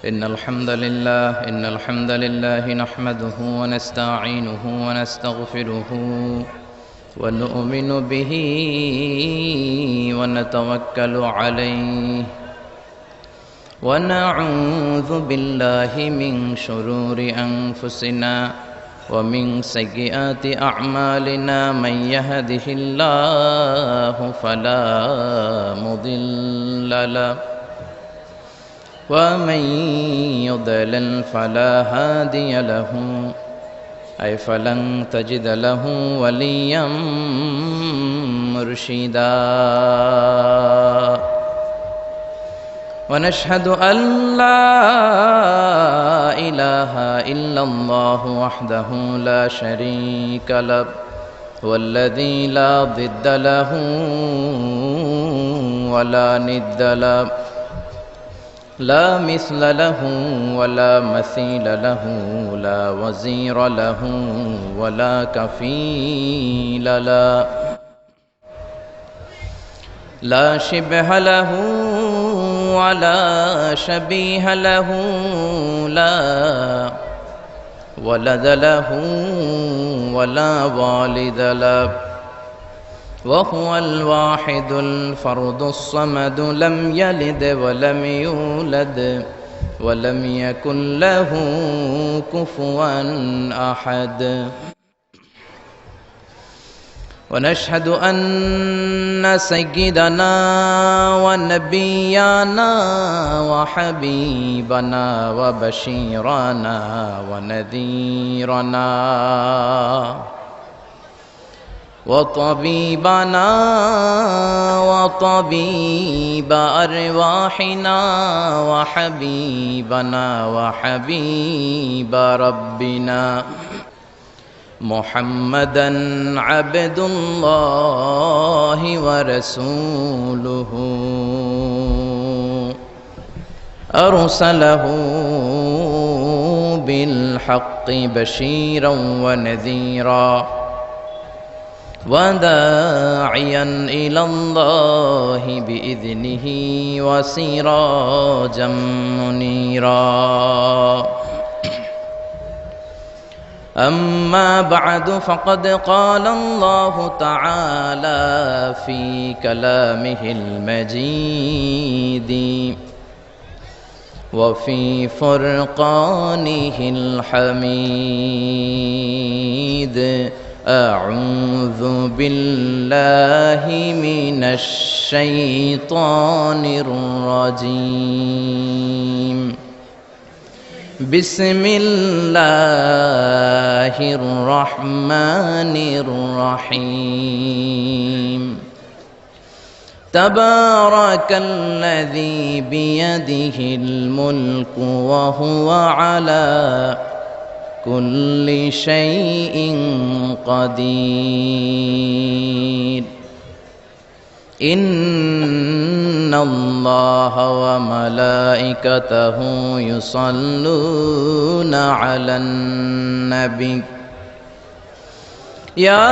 إن الحمد لله نحمده ونستعينه ونستغفره ونؤمن به ونتوكل عليه ونعوذ بالله من شرور أنفسنا ومن سيئات أعمالنا من يهده الله فلا مضل له ومن يضلل فلا هادي له أي فلن تجد له وليا مرشدا ونشهد أن لا إله إلا الله وحده لا شريك له والذي لا ضد له ولا ند له لا مثل له ولا مثيل له لا وزير له ولا كفيل له لا شبه له ولا شبيه له لا ولد له ولا والد له وهو الواحد الفرد الصمد لم يلد ولم يولد ولم يكن له كفوا أحد ونشهد أن سيدنا ونبينا وحبيبنا وبشيرنا ونذيرنا وطبيبنا وطبيب أرواحنا وحبيبنا وحبيب ربنا محمدا عبد الله ورسوله أرسله بالحق بشيرا ونذيرا وداعيا إلى الله بإذنه وسراجا منيرا أما بعد فقد قال الله تعالى في كلامه المجيد وفي فرقانه الحميد أعوذ بالله من الشيطان الرجيم بسم الله الرحمن الرحيم تبارك الذي بيده الملك وهو على كل شيء قدير إن الله وملائكته يصلون على النبي يا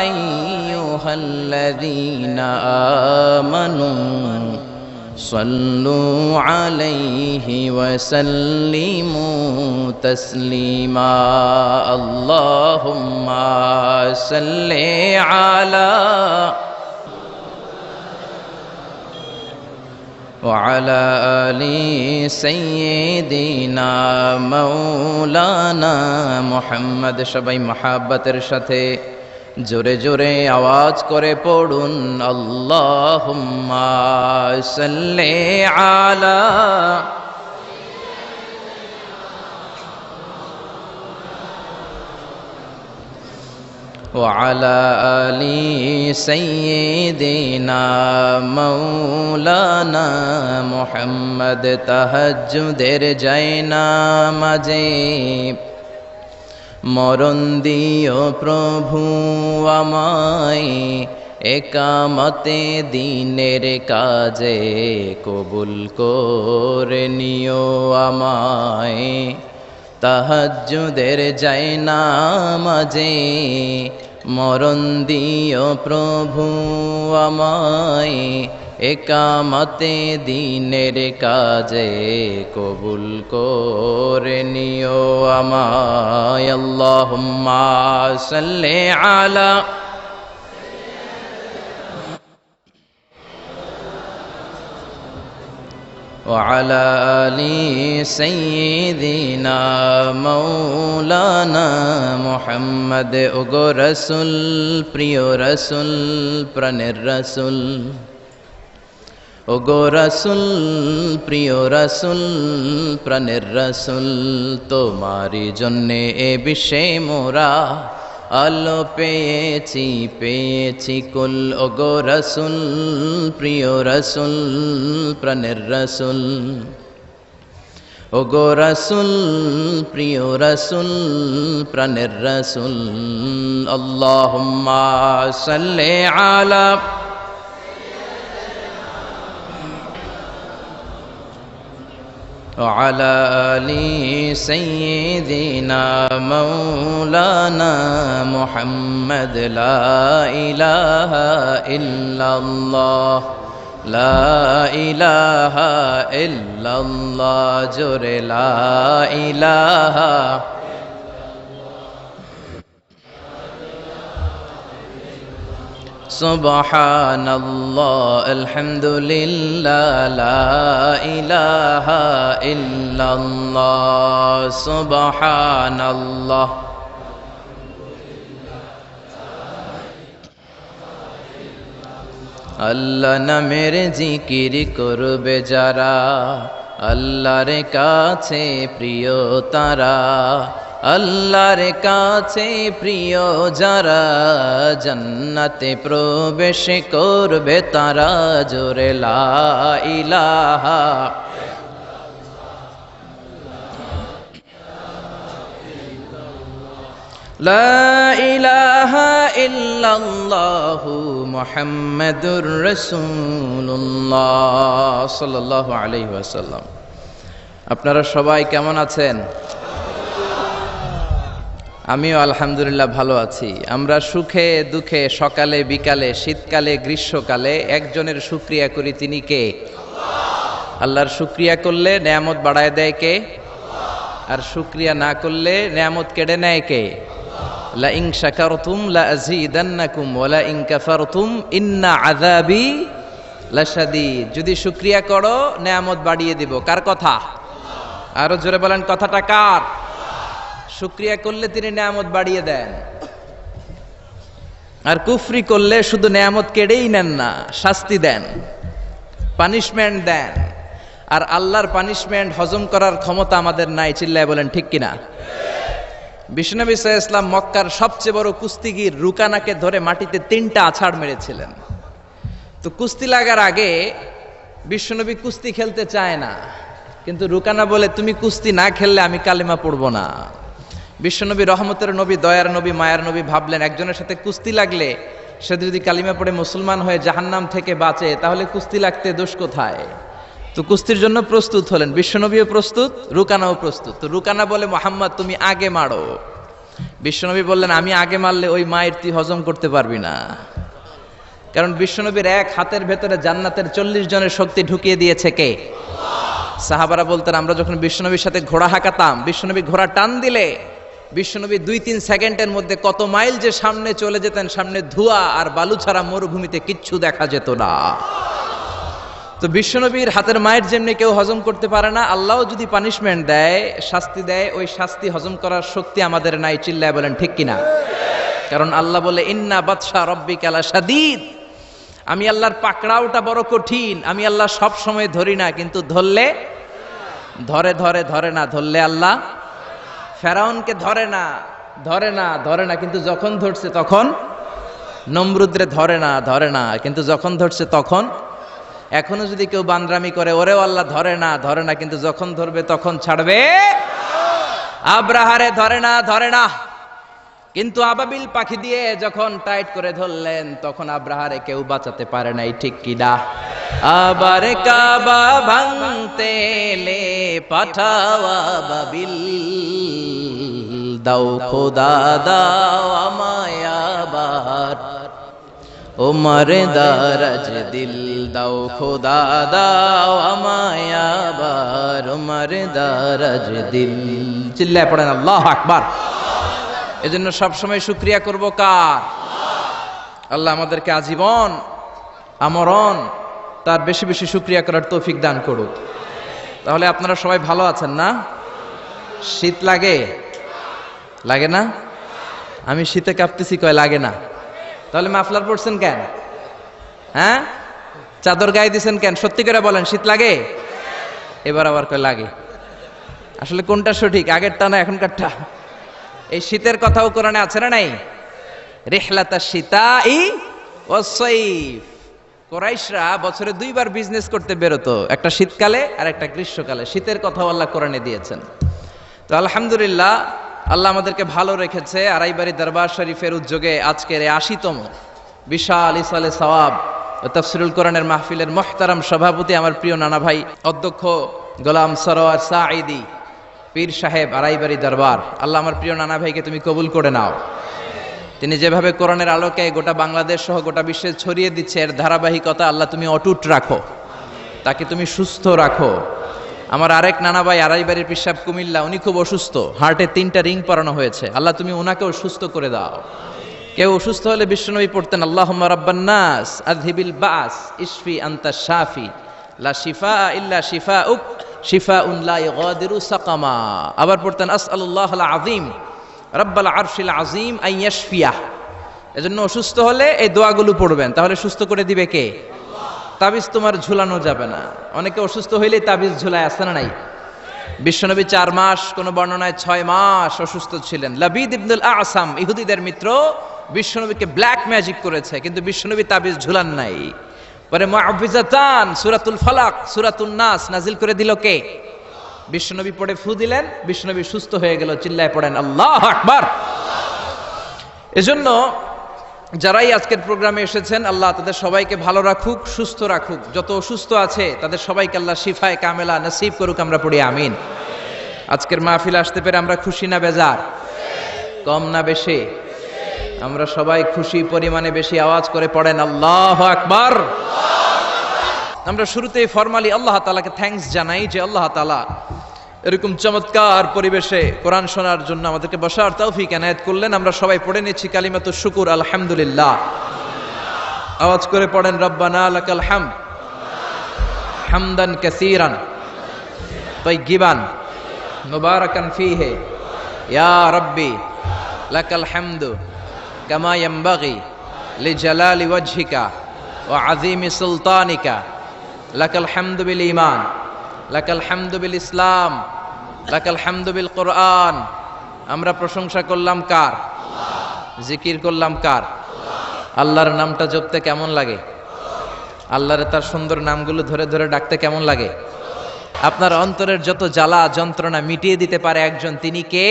أيها الذين آمنوا صلوا عليه وسلموا تسليما اللهم صل على وعلى آل سيدنا مولانا محمد সবাই মহাব্বতের সাথে জোরে জোরে আওয়াজ করে পড়ুন আল্লাহুম্মা সাল্লি আলা وعلى آل سيدنا مولانا محمد তাহাজ্জুদের জায়নামাজে মরণ দিও প্রভু আমায় একামতে দিনের কাজে কবুল করে নিও আমায় তাহাজ্জুদের জায়নামাজে মরণ দিও প্রভু আমায় একামতে দ্বীনের কাজে কবুল করে নিও আমায়। আল্লাহুম্মা সাল্লি আলা وعلى آل سيدنا مولانا محمد ওগো রাসূল প্রিয় রাসূল প্রাণের রাসূল ওগো রাসূল প্রিয় রাসূল প্রাণের রাসূল তোমারই জন্যে এ বিশ্বে মোরা আলো পেয়েছি পেয়েছি কুল ওগো রাসূল প্রিয় রাসূল প্রাণের রাসূল ওগো রাসূল প্রিয় রাসূল প্রাণের রাসূল আল্লাহুম্মা সাল্লি আলা وعلى آل سيدنا مولانا محمد لا إله إلا الله لا إله إلا الله جور لا إله সুবহানাল্লাহ আলহামদুলিল্লাহ লা ইলাহা ইল্লাল্লাহ সুবহানাল্লাহ। আল্লাহ নামের জিকির করবে যারা আল্লাহর কাছে প্রিয় তারা আল্লাহর কাছে প্রিয় যারা জান্নাতে প্রবেশ করবে তারা জোরে লা ইলাহা লা ইলাহা ইল্লাল্লাহু মুহাম্মাদুর রাসূলুল্লাহ সাল্লাল্লাহু আলাইহি ওয়াসাল্লাম। আপনারা সবাই কেমন আছেন? আমিও আলহামদুলিল্লাহ ভালো আছি। আমরা সুখে দুঃখে সকালে বিকালে শীতকালে গ্রীষ্মকালে একজনের শুকরিয়া করি, তিনি কে? আল্লাহর শুকরিয়া করলে নেয়ামত বাড়ায় দেয় কে? আর শুকরিয়া না করলে নেয়ামত কেড়ে নেয় কে? লা ইন শাকারতুম লা আযীদান্নাকুম ওয়া লা ইন কাফারতুম ইন্না আযাবি লাশাদীদ। যদি শুকরিয়া করো নেয়ামত বাড়িয়ে দিব। কার কথা? আরো জোরে বলেন, কথাটা কার? শুকরিয়া করলে তিনি নেয়ামত বাড়িয়ে দেন, আর কুফরি করলে শুধু নেয়ামত কেড়েই নেন না, শাস্তি দেন, পানিশমেন্ট দেন। আর আল্লাহর পানিশমেন্ট হজম করার ক্ষমতা আমাদের নাই। চিল্লায় বলেন ঠিক কিনা? বিশ্বনবী সাল্লাল্লাহু আলাইহি ওয়াসাল্লাম মক্কার সবচেয়ে বড় কুস্তিগির রুকানাকে ধরে মাটিতে 3টা আছাড় মেরেছিলেন। তো কুস্তি লাগার আগে বিশ্বনবী কুস্তি খেলতে চায় না, কিন্তু রুকানা বলে তুমি কুস্তি না খেললে আমি কালেমা পড়বো না। বিশ্বনবী রহমতের নবী, দয়ার নবী, মায়ার নবী ভাবলেন একজনের সাথে কুস্তি লাগলে সে যদি কালিমা পড়ে মুসলমান হয়ে জাহান্নাম থেকে বাঁচে তাহলে কুস্তি লাগতে দোষ কোথায়? তো কুস্তির জন্য প্রস্তুত হলেন। বিশ্বনবীও প্রস্তুত, রুকানাও প্রস্তুত। তো রুকানা বলে মুহাম্মদ তুমি আগে মারো। বিশ্বনবী বললেন আমি আগে মারলে ওই মায়ের তুই হজম করতে পারবি না, কারণ বিশ্বনবীর এক হাতের ভেতরে জান্নাতের 40 জনের শক্তি ঢুকিয়ে দিয়েছে কে? সাহাবারা বলতেন আমরা যখন বিশ্বনবীর সাথে ঘোড়া হাঁকাতাম, বিশ্বনবী ঘোড়া টান দিলে বিশ্বনবী 2-3 সেকেন্ডের মধ্যে কত মাইল যে সামনে চলে যেতেন, সামনে ধোঁয়া আর বালু ছাড়া মরুভূমিতে কিচ্ছু দেখা যেত না। তো বিশ্বনবীর হাতের মায়ের যেমনি কেউ হজম করতে পারে না, আল্লাহও যদি পানিশমেন্ট দেয়, শাস্তি দেয়, ওই শাস্তি হজম করার শক্তি আমাদের নাই। চিল্লায় বলেন ঠিক কিনা? কারণ আল্লাহ বলে ইন্না বাতশা রাব্বিকা লাশাদীদ, আমি আল্লাহর পাকড়াওটা বড় কঠিন। আমি আল্লাহ সব সময় ধরি না, কিন্তু ধরলে ধরে ধরে ধরে না, ধরলে আল্লাহ ফেরাউনকে ধরে না ধরে না ধরে না, কিন্তু যখন ধরছে তখন নমরুদরে ধরে না ধরে না, কিন্তু যখন ধরছে তখন। এখনো যদি কেউ বান্দরামি করে ওরেও আল্লাহ ধরে না ধরে না, কিন্তু যখন ধরবে তখন ছাড়বে। আব্রাহারে ধরে না ধরে না, কিন্তু আবাবিল পাখি দিয়ে যখন টাইট করে ধরলেন তখন আব্রাহারে কেউ বাঁচাতে পারে নাই। ঠিক কিনা? আবার কাবা ভাঙতে এলে পাঠাও আবাবিল, দাও খোদা দাও আমায় আবার। ওমর দারাজ দিল দাও খোদা দাও আমায় আবার, ওমর দারাজ দিল। চিল্লায় পড়েন আল্লাহু আকবার। এজন্য সবসময় শুকরিয়া করব কার? আল্লাহ আমাদেরকে আজীবন আমরণ তার বেশি বেশি শুকরিয়া করার তৌফিক দান করুক। তাহলে আপনারা সবাই ভালো আছেন না? শীত লাগে? লাগে না? আমি শীতে কাঁপতেছি, কয় লাগে না। তাহলে মাফলার পরছেন কেন? হ্যাঁ, চাদর গায়ে দিছেন কেন? সত্যি করে বলেন, শীত লাগে? এবার আবার কয় লাগে। আসলে কোনটা সঠিক, আগেরটা না এখনকারটা? এই শীতের কথাও কোরআনে আছে না নাই? রিহলাতাশ শীতাই ওয়াস সাইফ। কুরাইশরা বছরে দুইবার বিজনেস করতে বেরোতো, একটা শীতকালে আর একটা গ্রীষ্মকালে। শীতের কথাও আল্লাহ কোরআনে দিয়েছেন। তো আলহামদুলিল্লাহ, আল্লাহ আমাদেরকে ভালো রেখেছে। আড়াইবাড়ি দরবার শরীফের উদ্যোগে আজকের এই ৮০তম বিশাল ইসালে সওয়াব ও তাফসিরুল কোরআনের মাহফিলের মুহতারাম সভাপতি, আমার প্রিয় নানা ভাই অধ্যক্ষ গোলাম সরোয়ার সাঈদী পীর সাহেব, আড়াইবাড়ি দরবার। আল্লাহ আমার প্রিয় নানা ভাইকে তুমি কবুল করে নাও। তিনি যেভাবে কোরআনের আলোকে গোটা বাংলাদেশ সহ গোটা বিশ্বে ছড়িয়ে দিচ্ছে, এর ধারাবাহিকতা আল্লাহ তুমি অটুট রাখো, তাকে তুমি সুস্থ রাখো। আমার আরেক নানা ভাই আড়াইবাড়ির পিসাব কুমিল্লা, উনি খুব অসুস্থ, হার্টে 3টা রিং পরানো হয়েছে। আল্লাহ তুমি ওনাকেও সুস্থ করে দাও। কেউ অসুস্থ হলে বিশ্বনবী পড়তেন আল্লাহুম্মা রাব্বান নাস আযহিবিল বাস ইশফি আনতা শাফি লা শিফা ইল্লা শিফাউক শিফাউন লা ইগাদিরু সাকামা। আবার পড়তেন আসআলুল্লাহাল আযীম রাব্বাল আরশিল আযীম আন ইয়াশফিয়াহ। এজন্য অসুস্থ হলে এই দোয়াগুলো পড়বেন, তাহলে সুস্থ করে দিবে কে? তাবিজ তোমার ঝুলানো যাবে না। অনেকে অসুস্থ হইলেই তাবিজ ঝুলায়, আছে না নাই? বিশ্বনবী 4 মাস, কোন বর্ণনায় 6 মাস অসুস্থ ছিলেন। লাবিদ ইবনুল আসাম, ইহুদিদের মিত্র, বিশ্বনবীকে ব্ল্যাক ম্যাজিক করেছে, কিন্তু বিশ্বনবী তাবিজ ঝুলান নাই। পরে মুআউযিজাতান, সূরাতুল ফালাক, সূরাতুন নাস নাজিল করে দিল কে? বিশ্বনবী পড়ে ফু দিলেন, বিশ্বনবী সুস্থ হয়ে গেল। চিল্লায় পড়েন আল্লাহু আকবার। এজন্য যারাই আজকের প্রোগ্রামে এসেছেন, আল্লাহ তাদের সবাইকে ভালো রাখুক, সুস্থ রাখুক। যত অসুস্থ আছে তাদের সবাইকে আল্লাহ শিফায়ে কামেলা নসিব করুক, আমরা পড়ি আমিন। আজকের মাহফিলে আসতে পেরে আমরা খুশি না বেজার? কম না বেশি? আমরা সবাই খুশি, পরিমাণে বেশি। আওয়াজ করে পড়েন আল্লাহু আকবার। আমরা শুরুতেই ফরমালি আল্লাহ তাআলাকে থ্যাঙ্কস জানাই যে আল্লাহ তাআলা এরকম চমৎকার পরিবেশে কোরআন শোনার জন্য আমাদেরকে বসার তৌফিক এনায়েত করলেন। আমরা সবাই পড়ে নিচ্ছি কালিমাতুশ শুকুর, আলহামদুলিল্লাহ। আওয়াজ করে পড়েন রব্বানা লাকাল হামদ হামদান কাসীরান তাইয়িবান মুবারাকান ফীহি ইয়া রাব্বি লাকাল হামদু কামা ইয়ানবাগি লিজালালি ওয়াজহিকা ওয়া আযীমি সুলতানিকা। লাকাল হামদু বিল ঈমান, লাকাল হামদু বিল ইসলাম, লাকাল হামদু বিল কোরআন। আমরা প্রশংসা করলাম কার? জিকির করলাম কার? আল্লাহর নামটা জপতে কেমন লাগে? আল্লাহর তার সুন্দর নামগুলো ধরে ধরে ডাকতে কেমন লাগে? আপনার অন্তরের যত জ্বালা যন্ত্রণা মিটিয়ে দিতে পারে একজন, তিনি কে?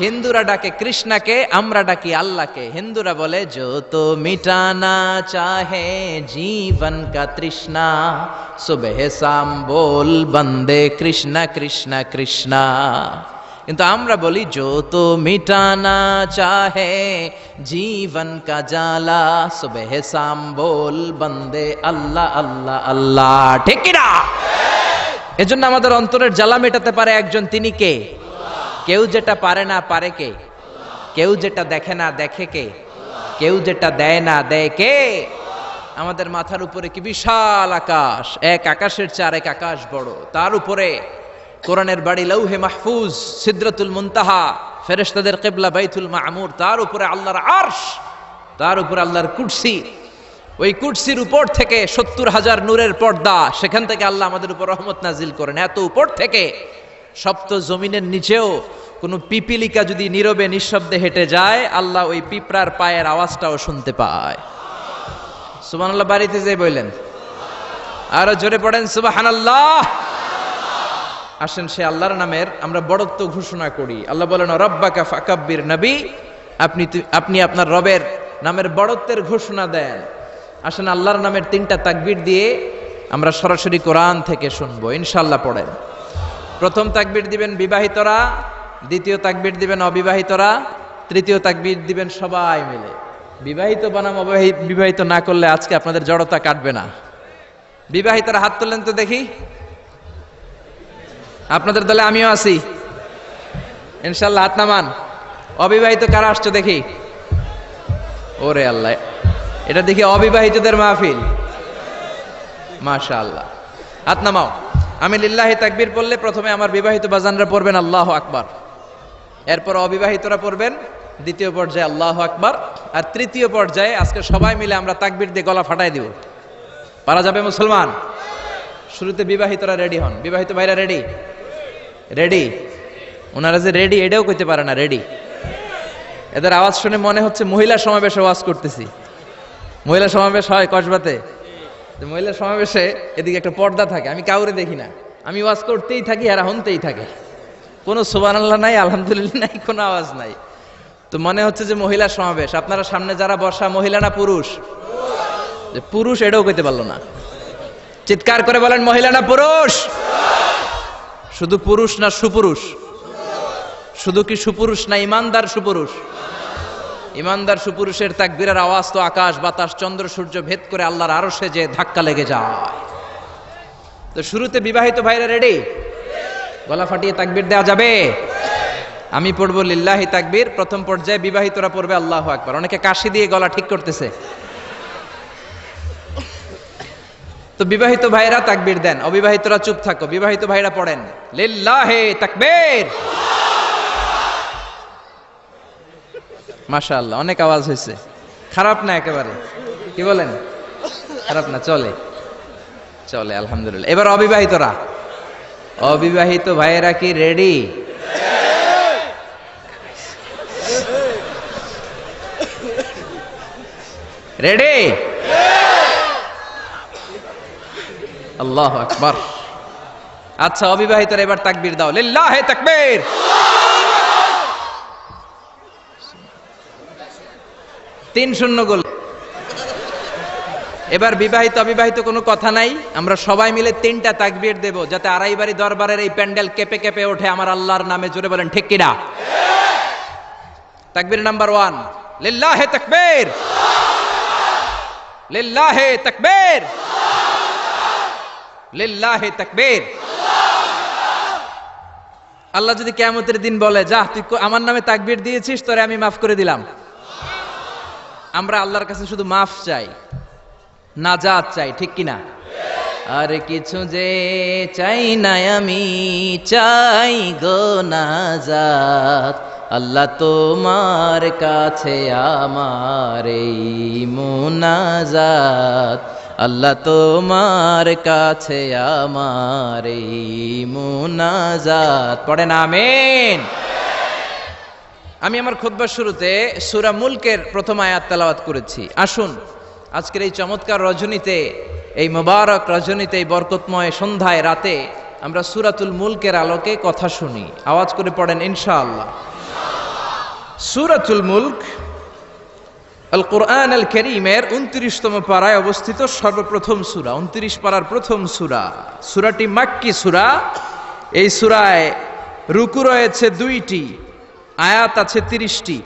হিন্দুরা ডাকে কৃষ্ণাকে, আমরা ডাকি আল্লাহকে। হিন্দুরা বলে যো তো মিটানা চাহে জীবন কা তৃষ্ণা সুবহ শাম বল বন্দে কৃষ্ণ কৃষ্ণ কৃষ্ণ। কিন্তু আমরা বলি যো তো মিটানা চাহে জীবন কা জালা সুবহ শাম বল বন্দে আল্লাহ আল্লাহ আল্লাহ। ঠিক কি না? এজন্য আমাদের অন্তরের জ্বালা মেটাতে পারে একজন, তিনি কে? কেউ যেটা পারে না পারে কে? কেউ যেটা দেখে না দেখে কে? কেউ যেটা দেয় না দেয় কে? আমাদের মাথার উপরে কি বিশাল আকাশ, এক আকাশের চেয়ে আরেক আকাশ বড়। তার উপরে কোরআনের বাড়ি লৌহে মাহফুজ, সিদরাতুল মুনতাহা, ফেরেশতাদের কিবলা বাইতুল মামুর, তার উপরে আল্লাহর আরশ, তার উপরে আল্লাহর কুরসি। ওই কুরসির উপর থেকে 70,000 নূরের পর্দা, সেখান থেকে আল্লাহ আমাদের উপর রহমত নাজিল করেন। এত উপর থেকে সপ্ত জমিনের নিচেও কোনো পিপিলিকা যদি নীরবে নিঃশব্দে হেঁটে যায়, আল্লাহ ওই পিঁপড়ার পায়ের আওয়াজটাও শুনতে পায়। সুবহানাল্লাহ বাড়িতে যে বললেন, আরো জোরে পড়েন সুবহানাল্লাহ। আসেন সে আল্লাহর নামের আমরা বড়ত্ব ঘোষণা করি। আল্লাহ বলেন রব্বাকা ফাকাব্বির, নবী আপনি আপনার রবের নামের বড়ত্বের ঘোষণা দেন। আসেন আল্লাহর নামের 3টা তাকবীর দিয়ে আমরা সরাসরি কোরআন থেকে শুনবো ইনশাআল্লাহ। পড়েন। প্রথম তাকবীর দিবেন বিবাহিতরা, দ্বিতীয় তাকবীর দিবেন অবিবাহিতরা, তৃতীয় তাকবীর দিবেন সবাই মিলে। বিবাহিত বনাম বিবাহিত না করলে আজকে আপনাদের জড়তা কাটবে না। বিবাহিতরা হাত তুললেন তো দেখি, আপনাদের দলে আমিও আছি ইনশাল্লাহ, হাত নামান। অবিবাহিত কারা আসছো দেখি? ওরে আল্লাহ, এটা দেখি অবিবাহিতদের মাহফিল, মাশাআল্লাহ। হাত নামাও। আমি লিল্লাহি তাকবীর বললে প্রথমে আমার বিবাহিত বাজানরা পড়বেন আল্লাহু আকবার, এরপর অবিবাহিতরা পড়বেন দ্বিতীয় পর্যায়ে আল্লাহু আকবার, আর তৃতীয় পর্যায়ে আজকে সবাই মিলে আমরা তাকবীর দিয়ে গলা ফাটাই দিব। পারা যাবে মুসলমান? শুরুতে বিবাহিতরা রেডি হন। বিবাহিত ভাইরা রেডি? রেডি? ওনারা যে রেডি এটাও কইতে পারে না রেডি। এদের আওয়াজ শুনে মনে হচ্ছে মহিলা সমাবেশে ওয়াজ করতেছি। মহিলা সমাবেশ হয় কসবাতে, মহিলা সমাবেশে এদিকে একটা পর্দা থাকে, আমি কাউরে দেখি না, আমি ওয়াজ করতেই থাকি আর হনতেই থাকে, কোনো সুবহানাল্লাহ নাই, আলহামদুলিল্লাহ নাই, কোনো আওয়াজ নাই। তো মনে হচ্ছে যে মহিলা সমাবেশ। আপনারা সামনে যারা বসা মহিলা না পুরুষ? যে পুরুষ এটাও কইতে পারলো না। চিৎকার করে বলেন মহিলা না পুরুষ? শুধু পুরুষ না সুপুরুষ? শুধু কি সুপুরুষ না ইমানদার সুপুরুষ? ইমানদার সুপুরুষের তাকবীরের আওয়াজ তো আকাশ বাতাস চন্দ্র সূর্য ভেদ করে আল্লাহর আরশে যে ধাক্কা লেগে যায়। তো শুরুতে বিবাহিত ভাইরা রেডি? গলা ফাটিয়ে তাকবীর দেওয়া যাবে? আমি পড়বো লিল্লাহি তাকবীর, প্রথম পর্যায়ে বিবাহিতরা পড়বে আল্লাহু আকবার। অনেকে কাশি দিয়ে গলা ঠিক করতেছে। তো বিবাহিত ভাইরা তাকবীর দেন, অবিবাহিতরা চুপ থাকো। বিবাহিত ভাইরা পড়েন লিল্লাহি তাকবীর। মাশাআল্লাহ, অনেক আওয়াজ হয়েছে, খারাপ না একেবারে, কি বলেন? খারাপ না, চলে চলে, আলহামদুলিল্লাহ। এবার অবিবাহিতরা, অবিবাহিত ভাইয়েরা কি রেডি? রেডি? আল্লাহু আকবার। আচ্ছা অবিবাহিতরা এবার তাকবীর দাও, লিল্লাহি তাকবীর। 3-0 গোল। এবার বিবাহিত অবিবাহিত কোনো কথা নাই, আমরা সবাই মিলে 3টা তাকবীর দেব, যাতে আড়াইবাড়ি দরবারের এই প্যান্ডেল কেঁপে কেঁপে ওঠে আমার আল্লাহর নামে। জোরে বলেন ঠিক কিনা? তাকবীর নাম্বার 1, লিল্লাহি তাকবীর, লিল্লাহি তাকবীর, লিল্লাহি তাকবীর। আল্লাহ যদি কিয়ামতের দিন বলে, যা তুই আমার নামে তাকবীর দিয়েছিস, তোরে আমি মাফ করে দিলাম, আমরা আল্লাহর কাছে শুধু মাফ চাই, নাজাত চাই, ঠিক কিনা? আর কিছু যে চাই না আমি, চাই গো নাজাত, আল্লাহ তোমার কাছে আমার এই মুনাজাত, আল্লাহ তোমার কাছে আমার এই মুনাজাত। পড়েন আমিন। আমি আমার খুতবার শুরুতে সূরা মুলকের প্রথম আয়াত তেলাওয়াত করেছি। আসুন আজকের এই চমৎকার রজনীতে, এই মোবারক রজনীতে, এই বরকতময় সন্ধ্যায় রাতে আমরা সূরাতুল মুলকের আলোকে কথা শুনি। আওয়াজ করে পড়েন ইনশাআল্লাহ। সূরাতুল মুলক আল কোরআন আল কারীমের 29তম পারায় অবস্থিত সর্বপ্রথম সূরা, 29 পারার প্রথম সূরা। সূরাটি মাক্কি সূরা। এই সূরায় রুকু রয়েছে 2টি, আয়াত আছে 30টি,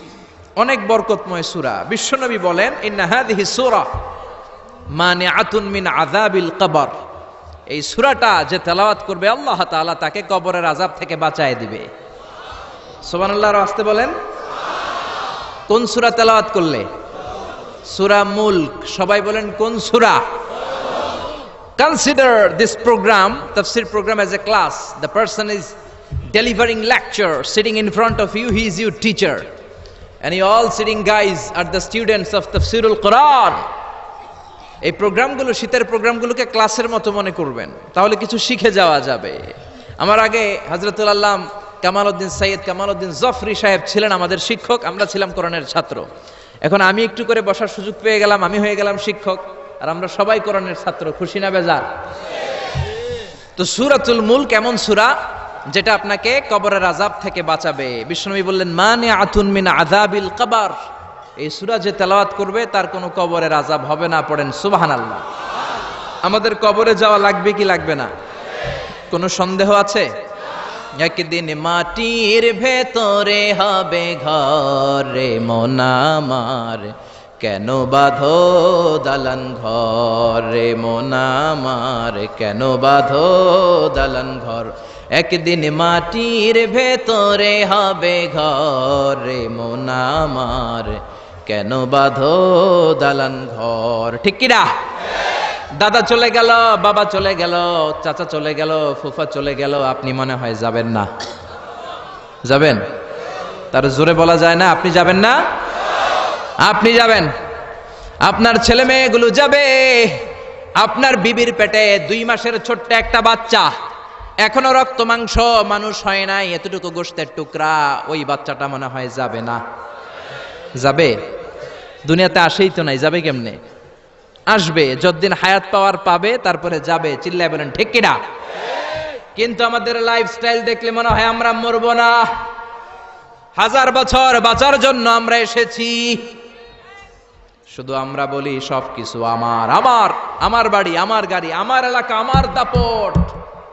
অনেক বরকতময় সূরা। বিশ্বনবী বলেন, ইন্না হাযিহি সূরা মানিআতুন মিন আযাবিল কবর। এই সূরাটা যে তেলাওয়াত করবে আল্লাহ তাআলা তাকে কবরের আযাব থেকে বাঁচায় দিবে। সুবহানাল্লাহ, আর আসতে বলেন। কোন সূরা তেলাওয়াত করলে? সূরা মুলক। সবাই বলেন কোন সূরা? Consider this program, tafsir program, as a class. The person is delivering lecture, sitting in front of you, he is your teacher, and you all sitting guys are the students of Tafsirul Quran. এই প্রোগ্রামগুলো, শীতের প্রোগ্রামগুলোকে ক্লাসের মতো মনে করবেন, তাহলে কিছু শিখে যাওয়া যাবে। আমার আগে হযরতুল আল্লাম কামালউদ্দিন সৈয়দ কামালউদ্দিন জফরি সাহেব ছিলেন আমাদের শিক্ষক, আমরা ছিলাম কোরআনের ছাত্র। এখন আমি একটু করে বসার সুযোগ পেয়ে গেলাম, আমি হয়ে গেলাম শিক্ষক, আর আমরা সবাই কোরআনের ছাত্র। খুশি না বেজার? তো সূরাতুল মুলক এমন সূরা যেটা আপনাকে কবরের আযাব থেকে বাঁচাবে। বিশ্বনবী বললেন, মানিআতুন মিন আযাবিল কবর। এই সূরা যে তেলাওয়াত করবে তার কোনো কবরের আযাব হবে না। পড়েন সুবহানাল্লাহ। আমাদের কবরে যাওয়া লাগবে কি লাগবে না? কোনো সন্দেহ আছে? একদিন মাটির ভেতরে হবে ঘর রে মন আমার, কেন বাঁধো দালান ঘর রে মন আমার, কেন বাঁধো দালান ঘর, একদিন মাটির ভেতরে হবে ঘর রে মন আমার, কেন বাঁধো দালান ঘর। ঠিক কিনা? দাদা চলে গেল, বাবা চলে গেল, চাচা চলে গেল, ফুফা চলে গেল, আপনি মনে হয় যাবেন না? যাবেন? তার জোরে বলা যায় না আপনি যাবেন না? আপনি যাবেন, আপনার ছেলে মেয়েগুলো যাবে, আপনার বিবির পেটে 2 মাসের ছোট্ট একটা বাচ্চা, এখনো রক্ত মাংস মানুষ হয় নাই, এতটুকু গোশতের টুকরা, ওই বাচ্চাটা মনে হয় যাবে না? যাবে? দুনিয়াতে আসেই তো নাই, যাবে কেমনে? আসবে, যতদিন হায়াত পাওয়ার পাবে তারপরে যাবে। চিল্লায় বলেন ঠিক কিনা? কিন্তু আমাদের লাইফস্টাইল দেখলে মনে হয় আমরা মরবো না, 1000 বছর বাঁচার জন্য আমরা এসেছি। শুধু আমরা বলি সবকিছু আমার, আমার, আমার বাড়ি, আমার গাড়ি, আমার এলাকা, আমার দাপট,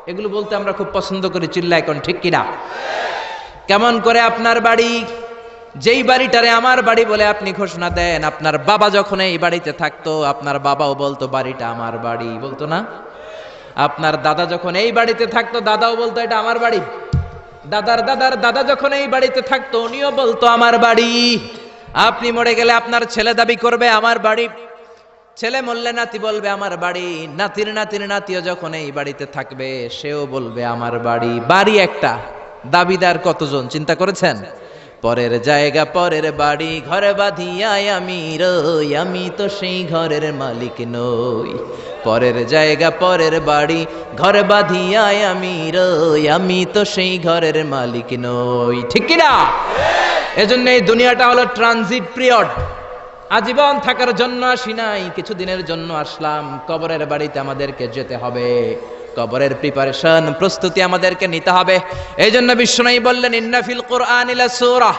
এগুলো বলতে আমরা খুব পছন্দ করি। চিল্লায় এখন ঠিক কিনা? কেমন করে আপনার বাড়ি, যেই বাড়িটারে আমার বাড়ি বলে আপনি ঘোষণা দেন, আপনার বাবা যখন এই বাড়িতে থাকতো আপনার বাবাও বলতো বাড়িটা আমার বাড়ি, বলতো না? আপনার দাদা যখন এই বাড়িতে থাকতো দাদাও বলতো এটা আমার বাড়ি, দাদার দাদার দাদা যখন এই বাড়িতে থাকতো উনিও বলতো আমার বাড়ি। আপনি মরে গেলে আপনার ছেলে দাবি করবে আমার বাড়ি, ছেলে মরলে নাতি বলবে আমার বাড়ি, নাতির নাতির নাতিও যখন এই বাড়িতে থাকবে সেও বলবে আমার বাড়ি। বাড়ি একটা, দাবিদার কতজন চিন্তা করেছেন? পরের জায়গা পরের বাড়ি, ঘরে বাঁধিয়ায় আমি রই, আমি তো সেই ঘরের মালিক নই। পরের জায়গা পরের বাড়ি, ঘরে বাঁধিয়ায় আমি রই, আমি তো সেই ঘরের মালিক নই। ঠিক কিনা? এজন্য এই দুনিয়াটা হলো ট্রানজিট পিরিয়ড, আজীবন থাকার জন্য আসি নাই, কিছুদিনের জন্য আসলাম। কবরের বাড়িতে আমাদেরকে যেতে হবে, কবরের প্রিপারেশন, প্রস্তুতি আমাদেরকে নিতে হবে। এই জন্য বিশ্বনবী বললেন ইন্না ফিল কুরআনি লাসূরা,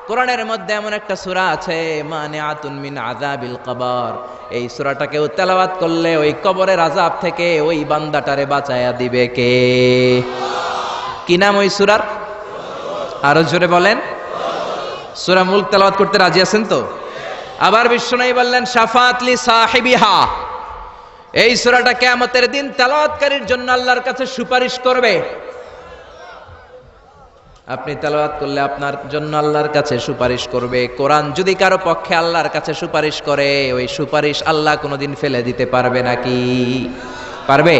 কোরআনের মধ্যে এমন একটা সূরা আছে মানিআতুন মিন আযাবিল কবর, এই সূরাটাকেও তেলাওয়াত করলে ওই কবরের আযাব থেকে ওই বান্দাটারে বাঁচায়া দিবে কে? কি নাম ওই সূরার? আরো জোরে বলেন। সূরা মুলক তেলাওয়াত করতে রাজি আছেন তো? আবার বিশ্বনবী বললেন শাফাআত লি সাহিবিহা, এই সূরাটা কিয়ামতের দিন তেলাওয়াতকারীর জন্য আল্লাহর কাছে সুপারিশ করবে। আপনি তেলাওয়াত করলে আপনার জন্য আল্লাহর কাছে সুপারিশ করবে। কোরআন যদি কারো পক্ষে আল্লাহর কাছে সুপারিশ করে, ওই সুপারিশ আল্লাহ কোনোদিন ফেলে দিতে পারবে নাকি? পারবে?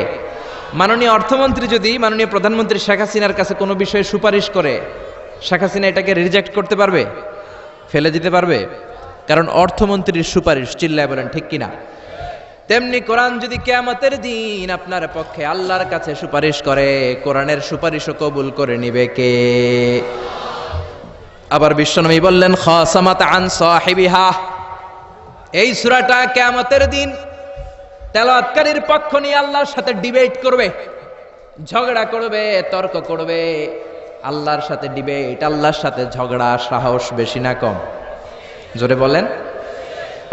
মাননীয় অর্থমন্ত্রী যদি মাননীয় প্রধানমন্ত্রী শেখ হাসিনার কাছে কোনো বিষয়ে সুপারিশ করে, শেখ হাসিনা এটাকে রিজেক্ট করতে পারবে? ফেলে দিতে পারবে? কারণ অর্থমন্ত্রীর সুপারিশ। চিল্লায় বলেন ঠিক কিনা? তেমনি কোরআন যদি কিয়ামতের দিন আপনার পক্ষে আল্লাহর কাছে সুপারিশ করে, কোরআনের সুপারিশও কবুল করে নিবে কে? আবার বিশ্বনবী বললেন খাসামাত আন সাহিবিহা, এই সূরাটা কিয়ামতের দিন তেলাওয়াতকারীর পক্ষ নিয়ে আল্লাহর সাথে ডিবেট করবে, ঝগড়া করবে, তর্ক করবে। আল্লাহর সাথে ডিবেট, আল্লাহর সাথে ঝগড়া, সাহস বেশি না কম? জোরে বলেন।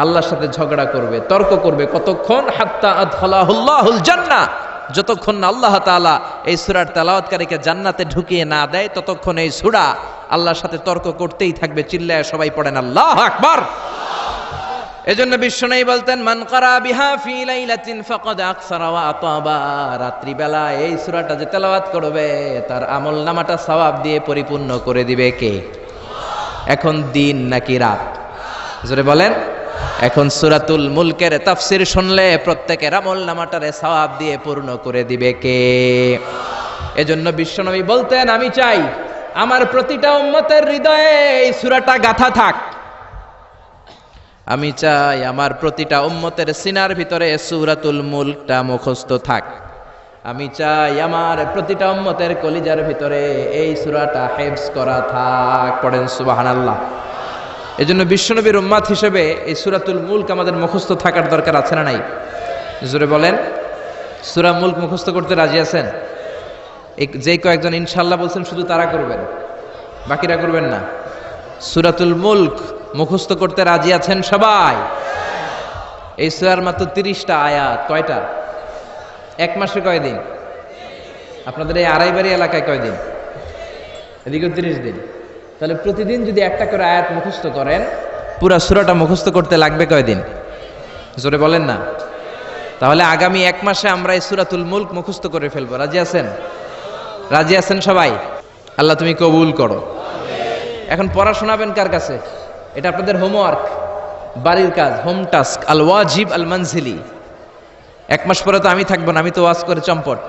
আল্লাহর সাথে ঝগড়া করবে, তর্ক করবে, কতক্ষণ? হাত্তা আদখালাহুল্লাহুল জান্নাহ, যতক্ষণ না আল্লাহ তাআলা এই সূরার তেলাওয়াতকারীকে জান্নাতে ঢুকিয়ে না দেয় ততক্ষণ এই সূরা আল্লাহর সাথে তর্ক করতেই থাকবে। চিল্লায় সবাই পড়েন আল্লাহু আকবার। এজন্য বিশ্বনবী বলতেন মান ক্বারা বিহা ফি লাইলাতিন ফাকাদ আকসারা ওয়া আতাবা, রাত্রিবেলা এই সূরাটা যে তেলাওয়াত করবে তার আমলনামাটা সওয়াব দিয়ে পরিপূর্ণ করে দিবে কে? এখন দিন নাকি রাত? জোরে বলেন। এখন সূরাতুল মুলকের তাফসীর শুনলে প্রত্যেকের আমলনামাটারে সওয়াব দিয়ে পূর্ণ করে দিবে কে? এজন্য বিশ্বনবী বলতেন আমি চাই আমার প্রতিটা উম্মতের হৃদয়ে এই সূরাটা গাঁথা থাক, আমি চাই আমার প্রতিটা উম্মতের সিনার ভিতরে সূরাতুল মুলকটা মুখস্থ থাক, আমি চাই আমার প্রতিটা উম্মতের কলিজার ভিতরে এই সূরাটা হিফজ করা থাক। পড়েন সুবহানাল্লাহ। এজন্য বিশ্বনবীর উম্মত হিসেবে এই সূরাতুল মুলক আমাদের মুখস্থ থাকার দরকার আছে না নাই? জোরে বলেন। সূরা মুলক মুখস্থ করতে রাজি আছেন? যে কয়েকজন ইনশাআল্লাহ বলছেন শুধু তারা করবেন, বাকিরা করবেন না। সূরাতুল মুলক মুখস্থ করতে রাজি আছেন সবাই? এই সূরার মাত্র 30টা আয়াত। কয়টা? এক মাসে কয়দিন? আপনাদের এই আড়াইবাড়ি এলাকায় কয়দিন? এদিকে 30 দিন। তাহলে প্রতিদিন যদি একটা করে আয়াত মুখস্থ করেন পুরা সূরাটা মুখস্থ করতে লাগবে কয়দিন? জোরে বলেন না। তাহলে আগামী 1 মাসে আমরা এই সূরাতুল মুলক মুখস্থ করে ফেলবো। রাজি আছেন? রাজি আছেন সবাই? আল্লাহ তুমি কবুল করো। এখন পড়া শোনাবেন কার কাছে? এটা আপনাদের হোমওয়ার্ক, বাড়ির কাজ, হোম টাস্ক, আল ওয়াজিব আল মানজিলি। 1 মাস পরে তো আমি থাকবো না, আমি তো ওয়াজ করে চম্পট।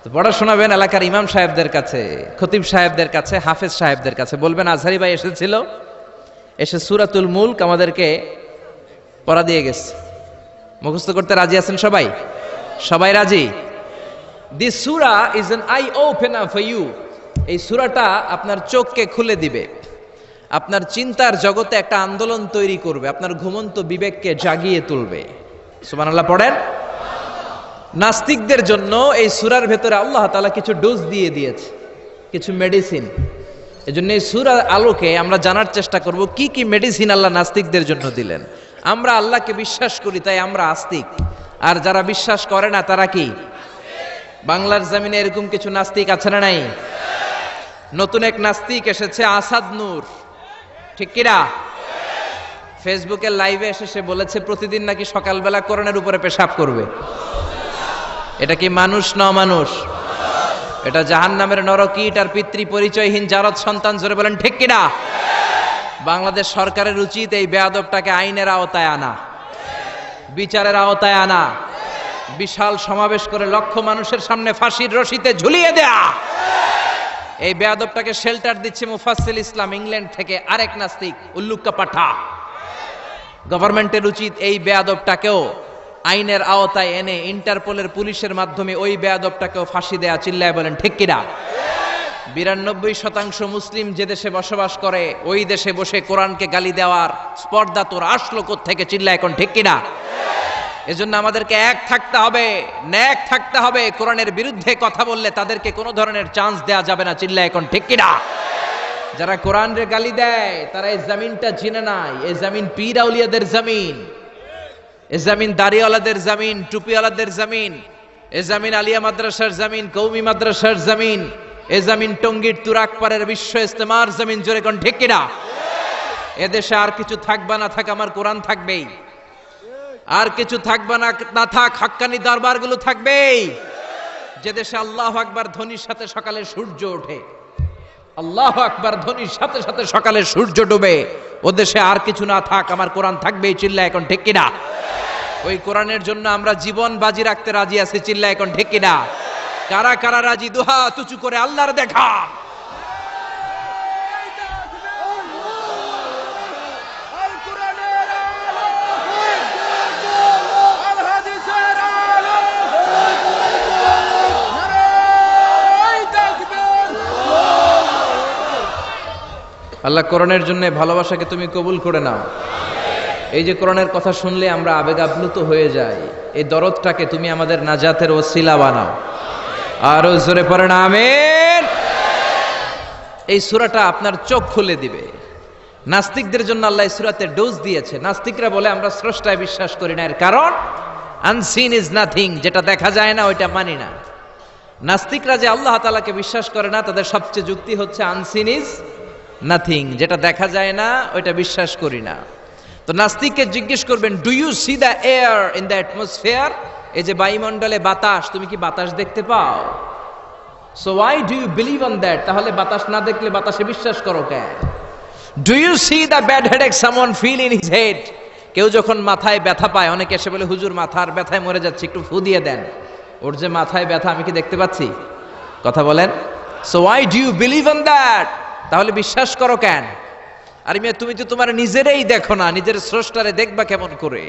তো পড়া শোনাবেন এলাকার ইমাম সাহেবদের কাছে, খতিব সাহেবদের কাছে, হাফেজ সাহেবদের কাছে। বলবেন আজহারি ভাই এসেছিল, এসে সূরাতুল মুলক আমাদেরকে পড়া দিয়ে গেছে। মুখস্থ করতে রাজি আছেন সবাই? সবাই রাজি? দিস সূরা is an eye opener for you. এই সূরাটা আপনার চোখকে খুলে দিবে, আপনার চিন্তার জগতে একটা আন্দোলন তৈরি করবে, আপনার ঘুমন্ত বিবেককে জাগিয়ে তুলবে। সুবহানাল্লাহ পড়েন। নাস্তিকদের জন্য এই সূরার ভেতরে আল্লাহ তাআলা কিছু ডোজ দিয়ে দিয়েছে, কিছু মেডিসিন। এজন্য এই সূরার আলোকে আমরা জানার চেষ্টা করব কি কি মেডিসিন আল্লাহ নাস্তিকদের জন্য দিলেন। আমরা আল্লাহকে বিশ্বাস করি তাই আমরা আস্তিক, আর যারা বিশ্বাস করে না তারা কি? বাংলার জমিনে এরকম কিছু নাস্তিক আছে না নাই? নতুন এক নাস্তিক এসেছে, আসাদ নূর, ঠিক কিনা? ফেসবুকের লাইভে এসে সে বলেছে প্রতিদিন নাকি সকালবেলা কোরআনের উপরে পেশাব করবে। এটা কি মানুষ না অমানুষ? এটা জাহান্নামের নরকীট আর পিতৃ পরিচয়হীন জারদ সন্তান। জোরে বলেন ঠিক কিনা? বাংলাদেশ সরকারের উচিত এই বেয়াদবটাকে আইনের আওতায় আনা, বিচারের আওতায় আনা, বিশাল সমাবেশ করে লক্ষ মানুষের সামনে ফাঁসির রশিতে ঝুলিয়ে দেয়া। এই বেয়াদবটাকে শেল্টার দিচ্ছে মুফাসসিল ইসলাম ইংল্যান্ড থেকে আরেক নাস্তিক উল্লুক্কা পাঠা। গভর্নমেন্টের উচিত এই বেয়াদবটাকেও আইনের আওতায় এনে ইন্টারপোলের পুলিশের মাধ্যমে ওই বেয়াদবটাকেও ফাঁসি দেয়া। চিল্লায় বলেন ঠিক কিনা? 92% মুসলিম যে দেশে বসবাস করে ওই দেশে বসে কোরআনকে গালি দেওয়ার স্পর্ধা তোর আসলো কোত্থেকে? চিল্লায় এখন ঠিক কিনা? এজন্য আমাদেরকে এক থাকতে হবে, ন্যাক থাকতে হবে। কোরআনের বিরুদ্ধে কথা বললে তাদেরকে কোনো ধরনের চান্স দেয়া যাবে না। চিল্লায় এখন ঠিক কিনা? যারা কোরআনের গালি দেয় তারা এই জমিনটা চিনে নাই। এই জমিন পীর আউলিয়াদের জমিন, এই জমিন দাড়িওয়ালাদের জমিন, টুপিওয়ালাদের জমিন, এই জমিন আলিয়া মাদ্রাসার জমিন, কৌমি মাদ্রাসার জমিন, এই জমিন টঙ্গীর তুরাকপাড়ের বিশ্ব ইস্তেমার জমিন। জোরে কোন ঠিক কিনা? এদেশে আর কিছু থাকবা না থাক, আমার কোরআন থাকবেই। আর কিছু থাকবা না না থাক, হাক্কানি দরবারগুলো থাকবেই। যে দেশে আল্লাহু আকবার ধ্বনির সাথে সকালে সূর্য ওঠে, আল্লাহু আকবার ধ্বনির সাথে সাথে সকালে সূর্য ডুবে, ও দেশে আর কিছু না থাক, আমার কোরআন থাকবেই। চিল্লায় এখন ঠিক কিনা? ওই কোরআনের জন্য আমরা জীবন বাজি রাখতে রাজি আছি। চিল্লায় এখন ঠিক কিনা? কারা কারা রাজি? দুহাত উঁচু করে আল্লাহর দেখা। আল্লাহ কোরআনের জন্য ভালোবাসাকে তুমি কবুল করে নাও। এই যে কোরআনের কথা শুনলে আমরা আবেগ আপ্লুত হয়ে যাই, এই দরদটাকে তুমি আমাদের নাজাতের ওসিলা বানাও। আরো জোরে পড়েন আমিন। এই সূরাটা আপনার চোখ খুলে দিবে। নাস্তিকদের জন্য আল্লাহ এই সূরাতে ডোজ দিয়েছে। নাস্তিকরা বলে আমরা স্রষ্টায় বিশ্বাস করি না, এর কারণ আনসিন ইজ নাথিং, যেটা দেখা যায় না ওইটা মানি না। নাস্তিকরা যে আল্লাহ তাআলাকে বিশ্বাস করে না, তাদের সবচেয়ে যুক্তি হচ্ছে আনসিন ইজ নাথিং, যেটা দেখা যায় না ওইটা বিশ্বাস করি না। তো নাস্তিককে জিজ্ঞেস করবেন, do you see the air in the atmosphere? এই যে বায়ুমণ্ডলে বাতাস, তুমি কি বাতাস দেখতে পাও? So why do you believe on that? তাহলে বাতাস না দেখলে বাতাসে বিশ্বাস করো কেন? Do you see the bad headache someone feel in his head? কেউ যখন মাথায় ব্যথা পায়, অনেকে এসে বলে হুজুর মাথার ব্যথায় মরে যাচ্ছে, একটু ফু দিয়ে দেন। ওর যে মাথায় ব্যথা আমি কি দেখতে পাচ্ছি? কথা বলেন। So why do you believe on that? তাহলে বিশ্বাস করো কেন? আরে মিয়া, তুমি তো তোমার নিজেরই দেখো না, নিজের স্রষ্টারে দেখবা কেমন করে?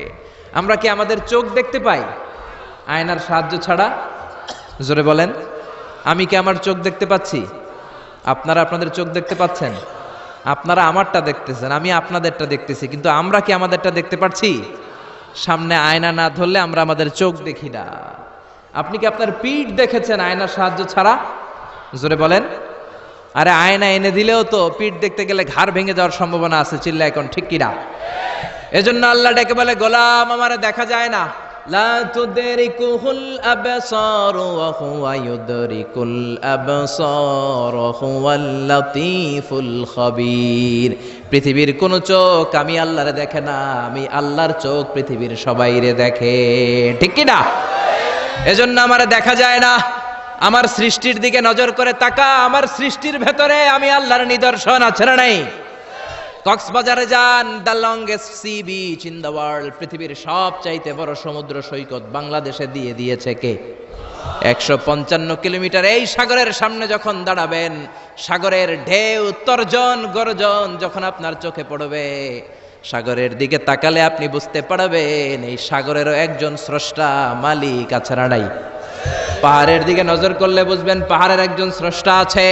আমরা কি আমাদের চোখ দেখতে পাই আয়নার সাহায্য ছাড়া? জোরে বলেন। আমি কি আমার চোখ দেখতে পাচ্ছি? আপনারা আপনাদের চোখ দেখতে পাচ্ছেন? আপনারা আমারটা দেখতেছেন, আমি আপনাদেরটা দেখতেছি, কিন্তু আমরা কি আমাদেরটা দেখতে পাচ্ছি? সামনে আয়না না ধরলে আমরা আমাদের চোখ দেখি না। আপনি কি আপনার পিঠ দেখেছেন আয়নার সাহায্য ছাড়া? জোরে বলেন। আরে আয়না এনে দিলেও তো পিঠ দেখতে গেলে ঘাড় ভেঙে যাওয়ার সম্ভাবনা আছে। চিল্লা এখন ঠিক কিনা? এজন্য আল্লাহ ডেকে বলে, গোলাম আমারে দেখা যায় না, লা তুদরিকুহুল আবসার ওয়া হুয়া ইউদরিকুল আবসার হুয়াল লাতীফুল খাবীর। পৃথিবীর কোন চোখ আমি আল্লাহরে দেখে না, আমি আল্লাহর চোখ পৃথিবীর সবাইরে দেখে, ঠিক কি না? এজন্য আমারে দেখা যায় না, আমার সৃষ্টির দিকে নজর করে তাকা, আমার সৃষ্টির ভেতরে আমি আল্লাহর নিদর্শন আছে না নাই? কক্সবাজারে যান, the longest sea beach in the world, পৃথিবীর সবচাইতে বড় সমুদ্র সৈকত বাংলাদেশে দিয়ে দিয়েছে কে? 155 কিলোমিটার। এই সাগরের সামনে যখন দাঁড়াবেন, সাগরের ঢেউ তর্জন গর্জন যখন আপনার চোখে পড়বে, সাগরের দিকে তাকালে আপনি বুঝতে পারবেন এই সাগরেরও একজন স্রষ্টা মালিক আছে না নাই? পাহাড়ের দিকে নজর করলে বুঝবেন পাহাড়ের একজন স্রষ্টা আছে।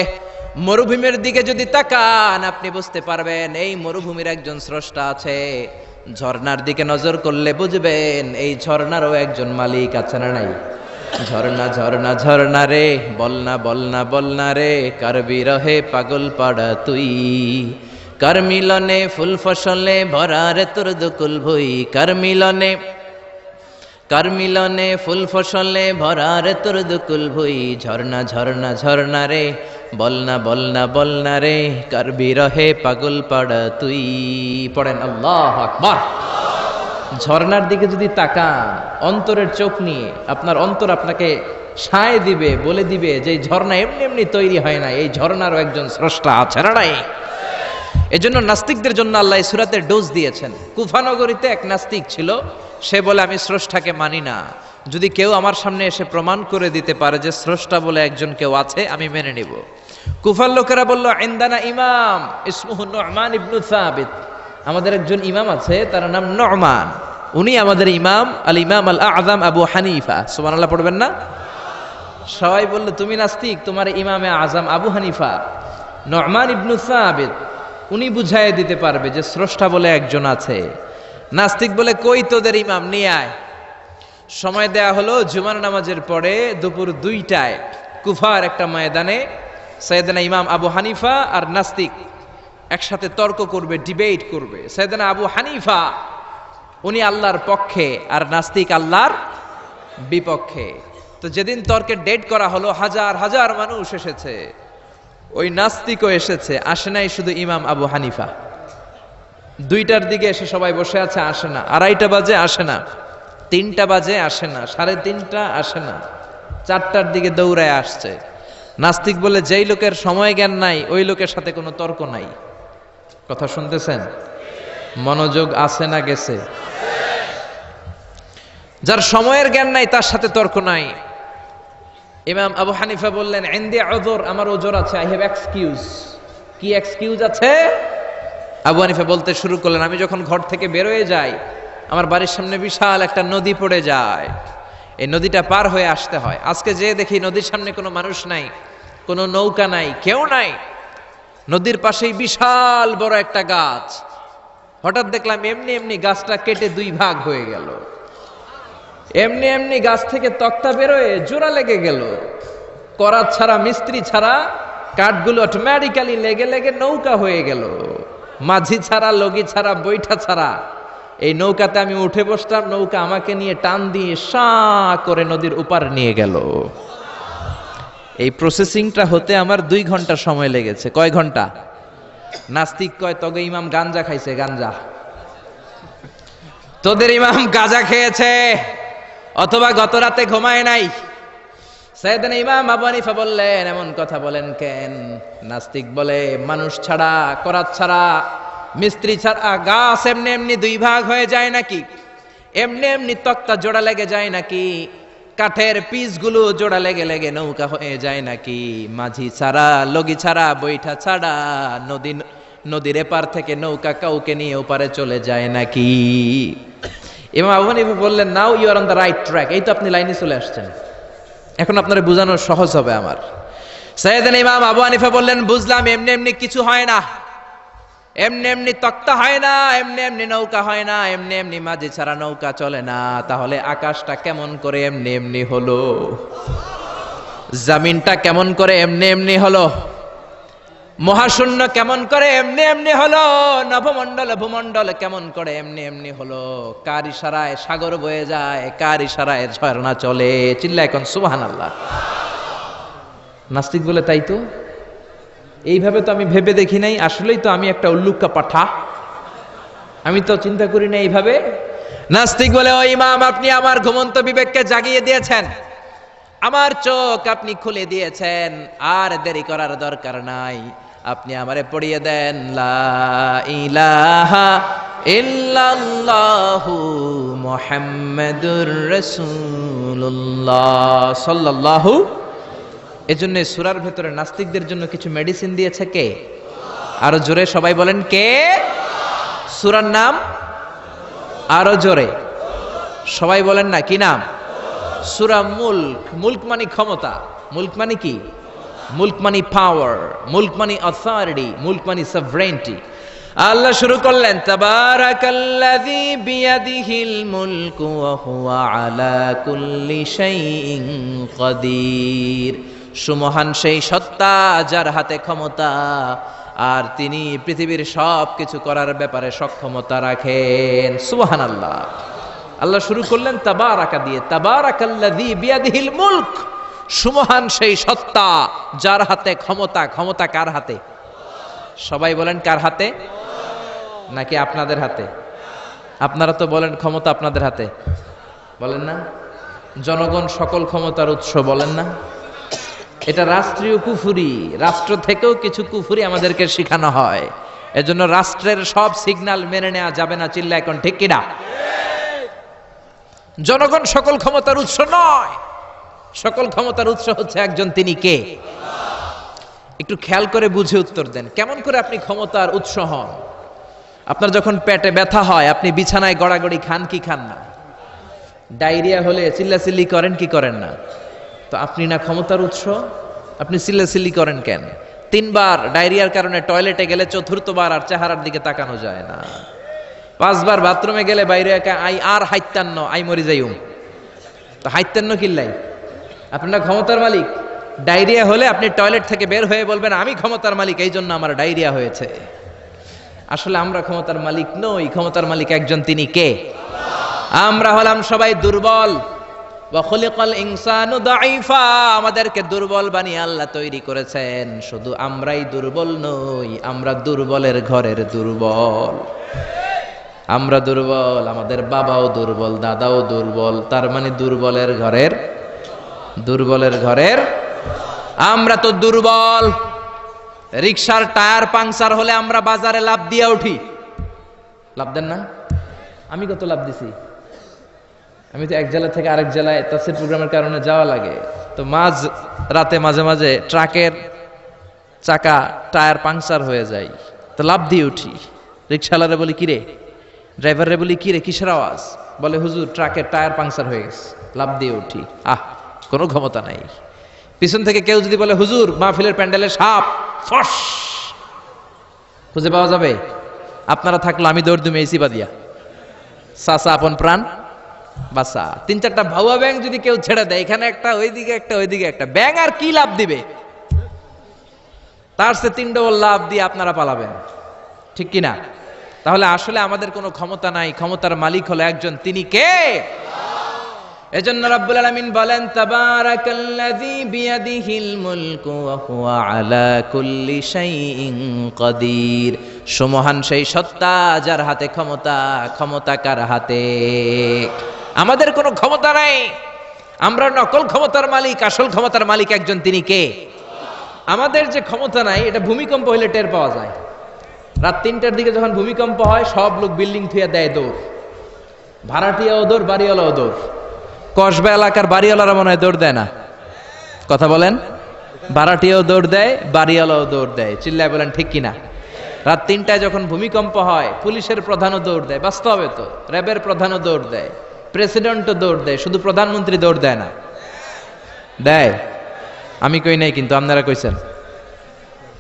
মরুভূমির দিকে যদি তাকান আপনি বুঝতে পারবেন এই মরুভূমির একজন স্রষ্টা আছে। ঝর্ণার দিকে নজর করলে বুঝবেন এই ঝর্ণারও একজন মালিক আছে না নাই? ঝর্ণা ঝর্ণা ঝর্ণা রে, বলনা বলনা বলনা রে, কার বিরহে পাগল পাড়া তুই, কার মিলনে ফুল ফসলে ভরা রে তোর দুকুল ভুই, কার মিলনে ফুল ফসলে ভরা রে তোর দুকুল ভুই, ঝর্ণা ঝর্ণা ঝর্ণা রে, বলনা বলনা বলনা রে, কার বিরহে পাগল পাড়া তুই। পড়েন আল্লাহু আকবার। ঝর্ণার দিকে যদি তাকান অন্তরের চোখ নিয়ে, আপনার অন্তর আপনাকে সায় দিবে, বলে দিবে যে এই ঝর্ণা এমনি এমনি তৈরি হয় না, এই ঝর্ণারও একজন স্রষ্টা আছে না নাই? এজন্য নাস্তিকদের জন্য আল্লাহ এই সূরাতে ডোজ দিয়েছেন। কুফা নগরীতে এক নাস্তিক ছিল, সে বলে আমি স্রষ্টাকে মানি না, যদি কেউ আমার সামনে এসে প্রমাণ করে দিতে পারে যে স্রষ্টা বলে একজন কেউ আছে আমি মেনে নিব। কুফার লোকেরা বলল ইনদানা ইমাম ইসমুহু নু'মান ইবনু সাবিত, আমাদের একজন ইমাম আছে তার নাম নু'মান, উনি আমাদের ইমাম, আল ইমাম আল আযম আবু হানিফা। সুবহানাল্লাহ পড়বেন না? সবাই বলল তুমি নাস্তিক, তোমার ইমামে আযম আবু হানিফা নু'মান ইবনু সাবিত, উনি বুঝাইয়ে দিতে পারবে যে স্রষ্টা বলে একজন আছে। নাস্তিক বলে কই তোদের ইমাম, নিয়ে আয়। সময় দেয়া হলো জুমার নামাজের পরে দুপুর 2টায় কুফার একটা ময়দানে সাইয়েদনা ইমাম আবু হানিফা আর নাস্তিক একসাথে তর্ক করবে, ডিবেট করবে। সাইয়েদনা আবু হানিফা উনি আল্লাহর পক্ষে আর নাস্তিক আল্লাহর বিপক্ষে। তো যেদিন তর্কের ডেট করা হলো, হাজার হাজার মানুষ এসেছে, ওই নাস্তিকও এসেছে, আসে নাই শুধু ইমাম আবু হানিফা। 2টার দিকে এসে সবাই বসে আছে, আসে না। 2:30 বাজে, আসে না। 3টা বাজে, আসে না। 3:30 আসে না। 4টার দিকে দৌড়ায় আসছে। নাস্তিক বলে যেই লোকের সময় জ্ঞান নাই ওই লোকের সাথে কোনো তর্ক নাই। কথা শুনতেছেন? মনোযোগ আছে না গেছে? যার সময়ের জ্ঞান নাই তার সাথে তর্ক নাই। ইমাম আবু হানিফা বললেন ইনদি উযর, আমার ওজর আছে, আই হ্যাভ এক্সকিউজ। কি এক্সকিউজ আছে? আবু হানিফা বলতে শুরু করলেন আমি যখন ঘর থেকে বের হয়ে যাই আমার বাড়ির সামনে বিশাল একটা নদী পড়ে যায়, এই নদীটা পার হয়ে আসতে হয়। আজকে যে দেখি নদীর সামনে কোনো মানুষ নাই, কোনো নৌকা নাই, কেউ নাই। নদীর পাশেই বিশাল বড় একটা গাছ। হঠাৎ দেখলাম এমনি এমনি গাছটা কেটে 2 ভাগ হয়ে গেল। এমনি এমনি গাছ থেকে তক্তা বেরোয় জোড়া লেগে গেল। করাত ছাড়া, মিস্ত্রি ছাড়া কাঠগুলো অটোমেটিক্যালি লেগে লেগে নৌকা হয়ে গেল। মাঝি ছাড়া, লগি ছাড়া, বৈঠা ছাড়া এই নৌকাতে আমি উঠে বসলাম, নৌকা আমাকে নিয়ে টান দিয়ে সা করে নদীর উপার নিয়ে গেল। এই প্রসেসিংটা হতে আমার 2 ঘন্টা সময় লেগেছে। কয় ঘন্টা? নাস্তিক কয় তবে ইমাম গাঞ্জা খাইছে, গাঞ্জা। তোদের ইমাম গাঁজা খেয়েছে অথবা গত রাতে ঘুমায় নাই। সাইয়েদনা ইমাম আবু হানিফা বললেন এমন কথা বলেন কেন? নাস্তিক বলে মানুষ ছাড়া, করাত ছাড়া, মিস্ত্রি ছাড়া গাছ এমনি এমনি 2 ভাগ হয়ে যায় নাকি? এমনি এমনি তক্তা জোড়া লেগে যায় নাকি? কাঠের পিসগুলো জোড়া লেগে লেগে নৌকা হয়ে যায় নাকি? মাঝি ছাড়া, লগি ছাড়া, বৈঠা ছাড়া নদীর এপার থেকে নৌকা কাউকে নিয়ে ওপারে চলে যায় নাকি? ইমাম আবু হানিফা বললেন now you are on the right track, এই তো আপনি লাইনে চলে আসছেন, এখন আপনার বোঝানো সহজ হবে আমার। সাইয়েদনা ইমাম আবু হানিফা বললেন বুঝলাম, এমনি এমনি কিছু হয় না, এমনি এমনি তক্তা হয় না, এমনি এমনি নৌকা হয় না, এমনি এমনি মাঝি ছাড়া নৌকা চলে না। তাহলে আকাশটা কেমন করে এমনি এমনি হলো? জমিনটা কেমন করে এমনি এমনি হলো? মহাশূন্য কেমন করে এমনি এমনি হলো, নভমণ্ডল ভূমণ্ডল কেমন করে এমনি এমনি হলো, কার ইশারায় সাগর বয়ে যায়, কার ইশারায় ঝর্ণা চলে। চিল্লা এখন সুবহানাল্লাহ। নাস্তিক বলে তাই তো, এইভাবে তো আমি ভেবে দেখি নাই, আসলেই তো আমি একটা উল্লুক্কা পাঠা, আমি তো চিন্তা করি না এইভাবে। নাস্তিক বলে, ও ইমাম, আপনি আমার ঘুমন্ত বিবেককে জাগিয়ে দিয়েছেন, আমার চোখ আপনি খুলে দিয়েছেন, আর দেরি করার দরকার নাই, আপনি আমারে পড়িয়ে দেন লা ইলাহা ইল্লাল্লাহু মুহাম্মাদুর রাসূলুল্লাহ সাল্লাল্লাহু। এজন্য সূরার ভেতরে নাস্তিকদের জন্য কিছু মেডিসিন দিয়েছে কে? আরো জোরে সবাই বলেন কে? সূরার নাম আরো জোরে সবাই বলেন না, কি নাম? সূরা মুলক। মুলক মানে ক্ষমতা, মুলক মানে কি? মুলক মানে পাওয়ার, মুলক মানে অথরিটি, মুলক মানে সভরেন্টি। আল্লাহ শুরু করলেন তাবারাকাল্লাযী বিয়াদিহিল মুলকু ওয়া হুয়া আলা কুল্লি শাইইন কাদির। সুমহান সেই সত্তা যার হাতে ক্ষমতা, আর তিনি পৃথিবীর সব কিছু করার ব্যাপারে সক্ষমতা রাখেন। সুবহানাল্লাহ। আল্লাহ শুরু করলেন তাবারাকা দিয়ে, তাবারাকাল্লাযী বিয়াদিহিল মুলক। সুমহান সেই সত্তা যার হাতে ক্ষমতা। ক্ষমতা কার হাতে? সবাই বলেন কার হাতে? নাকি আপনাদের হাতে? আপনারা তো বলেন ক্ষমতা আপনাদের হাতে, বলেন না? জনগণ সকল ক্ষমতার উৎস, বলেন না? এটা রাষ্ট্রীয় কুফুরি, রাষ্ট্র থেকেও কিছু কুফুরি আমাদেরকে শেখানো হয়। এজন্য রাষ্ট্রের সব সিগন্যাল মেনে নেওয়া যাবে না। চিল্লা এখন ঠিক কিনা? জনগণ সকল ক্ষমতার উৎস নয়, সকল ক্ষমতার উৎস হচ্ছে একজন, তিনি কে? একটু খেয়াল করে বুঝে উত্তর দেন। কেমন করে আপনি ক্ষমতার উৎস হন? আপনার যখন পেটে ব্যথা হয়, আপনি বিছানায় গড়াগড়ি খান কি খান না? ডায়রিয়া হলে চিল্লাচিল্লি করেন কি করেন না? তো আপনি না ক্ষমতার উৎস, আপনি চিল্লাচিল্লি করেন কেন? 3 বার ডায়রিয়ার কারণে টয়লেটে গেলে 4th বার আর চেহারার দিকে তাকানো যায় না। 5 বার বাথরুমে গেলে বাইরে একা আই আর হাইতান্ন আই মরি যাইউম। তো হাইতান্ন কিল্লাই? আপনারা ক্ষমতার মালিক। ডায়রিয়া হলে আপনি টয়লেট থেকে বের হয়ে বলবেন আমি ক্ষমতার মালিক, এই জন্য আমার ডায়রিয়া হয়েছে। আসলে আমরা ক্ষমতার মালিক নই, ক্ষমতার মালিক একজন, তিনি কে? আমরা হলাম সবাই দুর্বল। ওয়া খুলিকাল ইনসানু দাঈফা। আমাদেরকে দুর্বল বানিয়ে আল্লাহ তৈরি করেছেন। শুধু আমরাই দুর্বল নই, আমরা দুর্বলের ঘরের দুর্বল। আমরা দুর্বল, আমাদের বাবাও দুর্বল, দাদাও দুর্বল, তার মানে দুর্বলের ঘরের, দুর্বলের ঘরের। আমরা তো দুর্বল। রিকশার টায়ার পাংচার হলে আমরা বাজারে লাভ দিয়ে উঠি, লাভ দেন না? আমি কত লাভ দিছি? আমি তো এক জেলা থেকে আরেক জেলায় তাফসীর প্রোগ্রামের কারণে যাওয়া লাগে, তো মাঝ রাতে মাঝে মাঝে ট্রাকের চাকা টায়ার পাংচার হয়ে যায়, তো লাভ দিয়ে উঠি। রিকশাওয়ালারে বলি কিরে, ড্রাইভারে বলি কিরে কিসের আওয়াজ? বলে হুজুর ট্রাকের টায়ার পাংচার হয়ে গেছে, লাভ দিয়ে উঠি। কোনো ক্ষমতা নাই। পিছন থেকে কেউ যদি বলে হুজুর মাহফিলের প্যান্ডেলে সাপ, ফস, খুঁজে পাওয়া যাবে? আপনারা থাকলো আমি দৌড় দুমে এসি বাদিয়া, সাসা আপন প্রাণ বাসা। 3-4টা ভাউয়া ব্যাং যদি কেউ ছেড়ে দেয়, এখানে একটা ওইদিকে একটা ওইদিকে একটা, ব্যাং আর কি লাভ দিবে? তার সে 3 ডবল লাভ দিয়ে আপনারা পালাবেন, ঠিক কিনা? তাহলে আসলে আমাদের কোনো ক্ষমতা নাই, ক্ষমতার মালিক হলো একজন, তিনি কে? এজন্য রব্বুল আলামিন বলেন তাবারাকাল্লাযী বিয়াদিহিল মুলকু ওয়া হুয়া আলা কুল্লি শাইইন কাদির। সুমহান সেই সত্তা যার হাতে ক্ষমতা। ক্ষমতা কার হাতে? আমাদের কোনো ক্ষমতা নাই, আমরা নকল ক্ষমতার মালিক, আসল ক্ষমতার মালিক একজন, তিনি কে? আমাদের যে ক্ষমতা নাই, এটা ভূমিকম্প হলে টের পাওয়া যায়। রাত 3টার দিকে যখন ভূমিকম্প হয়, সব লোক বিল্ডিং থুয়ে দেয় দৌড়। ভাড়াটিয়াও দৌড়, বাড়িওয়ালাও দৌড়। কসবা এলাকার বাড়িওয়ালারা মনে হয় দৌড় দেয় না, কথা বলেন? ভাড়াটিয়াও দৌড় দেয়, বাড়িওয়ালাও দৌড় দেয়। চিল্লায় বলেন ঠিক কিনা? রাত 3টায় যখন ভূমিকম্প হয়, পুলিশের প্রধানও দৌড় দেয়। বাস্তবে তো র্যাবের প্রধানও দৌড় দেয়, প্রেসিডেন্টও দৌড় দেয়, শুধু প্রধানমন্ত্রী দৌড় দেয় না? দেয়? আমি কই নাই, কিন্তু আপনারা কইছেন।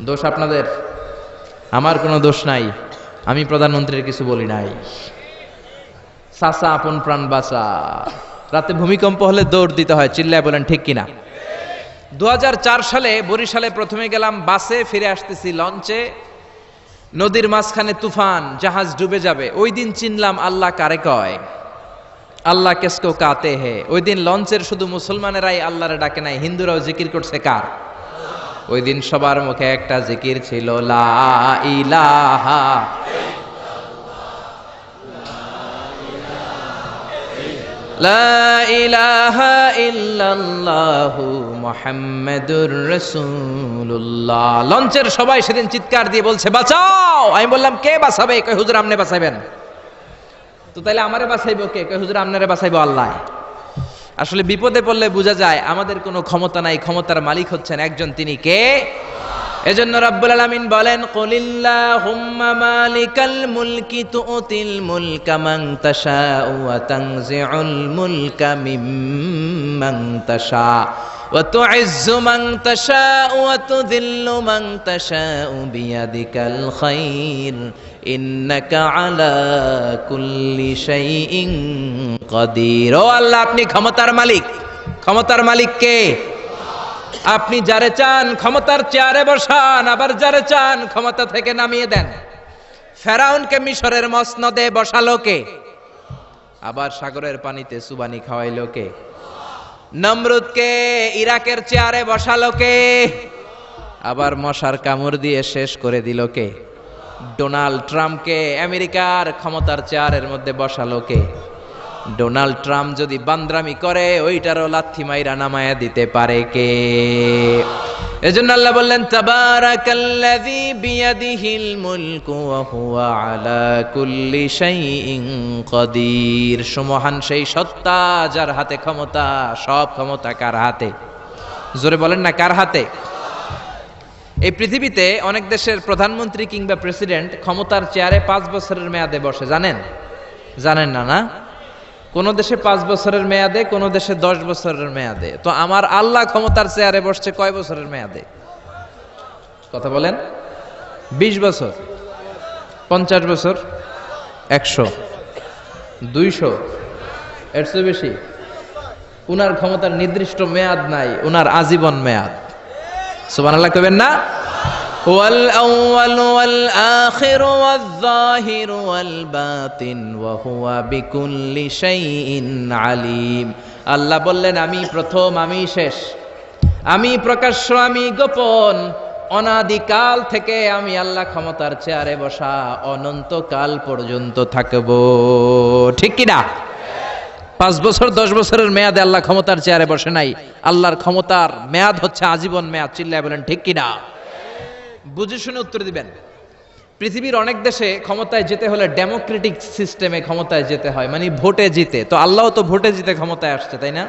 দোষ আপনাদের, আমার কোনো দোষ নাই। আমি প্রধানমন্ত্রীর কিছু বলি নাই। সাসা আপন প্রাণ বাঁচা। রাতে ভূমিকম্প হলে দৌড় দিতে হয়। চিল্লায় বলেন ঠিক কিনা? 2004 সালে বরিশালে প্রথমে গেলাম বাসে, ফিরে আসতেছি লঞ্চে, নদীর মাঝখানে তুফান, জাহাজ ডুবে যাবে। ওই দিন চিনলাম আল্লাহ কারে কয়, আল্লাহ কেসকো কাতে হে। ওই দিন লঞ্চের শুধু মুসলমানেরাই আল্লাহরে ডাকে নাই, হিন্দুরাও জিকির করছে কার? ওই দিন সবার মুখে একটা জিকির ছিল, লা ইলাহা লা ইলাহা ইল্লাল্লাহু মুহাম্মাদুর রাসূলুল্লাহ। লঞ্চের সবাই সেদিন চিৎকার দিয়ে বলছে বাঁচাও। আমি বললাম কে বাঁচাবে? কয় হুজুর আপনি বাঁচাবেন। তো তাইলে আমারে বাঁচাইবো কে? কয় হুজুর আপনারে বাঁচাইবো আল্লাহ। আসলে বিপদে পড়লে বোঝা যায় আমাদের কোনো ক্ষমতা নাই, ক্ষমতার মালিক হচ্ছেন একজন, তিনি কে? এজন্য রাব্বুল আলামিন বলেন, কুলিল্লাহুম্মা মালিকাল মুলকি তুতিল মুলকা মান তাশাউ ওয়া তানজিউল মুলকা মিম্মান তাশা ওয়া তুইজ্জু মান তাশাউ ওয়া তুযিল্লু মান তাশাউ বিয়াদিকাল খায়র ইন্নাকা আলা কুল্লি শাইইন কাদির। ও আল্লাহ, আপনি ক্ষমতার মালিক। ক্ষমতার মালিক কে? আপনি যারে চান ক্ষমতার চেয়ারে বসান, আবার যারে চান ক্ষমতা থেকে নামিয়ে দেন। ফেরাউনকে মিশরের মসনদে বসালো কে? আবার সাগরের পানিতে সুবানি খাওয়াইলো কে? নমরুদকে ইরাকের চেয়ারে বসালো কে? আবার মশার কামড় দিয়ে শেষ করে দিল কে? ডোনাল্ড ট্রাম্পকে আমেরিকার ক্ষমতার চেয়ারের মধ্যে বসালো কে? ডোনাল্ড ট্রাম্প যদি বান্দ্রামি করে ওইটারও লাথি মাইরা নামায়া দিতে পারে কে? এজন্য আল্লাহ বললেন, তাবারাকাল্লাযী বিয়াদিহিল মুলকু ওয়া হুয়া আলা কুল্লি শাইইন কাদির। সুমহান সেই সত্তা যার হাতে ক্ষমতা, সব ক্ষমতা কার হাতে? জোরে বলেন না, কার হাতে? এই পৃথিবীতে অনেক দেশের প্রধানমন্ত্রী কিংবা প্রেসিডেন্ট ক্ষমতার চেয়ারে 5 বছরের মেয়াদে বসে, জানেন? জানেন না? না, কোন দেশে 5 বছরের মেয়াদে, কোন দেশে 10 বছরের মেয়াদে। তো আমার আল্লাহ ক্ষমতার চেয়ারে বসছে কয় বছরের মেয়াদে? কথা বলেন। 20 বছর, 50 বছর, 100, 200, এর চেয়ে বেশি? উনার ক্ষমতার নির্দিষ্ট মেয়াদ নাই, উনার আজীবন মেয়াদ। সুবহানাল্লাহ কইবেন না? ওয়াল আউয়াল ওয়াল আখির ওয়াল যাহির ওয়াল বাতিন ওয়া হুয়া বিকুল্লি শাইইন আলিম। আল্লাহ বললেন, আমি প্রথম, আমি শেষ, আমি প্রকাশ্য, আমি গোপন। অনাদিকাল থেকে আমি আল্লাহ ক্ষমতার চেয়ারে বসা, অনন্তকাল পর্যন্ত থাকব। ঠিক কি না? 5 বছর 10 বছরের মেয়াদে আল্লাহ ক্ষমতার চেয়ারে বসে নাই। আল্লাহর ক্ষমতার মেয়াদ হচ্ছে আজীবন মেয়াদ। চিল্লায় বলেন ঠিক কি না? বুঝে শুনে উত্তর দিবেন। পৃথিবীর অনেক দেশে ক্ষমতায় যেতে হলে ডেমোক্রেটিক সিস্টেমে ক্ষমতায় যেতে হয়, মানে ভোটে জিতে। তো আল্লাহ তো ভোটে জিতে ক্ষমতায় আসছে, তাই না?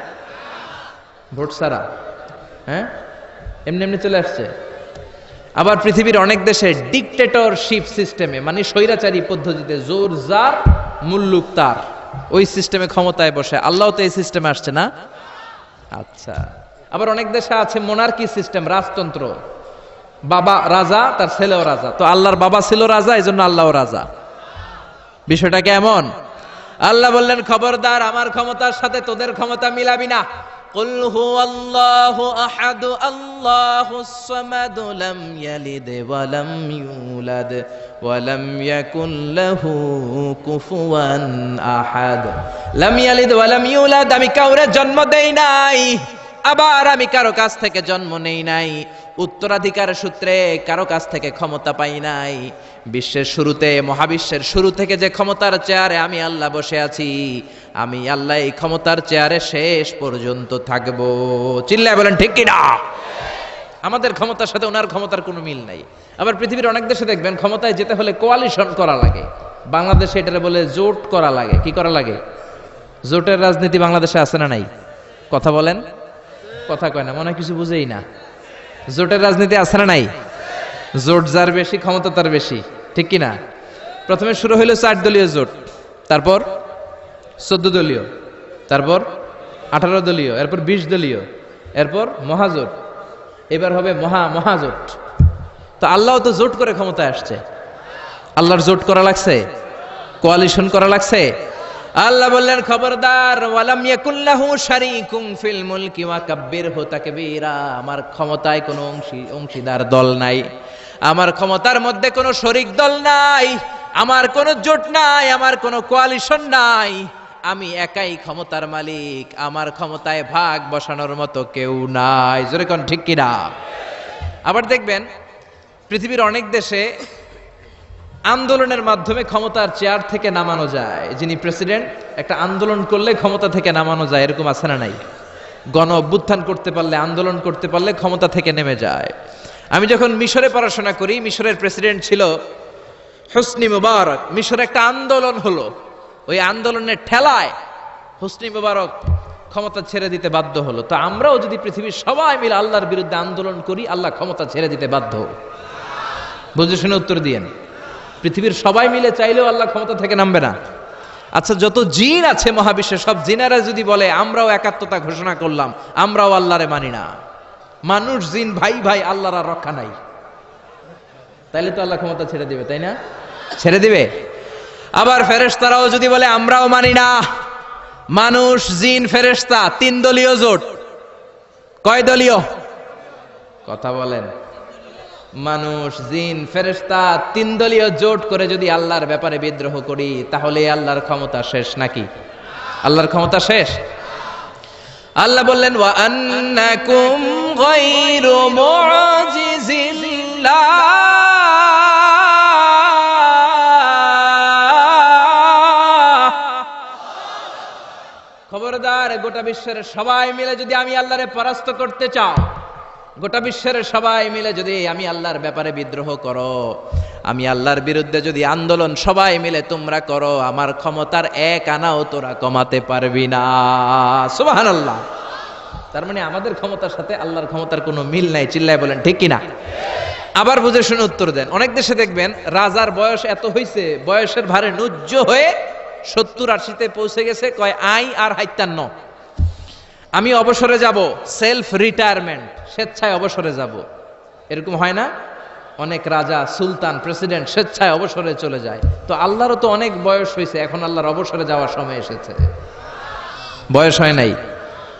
ভোট ছাড়া, হ্যাঁ, এমনি এমনি চলে আসছে। আবার পৃথিবীর অনেক দেশে ডিকটেটরশিপ সিস্টেমে, মানে স্বৈরাচারী পদ্ধতিতে, জোর যার মুল্লুক তার, ওই সিস্টেমে ক্ষমতায় বসে। আল্লাহ তো এই সিস্টেমে আসছে না? আচ্ছা। আবার অনেক দেশে আছে মোনার্কি সিস্টেম, রাজতন্ত্র, বাবা রাজা, তার ছেলেও রাজা। তো আল্লাহর বাবা ছিল রাজা, এই জন্য আল্লাহও রাজা। বিষয়টা কেমন? আল্লাহ বললেন, খবরদার, আমার ক্ষমতার সাথে তোদের ক্ষমতা মিলাবি না। কুল হুয়াল্লাহু আহাদ আল্লাহুস সামাদ লাম ইয়ালিদ ওয়া লাম ইউলাদ ওয়া লাম ইয়াকুল লাহু কুফুয়ান আহাদ। লাম ইয়ালিদ ওয়া লাম ইউলাদ, আমি কাউরে জন্ম দেই নাই, আবার আমি কারো কাছ থেকে জন্ম নেই নাই, উত্তরাধিকার সূত্রে কারো কাছ থেকে ক্ষমতা পাই নাই। বিশ্বের শুরুতে, মহাবিশ্বের শুরু থেকে যে ক্ষমতার চেয়ারে আমি আল্লাহ বসে আছি, আমি আল্লাহ এই ক্ষমতার চেয়ারে শেষ পর্যন্ত থাকবো। চিল্লায় বলেন ঠিক কি না? আমাদের ক্ষমতার সাথে ওনার ক্ষমতার কোনো মিল নাই। আবার পৃথিবীর অনেক দেশে দেখবেন ক্ষমতায় যেতে হলে কোয়ালিশন করা লাগে। বাংলাদেশে এটারে বলে জোট করা লাগে। কি করা লাগে? জোটের রাজনীতি বাংলাদেশে আছে না নাই? কথা বলেন, কথা কয় না, মনে হয় কিছু বুঝেই না। জোটের রাজনীতি আছে না নাই? জোট যার বেশি ক্ষমতা তার বেশি, ঠিক কি না? প্রথমে শুরু হইল 4 দলীয় জোট, তারপর 14 দলীয়, তারপর 18 দলীয়, এরপর 20 দলীয়, এরপর মহাজোট, এবার হবে মহাজোট। তো আল্লাহ তো জোট করে ক্ষমতায় আসছে। আল্লাহর জোট করা লাগছে, কোয়ালিশন করা লাগছে। আল্লাহ বললেন খবরদার, ওয়ালাম ইয়াকুল্লাহু শারীকুম ফিল মুলকি ওয়া কাব্বিরহু তাকবীরা। আমার ক্ষমতায় কোনো অংশীদার দল নাই, আমার ক্ষমতার মধ্যে কোনো শরিক দল নাই, আমার কোনো জোট নাই, আমার কোনো কোয়ালিশন নাই, আমি একাই ক্ষমতার মালিক, আমার ক্ষমতায় ভাগ বসানোর মতো কেউ নাই। জোরে কোন ঠিক কিনা? আবার দেখবেন পৃথিবীর অনেক দেশে আন্দোলনের মাধ্যমে ক্ষমতার চেয়ার থেকে নামানো যায়। যিনি প্রেসিডেন্ট, একটা আন্দোলন করলে ক্ষমতা থেকে নামানো যায়, এরকম আছে না নাই? গণ অভ্যুত্থান করতে পারলে, আন্দোলন করতে পারলে ক্ষমতা থেকে নেমে যায়। আমি যখন মিশরে পড়াশোনা করি, মিশরের প্রেসিডেন্ট ছিল হোসনি মুবারক। মিশরে একটা আন্দোলন হলো, ওই আন্দোলনের ঠেলায় হোসনি মুবারক ক্ষমতা ছেড়ে দিতে বাধ্য হলো। তো আমরাও যদি পৃথিবীর সবাই মিলে আল্লাহর বিরুদ্ধে আন্দোলন করি, আল্লাহ ক্ষমতা ছেড়ে দিতে বাধ্য। বুঝে শুনে উত্তর দিয়েন। পৃথিবীর সবাই মিলে চাইলেও আল্লাহ ক্ষমতা থেকে নামবে না। আচ্ছা, যত জিন আছে মহাবিশ্বে, সব জিনেরা যদি বলে আমরাও একাত্মতা ঘোষণা করলাম, আমরাও আল্লাহরে মানি না, মানুষ জিন ভাই ভাই, আল্লাহর আর রক্ষা নাই, তাইলে তো আল্লাহ ক্ষমতা ছেড়ে দিবে, তাই না? ছেড়ে দিবে। আবার ফেরেশতারাও যদি বলে আমরাও মানি না, মানুষ জিন ফেরেশতা তিন দলীয় জোট। কয় দলীয়? কথা বলেন। মানুষ জিন ফেরেশতা তিন দলীয় জোট করে যদি আল্লাহর ব্যাপারে বিদ্রোহ করি, তাহলে আল্লাহর ক্ষমতা শেষ নাকি? আল্লাহর ক্ষমতা শেষ? আল্লাহ বললেন ওয়া আন্নাকুম গায়রু মুজিজিল্লাহ। খবরদার, গোটা বিশ্বের সবাই মিলে যদি আমি আল্লাহরে পরাস্ত করতে চাও, গোটা বিশ্বের সবাই মিলে যদি আমি আল্লাহর ব্যাপারে বিদ্রোহ করো, আমি আল্লাহর বিরুদ্ধে যদি আন্দোলন সবাই মিলে তোমরা করো, আমার ক্ষমতার এক আনাও তোরা কমাতে পারবি না। সুবহানাল্লাহ। তার মানে আমাদের ক্ষমতার সাথে আল্লাহর ক্ষমতার কোনো মিল নাই। চিল্লায় বলেন ঠিক কিনা? আবার বুঝে শুনে উত্তর দেন। অনেক দেশে দেখবেন রাজার বয়স এত হইছে, বয়সের ভারে নুজ্জ হয়ে 70-80-তে পৌঁছে গেছে, কয় আই আর 57, আমি অবসরে যাব, সেলফ রিটায়ারমেন্ট, স্বেচ্ছায় অবসরে যাব। এরকম হয় না? অনেক রাজা, সুলতান, প্রেসিডেন্ট স্বেচ্ছায় অবসরে চলে যায়। তো আল্লাহরও তো অনেক বয়স হয়েছে, এখন আল্লাহর অবসরে যাওয়ার সময় এসেছে। বয়স হয় নাই,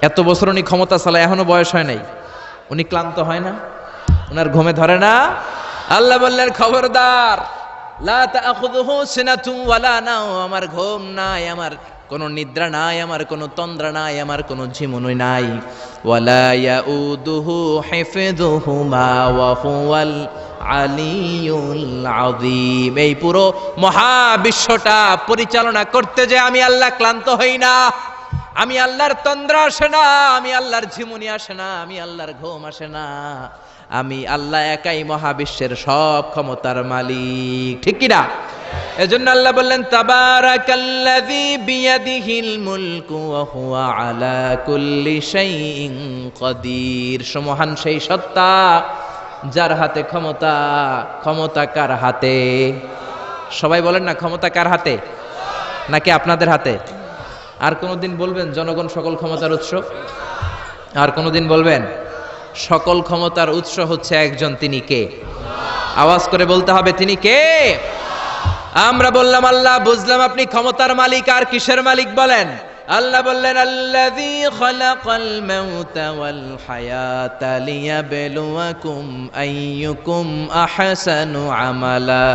এত বছর উনি ক্ষমতা চালায়, এখনো বয়স হয় নাই। উনি ক্লান্ত হয় না? উনার ঘুমে ধরে না? আল্লাহ বললেন খবরদার, লা তাখুযুহু সিনাতুন ওয়ালা নাওম। আমার ঘুম নাই, আমার কোনো নিদ্রা নাই, আমার কোনো তন্দ্রা নাই, আমার কোনো ঝিমুনি নাই। ওয়ালা ইয়াউদুহু হিফযুহুমা ওয়া হুয়াল আলিয়ুল আযীম। এই পুরো মহাবিশ্বটা পরিচালনা করতে যে আমি আল্লাহ ক্লান্ত হই না, আমি আল্লাহর তন্দ্রা আসে না, আমি আল্লাহর ঝিমুনি আসে না, আমি আল্লাহর ঘুম আসে না। আমি আল্লাহ একাই মহাবিশ্বের সব ক্ষমতার মালিক। ঠিক কিনা? এজন্য আল্লাহ বললেন তাবারাকাল্লাযী বিয়াদিহিল মুলকু ওয়া হুয়া আলা কুল্লি শাইইন কাদির। সমহান সেই সত্তা যার হাতে ক্ষমতা। ক্ষমতা কার হাতে? সবাই বলেন না, ক্ষমতা কার হাতে? নাকি আপনাদের হাতে? আর কোনদিন বলবেন জনগণ সকল ক্ষমতার উৎস? আর কোনদিন বলবেন সকল ক্ষমতার উৎস হচ্ছে একজন, তিনি কে? আওয়াজ করে বলতে হবে, তিনি কে? আমরা বললাম আল্লাহ, বুঝলাম আপনি ক্ষমতার মালিক। আর কিসের মালিক বলেন? আল্লাহ বললেন আল্লাযী খালাকাল মাউতা ওয়াল হায়াতা লিয়াবলুয়াকুম আইয়ুকুম আহসানু আমালা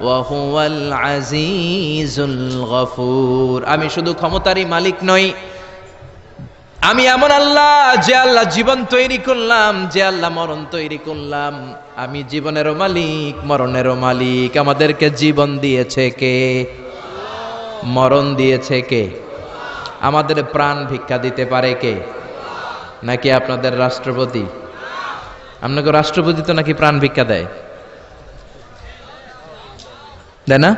ওয়া হুয়াল আজিজুল গফুর। আমি শুধু ক্ষমতারই মালিক নই, আমি এমন আল্লাহ যে আল্লাহ জীবন তৈরি করলাম, যে আল্লাহ মরণ তৈরি করলাম। আমি জীবনেরও মালিক, মরণেরও মালিক। আমাদেরকে জীবন দিয়েছে কে? মরণ দিয়েছে কে? আমাদের প্রাণ ভিক্ষা দিতে পারে কে? নাকি আপনাদের রাষ্ট্রপতি? আপনাকে রাষ্ট্রপতি তো নাকি প্রাণ ভিক্ষা দেয়, দেয় না?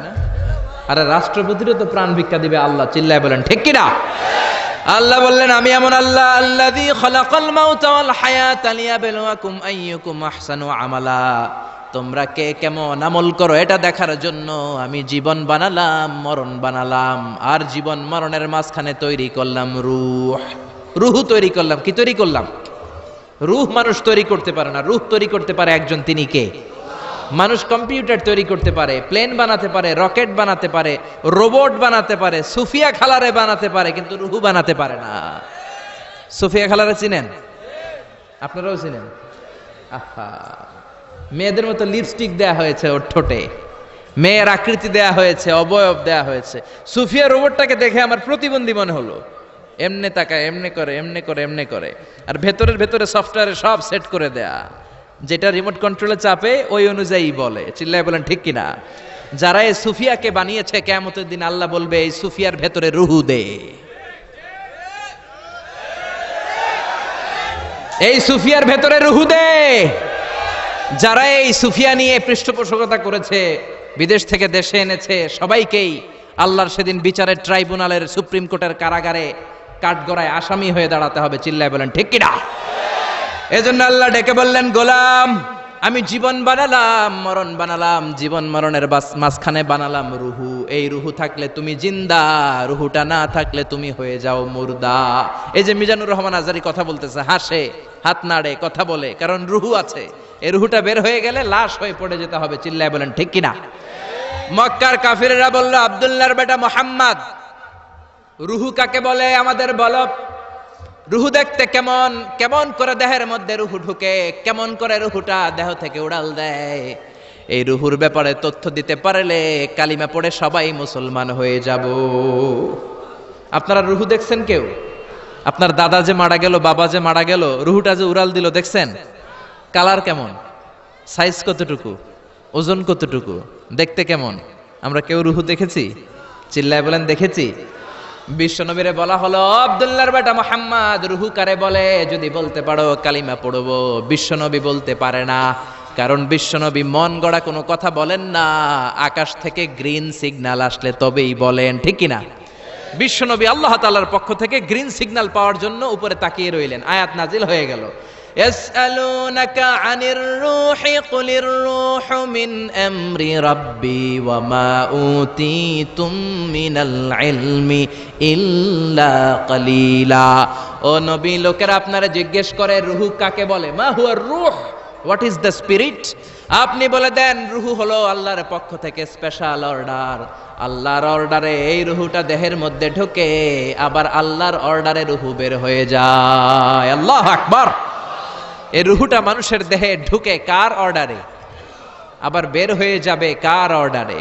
আরে রাষ্ট্রপতিরও তো প্রাণ ভিক্ষা দিবে আল্লাহ। চিল্লায় বলেন ঠিক কিনা? আল্লাহ বললেন আমি এমন আল্লাহ আল্লাযী খালাকাল মাউতা ওয়াল হায়াতা লিয়াবলুয়াকুম আইয়ুকুম আহসানু আমালা। তোমরা কে কেমন আমল করো এটা দেখার জন্য আমি জীবন বানালাম, মরণ বানালাম, আর জীবন মরণের মাঝখানে তৈরি করলাম রূহ। রূহ তৈরি করলাম। কি তৈরি করলাম? রূহ মানুষ তৈরি করতে পারে না, রূহ তৈরি করতে পারে একজন, তিনি কে? মানুষ কম্পিউটার তৈরি করতে পারে, প্লেন বানাতে পারে, রকেট বানাতে পারে, রোবট বানাতে পারে, সুফিয়া খালারে বানাতে পারে, কিন্তু রুহু বানাতে পারে না। সুফিয়া খালারে চিনেন? আপনারাও চিনেন? আহা, মেয়েদের মতো লিপস্টিক দেয়া হয়েছে ওর ঠোঁটে, মেয়ের আকৃতি দেয়া হয়েছে, অবয়ব দেয়া হয়েছে। সুফিয়া রোবটটাকে দেখে আমার প্রতিবন্ধী মনে হলো। এমনে তাকায়, এমনে করে, এমনে করে, এমনে করে, আর ভেতরে সফটওয়্যারে সব সেট করে দেয়া, যেটা রিমোট কন্ট্রোলে চাপে ওই অনুযায়ী বলে। চিল্লায় বলেন ঠিক কিনা? যারা এই সুফিয়াকে বানিয়েছে, কিয়ামতের দিন আল্লাহ বলবে এই সুফিয়ার ভেতরে রুহু দে। এই সুফিয়ার ভেতরে রুহু দে। যারা এই সুফিয়া নিয়ে পৃষ্ঠপোষকতা করেছে, বিদেশ থেকে দেশে এনেছে, সবাইকেই আল্লাহর সেদিন বিচারের ট্রাইব্যুনালের, সুপ্রিম কোর্টের কারাগারে কাঠগড়ায় আসামি হয়ে দাঁড়াতে হবে। চিল্লায় বলেন ঠিক কিনা? এজন্য আল্লাহ ডেকে বললেন, গোলাম আমি জীবন বানালাম, মরণ বানালাম, জীবন মরণের মাঝখানে বানালাম রুহু। এই রুহু থাকলে তুমি জিন্দা, রুহুটা না থাকলে তুমি হয়ে যাও মুর্দা। এই যে মিজানুর রহমান আজারি কথা বলতেছে, হাসে, হাত নাড়ে, কথা বলে, কারণ রুহু আছে। এই রুহুটা বের হয়ে গেলে লাশ হয়ে পড়ে যেতে হবে। চিল্লায় বলেন ঠিক কিনা? মক্কার কাফিররা বলল, আব্দুল্লাহর বেটা মুহাম্মদ, রুহু কাকে বলে আমাদের বলো। রুহু দেখতে কেমন, কেমন করে দেহের মধ্যে রুহু ঢুকে, কেমন করে রুহুটা দেহ থেকে উড়াল দেয়। এই রুহুর ব্যাপারে তথ্য দিতে পারলে কালিমা পড়ে সবাই মুসলমান হয়ে যাব। আপনারা রুহু দেখছেন কেউ? আপনার দাদা যে মারা গেল, বাবা যে মারা গেল, রুহুটা যে উড়াল দিল, দেখছেন? কালার কেমন, সাইজ কতটুকু, ওজন কতটুকু, দেখতে কেমন? আমরা কেউ রুহু দেখেছি? চিল্লায় বলেন দেখেছি। বিশ্বনবীরে বলা হলো, আব্দুল্লাহর বেটা মুহাম্মদ, রুহু কারে বলে যদি বলতে পারো কালিমা পড়বো। বিশ্বনবী বলতে পারে না, কারণ বিশ্বনবী মন গড়া কোনো কথা বলেন না। আকাশ থেকে গ্রিন সিগন্যাল আসলে তবেই বলেন, ঠিক কিনা? বিশ্বনবী আল্লাহ তাআলার পক্ষ থেকে গ্রিন সিগন্যাল পাওয়ার জন্য উপরে তাকিয়ে রইলেন। আয়াত নাজিল হয়ে গেল, ইয়াসআলুনাকা আনির রূহি কুলির রূহু মিন আমরি রাব্বি ওয়া মা উতীতুম মিনাল ইলমি ইল্লা কালিলা। ও নবী, লোকেরা আপনারা জিজ্ঞেস করে রূহ কাকে বলে। মা হুয়া রূহ, হোয়াট ইজ দ্য স্পিরিট? আপনি বলে দেন রূহ হলো আল্লাহর পক্ষ থেকে স্পেশাল অর্ডার। আল্লাহর অর্ডারে এই রূহটা দেহের মধ্যে ঢোকে, আবার আল্লাহর অর্ডারে রূহ বের হয়ে যায়। আল্লাহু আকবার। এই রুহুটা মানুষের দেহে ঢুকে কার অর্ডারে, আবার বের হয়ে যাবে কার অর্ডারে?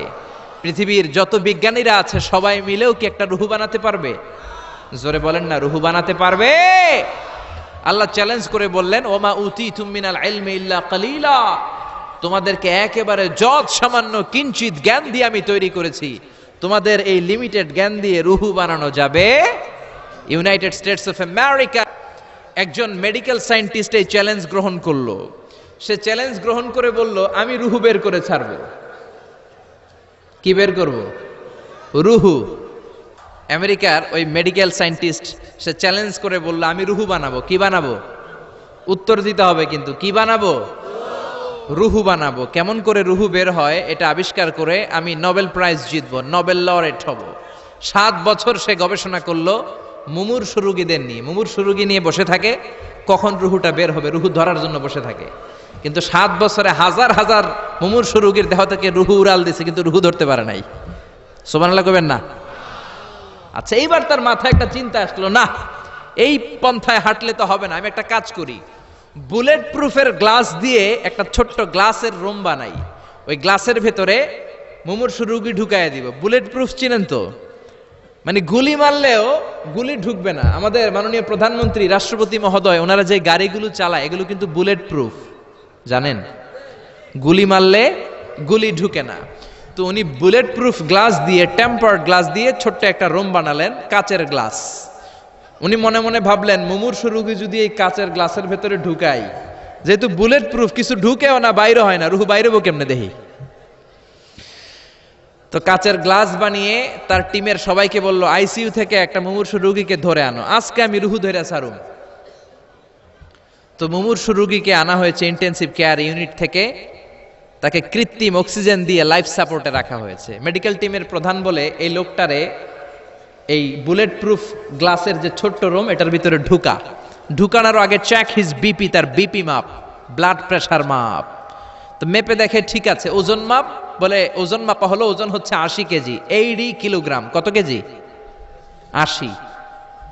পৃথিবীর যত বিজ্ঞানীরা আছে সবাই মিলেও কি একটা রুহু বানাতে পারবে? জোরে বলেন না, রুহু বানাতে পারবে? আল্লাহ চ্যালেঞ্জ করে বললেন, ওমা উতীতুম মিনাল ইলমি ইল্লা কালিলা। তোমাদেরকে একেবারে যত সামান্য কিঞ্চিত জ্ঞান দিয়ে আমি তৈরি করেছি, তোমাদের এই লিমিটেড জ্ঞান দিয়ে রুহু বানানো যাবে? ইউনাইটেড স্টেটস অফ আমেরিকা একজন মেডিকেল সায়েন্টিস্ট এই চ্যালেঞ্জ গ্রহণ করলো। সে চ্যালেঞ্জ গ্রহণ করে বলল, আমি রুহু বের করে ছাড়বো। কি বের করব? রুহু। আমেরিকার ওই মেডিকেল সায়েন্টিস্ট সে চ্যালেঞ্জ করে বলল, আমি রুহু বানাবো। কি বানাবো? উত্তর দিতে হবে কিন্তু, কি বানাবো? রুহু বানাবো। কেমন করে রুহু বের হয় এটা আবিষ্কার করে আমি নোবেল প্রাইজ জিতবো, নোবেল লরেট হব। 7 বছর সে গবেষণা করলো মুমূর্ষু রোগীদের নিয়ে। মুমূর্ষু রোগী নিয়ে বসে থাকে, কখন রুহুটা বের হবে, রুহু ধরার জন্য বসে থাকে। কিন্তু 7 বছরে হাজার হাজার মুমূর্ষু রোগীর দেহ থেকে রুহু উড়াল দিছে, কিন্তু রুহু ধরতে পারে নাই। সুবহানাল্লাহ কইবেন না? আচ্ছা, এইবার তার মাথায় একটা চিন্তা আসলো, না এই পন্থায় হাঁটলে তো হবে না, আমি একটা কাজ করি, বুলেট প্রুফের গ্লাস দিয়ে একটা ছোট্ট গ্লাসের রুম বানাই। ওই গ্লাসের ভেতরে মুমূর্ষু রোগী ঢুকায় দিব। বুলেট প্রুফ চিনেন তো? মানে গুলি মারলেও গুলি ঢুকবে না। আমাদের মাননীয় প্রধানমন্ত্রী, রাষ্ট্রপতি মহোদয়, ওনারা যে গাড়িগুলো চালায় এগুলো কিন্তু বুলেট প্রুফ, জানেন? গুলি মারলে গুলি ঢুকে না। তো উনি বুলেট প্রুফ গ্লাস দিয়ে, টেম্পার্ড গ্লাস দিয়ে ছোট্ট একটা রুম বানালেন, কাচের গ্লাস। উনি মনে মনে ভাবলেন, মুমূর্ষু রোগী যদি এই কাচের গ্লাসের ভেতরে ঢুকাই, যেহেতু বুলেট প্রুফ, কিছু ঢুকেও না, বাইরে হয় না, রুহু বাইরেবো কেমনে দেখি। তো কাচের গ্লাস বানিয়ে তার টিমের সবাইকে বলল, আইসিইউ থেকে একটা মুমূর্ষু রোগীকে ধরে আনো, আজকে আমি রুহু ধরে ছাড়ুম। তো মুমূর্ষু রোগীকে আনা হয়েছে ইন্টেনসিভ কেয়ার ইউনিট থেকে, তাকে কৃত্রিম অক্সিজেন দিয়ে লাইফ সাপোর্টে রাখা হয়েছে। মেডিকেল টিমের প্রধান বলে, এই লোকটারে এই বুলেট প্রুফ গ্লাসের যে ছোট্ট রুম, এটার ভিতরে ঢুকানোর আগে চেক হিজ বিপি, তার বিপি মাপ, ব্লাড প্রেশার মাপ, তো মেপে দেখে ঠিক আছে, ওজন মাপ, বলে ওজন মাপা হলো, ওজন হচ্ছে 80 কেজি, 80 কিলোগ্রাম। কত কেজি? 80।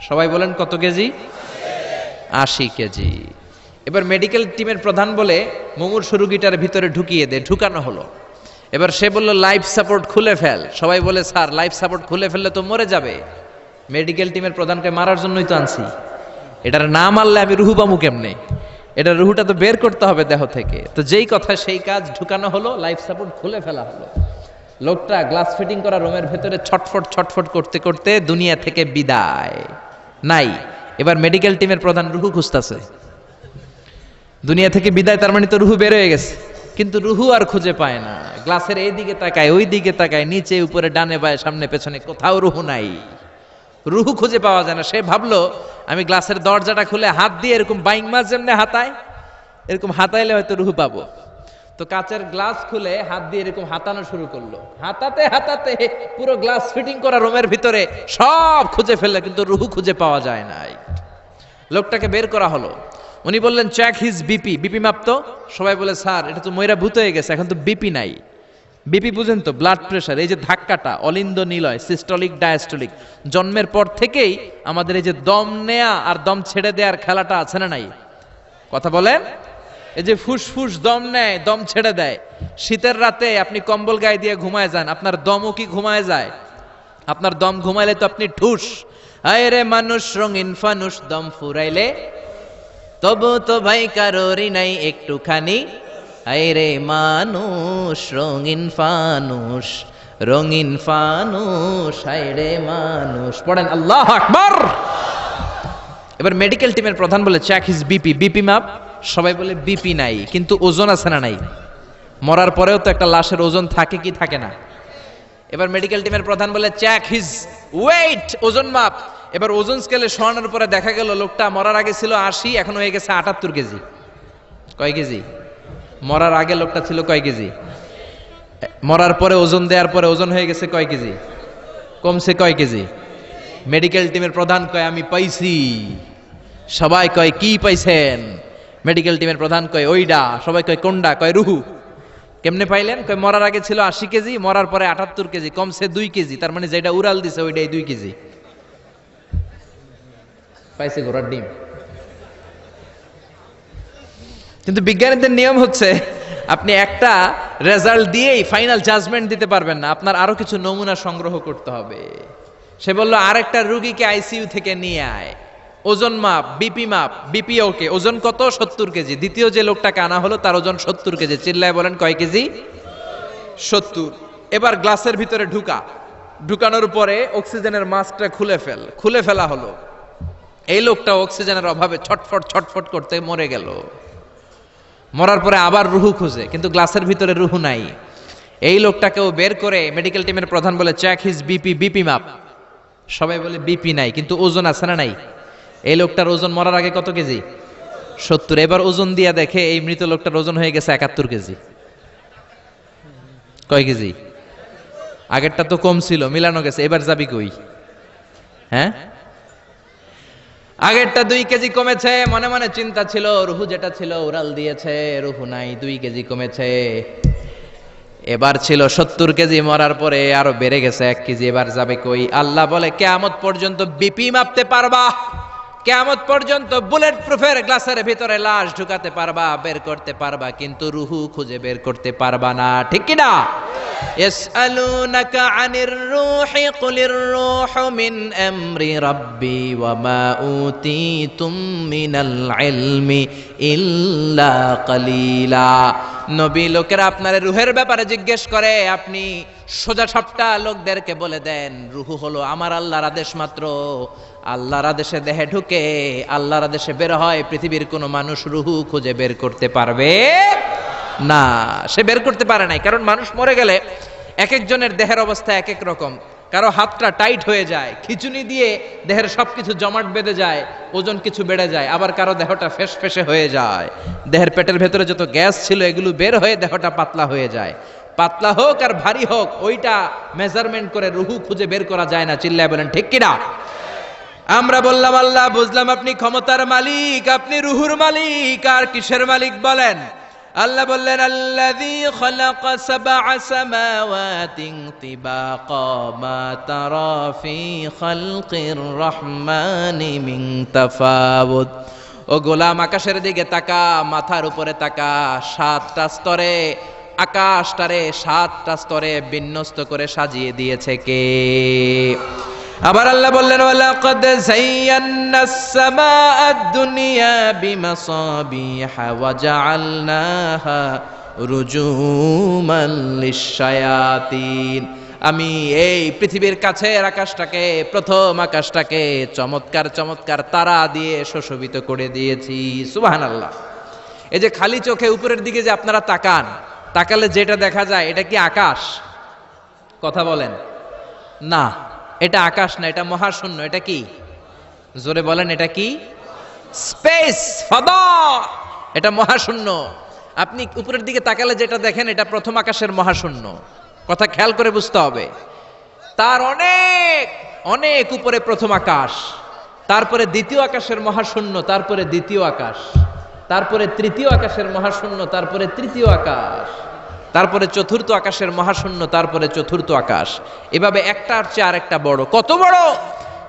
সবাই বলেন কত কেজি? 80 কেজি। এবার মেডিকেল টিমের প্রধান বলে মুমূর্ষু রোগীটার ভিতরে ঢুকিয়ে দে, ঢুকানো হলো। এবার সে বলল লাইফ সাপোর্ট খুলে ফেল। সবাই বলে স্যার লাইফ সাপোর্ট খুলে ফেললে তো মরে যাবে। মেডিকেল টিমের প্রধানকে মারার জন্যই তো আনছি, এটার না মারলে আমি রুহু পামু কেমনে? এটা রুহুটা তো বের করতে হবে দেহ থেকে। তো যেই কথা সেই কাজ, ঢুকানো হলো, লাইফ সাপোর্ট খুলে ফেলা হলো। লোকটা গ্লাস ফিটিং করা রুমের ভেতরে ছটফট ছটফট করতে করতে দুনিয়া থেকে বিদায় নাই। এবার মেডিকেল টিমের প্রধান রুহু খুঁজতেছে, দুনিয়া থেকে বিদায়, তার মানে তো রুহু বের হয়ে গেছে, কিন্তু রুহু আর খুঁজে পায় না। গ্লাসের এই দিকে তাকায়, ওই দিকে তাকায়, নিচে উপরে ডানে বায়ে সামনে পেছনে, কোথাও রুহু নাই। রুহু খুঁজে পাওয়া যায় না। সে ভাবলো আমি গ্লাসের দরজাটা খুলে হাত দিয়ে এরকম বাইং মাছ যেমনে হাতায়, এরকম হাতাইলে হয়তো রুহু পাবো। তো কাচের গ্লাস খুলে হাত দিয়ে এরকম হাতানো শুরু করলো। হাতাতে হাতাতে পুরো গ্লাস ফিটিং করা রুমের ভিতরে সব খুঁজে ফেললো, কিন্তু রুহু খুঁজে পাওয়া যায় নাই। লোকটাকে বের করা হলো। উনি বললেন চেক হিজ বিপি। বিপি মাপতো। সবাই বলে স্যার এটা তো ময়রা ভূত হয়ে গেছে, এখন তো বিপি নাই। বিপি বুঝেন তো, ব্লাড প্রেশার। এই যে ধাক্কাটা, অলিন্দ নিলয়, সিস্টলিক ডায়াস্টলিক, জন্মের পর থেকেই আমাদের এই যে দম নেয়া আর দম ছেড়ে দেওয়ার খেলাটা আছে না নাই? কথা বলেন। এই যে ফুসফুস দম নেয়, দম ছেড়ে দেয়। শীতের রাতে আপনি কম্বল গায়ে দিয়ে ঘুমায় যান, আপনার দমও কি ঘুমায় যায়? আপনার দম ঘুমাইলে তো আপনি ঠুস। আয় রে মানুষ রঙিন ফানুস, দম ফুরাইলে তবু তো ভাই কারোরই নাই একটুখানি। আয় রে মানুষ রঙিন ফানুস, রঙিন ফানুস, আয় রে মানুষ। পড়েন আল্লাহু আকবার। এবার মেডিকেল টিমের প্রধান বলে চেক হিজ বিপি। বিপি মাপ। সবাই বলে বিপি নাই, কিন্তু ওজন আছে না নাই? মরার পরেও তো একটা লাশের ওজন থাকে কি থাকে না? এবার মেডিকেল টিমের প্রধান বলে চেক হিজ ওয়েট, ওজন মাপ। এবার ওজন স্কেলে সরানোর পরে দেখা গেল লোকটা মরার আগে ছিল 80, এখন হয়ে গেছে 78 কেজি। কয় কেজি? মরার আগে লোকটা ছিল কয় কেজি? মরার পরে ওজন দেওয়ার পরে ওজন হয়ে গেছে কয় কেজি? কমছে কয় কেজি? মেডিকেল টিমের প্রধান কয় আমি পাইছি। সবাই কয় কি পাইছেন? মেডিকেল টিমের প্রধান কয় ওইডা। সবাই কয় কোনডা? কয় রুহু। কেমনে পাইলেন? কয় মরার আগে ছিল 80 কেজি, মরার পরে 78 কেজি, কমছে 2 কেজি। তার মানে যেটা উড়াল দিছে ওইটাই 2 কেজি। পাইছে ঘোড়ার ডিম। কিন্তু বিজ্ঞানীদের নিয়ম হচ্ছে আপনি একটা রেজাল্ট দিয়েই ফাইনাল জাজমেন্ট দিতে পারবেন না, আপনার আরো কিছু নমুনা সংগ্রহ করতে হবে। সে বলল আরেকটা রোগীকে আইসিইউ থেকে নিয়ে আয়, ওজন মাপ, বিপি মাপ। বিপি ওকে, ওজন কত? 70 কেজি। দ্বিতীয় যে লোকটাকে আনা হলো তার ওজন 70 কেজি। চিল্লায় বলেন কয় কেজি? 70। এবার গ্লাসের ভিতরে ঢুকানোর পরে অক্সিজেনের মাস্কটা খুলে ফেলা হলো। এই লোকটা অক্সিজেনের অভাবে ছটফট ছটফট করতে মরে গেল। মরার পরে আবার রুহু খুঁজে, কিন্তু গ্লাসের ভিতরে রুহু নাই। এই লোকটাকেও বের করে মেডিকেল টিমের প্রধান বলে চেক হিজ বিপি। বিপি মাপ। সবাই বলে বিপি নাই, কিন্তু ওজন আছে না নাই? এই লোকটার ওজন মরার আগে কত কেজি? 70। এবার ওজন দিয়া দেখে এই মৃত লোকটার ওজন হয়ে গেছে 71 কেজি। কয় কেজি? আগেরটা তো কম ছিল, মিলানো গেছে। এবার যাবি কই? হ্যাঁ, আগেরটা 2 কেজি কমেছে। মনে মনে চিন্তা ছিল, রুহু যেটা ছিল উড়াল দিয়েছে, রুহু নাই, 2 কেজি কমেছে। এবার ছিল 70 কেজি, মরার পরে আরো বেড়ে গেছে 1 কেজি। এবার যাবে কই? আল্লাহ বলে কিয়ামত পর্যন্ত বিপি মাপতে পারবা, কিয়ামত পর্যন্ত বুলেট প্রুফের গ্লাসের ভিতরে লাশ ঢুকাতে পারবা, বের করতে পারবা, কিন্তু রুহু খুঁজে বের করতে পারবা না। ঠিক কি না? ইয়াসআলুনাকা আনির রূহি কুলির রূহু মিন আমরি রাব্বি ওয়া মা উতিতুম মিনাল ইলমি ইল্লা কালিলা। নবী লোকেরা আপনার রুহের ব্যাপারে জিজ্ঞেস করে, আপনি সোজা সাপটা লোকদেরকে বলে দেন রুহু হলো আমার আল্লাহর আদেশ মাত্র। আল্লাহর আদেশে দেহে ঢুকে, আল্লাহর আদেশে বের হয়। পৃথিবীর কোনো মানুষ রুহু খুঁজে বের করতে পারবে না। সে বের করতে পারে নাই, কারণ মানুষ মরে গেলে এক একজনের দেহের অবস্থা এক এক রকম। কারো হাতটা টাইট হয়ে যায়, খিচুনি দিয়ে দেহের সবকিছু জমাট বেঁধে যায়, ওজন কিছু বেড়ে যায়। আবার কারো দেহটা ফেসফেসে হয়ে যায়, দেহের পেটের ভেতরে যত গ্যাস ছিল এগুলো বের হয়ে দেহটা পাতলা হয়ে যায়। পাতলা হোক আর ভারী হোক, ওইটা মেজারমেন্ট করে রুহু খুঁজে বের করা যায় না। চিল্লায় বলেন ঠিক কিনা? আমরা বললাম আল্লাহ, বুঝলাম আপনি ক্ষমতার মালিক, আপনি রুহুর মালিক, আর কিসের মালিক বলেন? আল্লাহ বললেন আল্লাযী খালাকা সাবআ সামাওয়াতিন তিবাকা মা তারা ফি খালকির রহমানি মিন তাফাউত। ও গোলাম, আকাশের দিকে তাকা, মাথার উপরে তাকা, 7টা স্তরে আকাশটারে 7টা স্তরে বিন্যস্ত করে সাজিয়ে দিয়েছে কে? আবার আল্লাহ বললেন ওয়ালাকাদ যায়্যানাস সামাআদ দুনিয়া বিমাসাবিহা ওয়া জাআলনাহা রুজুমান লিশ-শায়াতিন। আমি এই পৃথিবীর কাছের আকাশটাকে, প্রথম আকাশটাকে চমৎকার চমৎকার তারা দিয়ে সুশোভিত করে দিয়েছি। সুবহানাল্লাহ। এই যে খালি চোখে উপরের দিকে যে আপনারা তাকান, তাকালে যেটা দেখা যায় এটা কি আকাশ? কথা বলেন না, এটা আকাশ না, এটা মহাশূন্য। এটা কি? জোরে বলেন, এটা কি? স্পেস, ফাদা। এটা মহাশূন্য। আপনি উপরের দিকে তাকালে যেটা দেখেন এটা প্রথম আকাশের মহাশূন্য। কথা খেয়াল করে বুঝতে হবে। তার অনেক অনেক উপরে প্রথম আকাশ, তারপরে দ্বিতীয় আকাশের মহাশূন্য, তারপরে দ্বিতীয় আকাশ, তারপরে তৃতীয় আকাশের মহাশূন্য, তারপরে তৃতীয় আকাশ, তারপরে চতুর্থ আকাশের মহাশূন্য, তারপরে চতুর্থ আকাশ। এভাবে একটার চেয়ে আরেকটা বড়। কত বড়?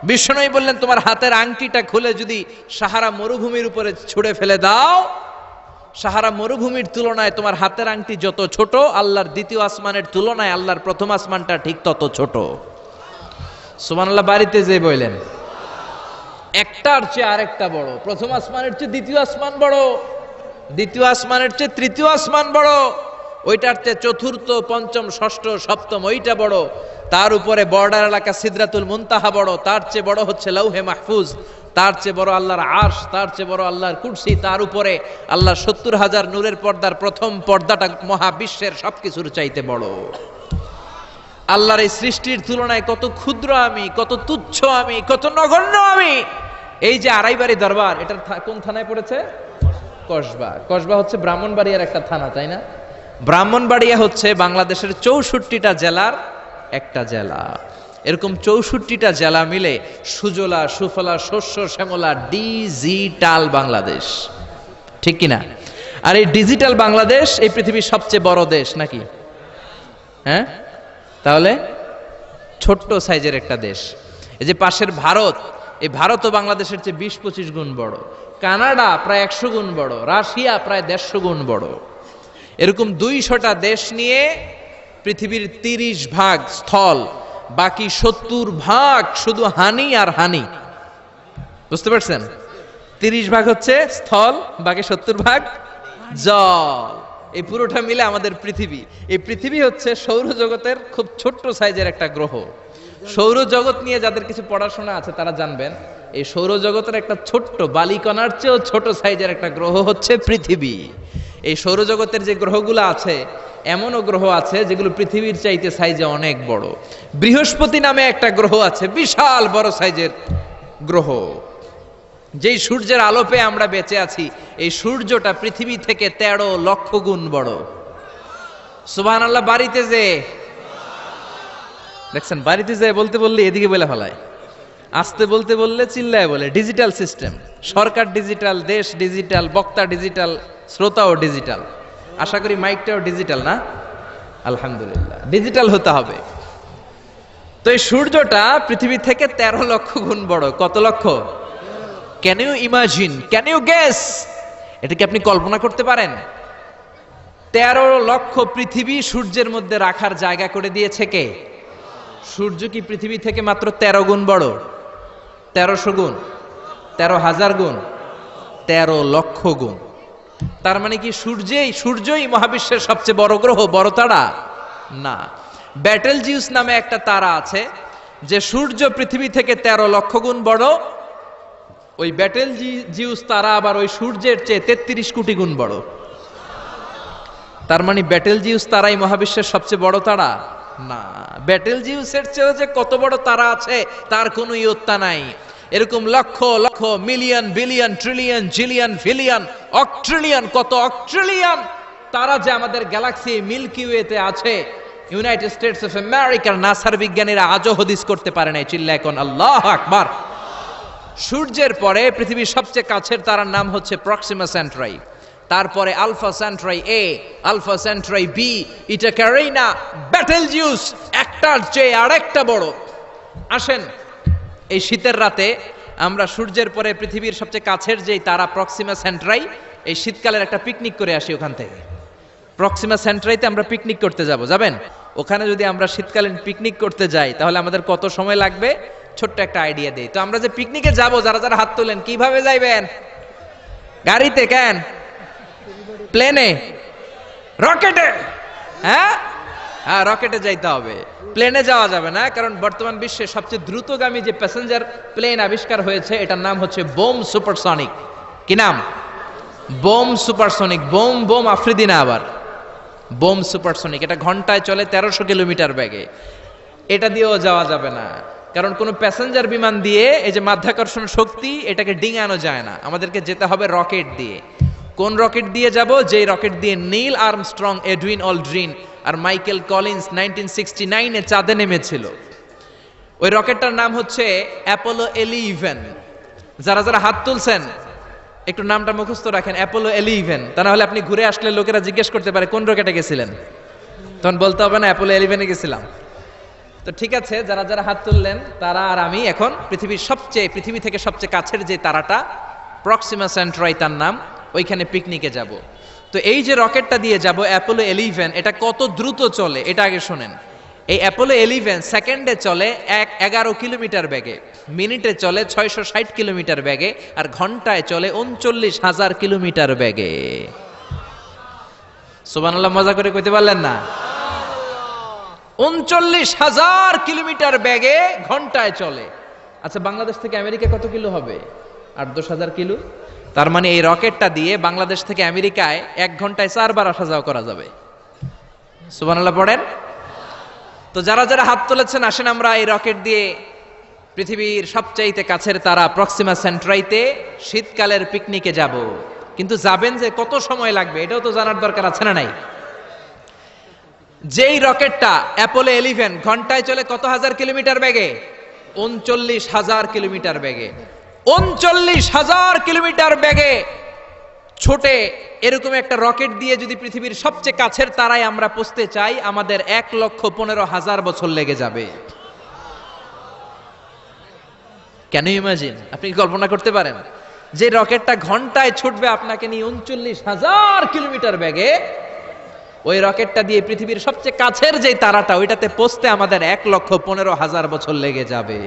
বিষ্ণু বললেন তোমার হাতের আংটিটা খুলে যদি সাহারা মরুভূমির উপরে ছুঁড়ে ফেলে দাও, সাহারা মরুভূমির তুলনায় তোমার হাতের আংটি যত ছোট, আল্লাহর দ্বিতীয় আসমানের তুলনায় আল্লাহর প্রথম আসমানটা ঠিক তত ছোট। সুবহানাল্লাহ। বাড়িতে যে বললেন একটার চেয়ে আরেকটা বড়। প্রথম আসমানের চেয়ে দ্বিতীয় আসমান বড়, দ্বিতীয় আসমানের চেয়ে তৃতীয় আসমান বড়, ওইটার চেয়ে চতুর্থ, পঞ্চম, ষষ্ঠ, সপ্তম ওইটা বড়, তার উপরে বর্ডার এলাকা সিদরাতুল মুনতাহা বড়, তার চেয়ে বড় হচ্ছে লৌহে মাহফুজ, তার চেয়ে বড় আল্লাহর আরশ, তার চেয়ে বড় আল্লাহর কুরসি, তার উপরে আল্লাহর ৭০,০০০ নূরের পর্দার প্রথম পর্দাটা মহাবিশ্বের সবকিছুর চাইতে বড়। আল্লাহর এই সৃষ্টির তুলনায় কত ক্ষুদ্র আমি, কত তুচ্ছ আমি, কত নগণ্য আমি। এই যে আড়াইবাড়ি দরবার, এটা কোন থানায় পড়েছে? কসবা। কসবা হচ্ছে ব্রাহ্মণবাড়িয়ার একটা থানা, তাই না? ব্রাহ্মণবাড়িয়া হচ্ছে বাংলাদেশের ৬৪টা জেলার একটা জেলা। এরকম ৬৪টা জেলা মিলে সুজলা সুফলা শস্য শ্যামলা ডিজিটাল বাংলাদেশ, ঠিক কিনা? আর এই ডিজিটাল বাংলাদেশ এই পৃথিবীর সবচেয়ে বড় দেশ নাকি? হ্যাঁ, তাহলে ছোট্ট সাইজের একটা দেশ। এই যে পাশের ভারত, এই ভারতও বাংলাদেশের চেয়ে ২০-২৫ গুণ বড়। কানাডা প্রায় ১০০ গুণ বড়, রাশিয়া প্রায় ১৫০ গুণ বড়। এরকম ২০০টা দেশ নিয়ে পৃথিবীর ৩০ ভাগ স্থল, বাকি ৭০ ভাগ শুধু হানি আর হানি। বুঝতে পারছেন? ৩০ ভাগ হচ্ছে স্থল, বাকি ৭০ ভাগ জল। এই পুরোটা মিলে আমাদের পৃথিবী। এই পৃথিবী হচ্ছে সৌরজগতের খুব ছোট্ট সাইজের একটা গ্রহ। সৌরজগৎ নিয়ে যাদের কিছু পড়াশোনা আছে তারা জানবেন, এই সৌরজগতের একটা ছোট্ট বালিকণার চেয়েও ছোট সাইজের একটা গ্রহ হচ্ছে পৃথিবী। এই সৌরজগতের যে গ্রহগুলো আছে, এমনও গ্রহ আছে যেগুলো পৃথিবীর চাইতে সাইজে অনেক বড়। বৃহস্পতি নামে একটা গ্রহ আছে, বিশাল বড় সাইজের গ্রহ। যেই সূর্যের আলো পেয়ে আমরা বেঁচে আছি, এই সূর্যটা পৃথিবী থেকে ১৩ লক্ষ গুণ বড়। সুবহানাল্লাহ। বাড়িতে যে দেখছেন, বাড়িতে যে বলতে বললে এদিকে বলে ফেলায়, আসতে বলতে বললে চিল্লায় বলে। ডিজিটাল সিস্টেম, সরকার ডিজিটাল, দেশ ডিজিটাল, বক্তা ডিজিটাল, শ্রোতাও ডিজিটাল। আশা করি মাইকটাও ডিজিটাল না? আলহামদুলিল্লাহ, ডিজিটাল হতে হবে। তো এই সূর্যটা পৃথিবী থেকে ১৩ লক্ষ গুণ বড়। কত লক্ষ? Can you imagine, can you guess? এটা কি আপনি কল্পনা করতে পারেন? ১৩ লক্ষ পৃথিবী সূর্যের মধ্যে রাখার জায়গা করে দিয়েছে কে? সূর্য কি পৃথিবী থেকে মাত্র ১৩ গুণ বড়? ১৩০০ গুণ, ১৩,০০০ গুণ, ১৩ লক্ষ গুণ। তার মানে কি সূর্যই মহাবিশ্বের সবচেয়ে বড় গ্রহ, বড় তারা? না। ব্যাটেল জিউস নামে একটা তারা আছে, যে সূর্য পৃথিবী থেকে ১৩ লক্ষ গুণ বড়। ওই ব্যাটেল জিউস তারা আবার ওই সূর্যের চেয়ে ৩৩ কোটি গুণ বড়। তার মানে ব্যাটেল জিউস তারাই মহাবিশ্বের সবচেয়ে বড় তারা? না। ব্যাটেল জিউসের চেয়েও যে কত বড় তারা আছে তার কোনো ইয়ত্তা নাই। এরকম লক্ষ লক্ষ, মিলিয়ন, বিলিয়ন, ট্রিলিয়ন, জিলিয়ন, ফিলিয়ন, অক্ট্রিলিয়ন, কত অক্ট্রিলিয়ন তারা যে আমাদের গ্যালাক্সি মিল্কি ওয়েতে আছে, ইউনাইটেড স্টেটস অফ আমেরিকার নাসার বিজ্ঞানীরা আজও হদিস করতে পারে নাই। চিল্লা এখন আল্লাহু আকবার। সূর্যের পরে পৃথিবীর সবচেয়ে কাছের তারার নাম হচ্ছে প্রক্সিমা সেন্টরাই। তারপরে আলফা সেন্ট্রাই এ, আলফা সেন্ট্রাই বি, ইটা ক্যারিনা, ব্যাটেল জিউস, একটার চেয়ে আরেকটা বড়। আসেন এই শীতের রাতে আমরা সূর্যের পরে পৃথিবীর সবচেয়ে কাছের যেই তারা প্রক্সিমা সেন্ট্রাই, এই শীতকালের একটা পিকনিক করে আসি ওখান থেকে। প্রক্সিমা সেন্ট্রাইতে আমরা পিকনিক করতে যাব, যাবেন? ওখানে যদি আমরা শীতকালীন পিকনিক করতে যাই তাহলে আমাদের কত সময় লাগবে, ছোট্ট একটা আইডিয়া দেই। তো আমরা যে পিকনিকে যাব, যারা যারা হাত তোলেন, কিভাবে যাইবেন? গাড়িতে? কেন? প্লেনে? রকেটে? হ্যাঁ, রকেটে যাইতে হবে, প্লেনে যাওয়া যাবে না। কারণ বর্তমান বিশ্বে সবচেয়ে দ্রুতগামী যে প্যাসেঞ্জার প্লেন আবিষ্কার হয়েছে, এটার নাম হচ্ছে বোম সুপারসনিক। কি নাম? Bomb supersonic. Bomb bomb Afridi না, আবার বোম সুপারসনিক। এটা ঘন্টায় চলে 1300 কিলোমিটার বেগে। এটা দিয়েও যাওয়া যাবে না, কারণ কোনো প্যাসেঞ্জার বিমান দিয়ে এই যে মাধ্যাকর্ষণ শক্তি, এটাকে ডিঙানো যায় না। আমাদেরকে যেতে হবে রকেট দিয়ে। কোন রকেট দিয়ে যাব? যেই রকেট দিয়ে নীল আর্মস্ট্রং, এডউইন অলড্রিন আর মাইকেল কলিন্স 1969-এ চাঁদে নেমেছিল। ওই রকেটটার নাম হচ্ছে অ্যাপোলো 11। যারা যারা হাত তুলছেন একটু নামটা মুখস্থ রাখেন, অ্যাপোলো 11। তা না হলে আপনি ঘুরে আসলে লোকেরা জিজ্ঞেস করতে পারে কোন রকেটে গেছিলেন, তখন বলতে হবে না অ্যাপোলো 11-এ গেছিলাম। তো ঠিক আছে, যারা যারা হাত তুললেন তারা আর আমি এখন পৃথিবী থেকে সবচেয়ে কাছের যে তারাটা প্রক্সিমা সেন্ট্রাই তার নাম, ওইখানে পিকনিকে যাব। তো এই যে রকেটটা দিয়ে যাব অ্যাপোলো 11, এটা কত দ্রুত চলে এটা আগে শোনেন। এই অ্যাপোলো 11 সেকেন্ডে চলে 11 কিলোমিটার বেগে, মিনিটে চলে 660 কিলোমিটার বেগে, আর ঘন্টায় চলে 39,000 কিলোমিটার বেগে। সুবহানাল্লাহ, মজা করে কইতে পারলেন না? 39,000 কিলোমিটার বেগে ঘন্টায় চলে। আচ্ছা, বাংলাদেশ থেকে আমেরিকা কত কিলো হবে? 8-10,000 কিলো। তার মানে এই রকেটটা দিয়ে বাংলাদেশ থেকে আমেরিকায় 1 ঘন্টায় 4 বার আসা যাওয়া করা যাবে। সুবহানাল্লাহ পড়েন। তো যারা যারা হাত তুলেছেন, আসেন আমরা এই রকেট দিয়ে পৃথিবীর সবচাইতে কাছের তারা প্রক্সিমা সেন্ট্রাইতে শীতকালের পিকনিকে যাব। কিন্তু যাবেন যে কত সময় লাগবে এটাও তো জানার দরকার আছে না নাই? যেই রকেটটা অ্যাপোলো 11 ঘন্টায় চলে কত হাজার কিলোমিটার বেগে? 39,000 কিলোমিটার বেগে। 39,000 কিলোমিটার বেগে ছোটে এরকম একটা রকেট দিয়ে যদি পৃথিবীর সবচেয়ে কাছের তারায় আমরা পৌঁছতে চাই, আমাদের 1,15,000 বছর লেগে যাবে। Can you imagine? আপনি কি কল্পনা করতে পারেন যে রকেটটা ঘন্টায় ছুটবে আপনাকে নিয়ে 39,000 কিলোমিটার বেগে? ওই রকেটটা দিয়ে পৃথিবীর সবচেয়ে কাছের যে তারাটা, ওইটাতে পৌঁছতে আমাদের 1,15,000 বছর লেগে যাবে।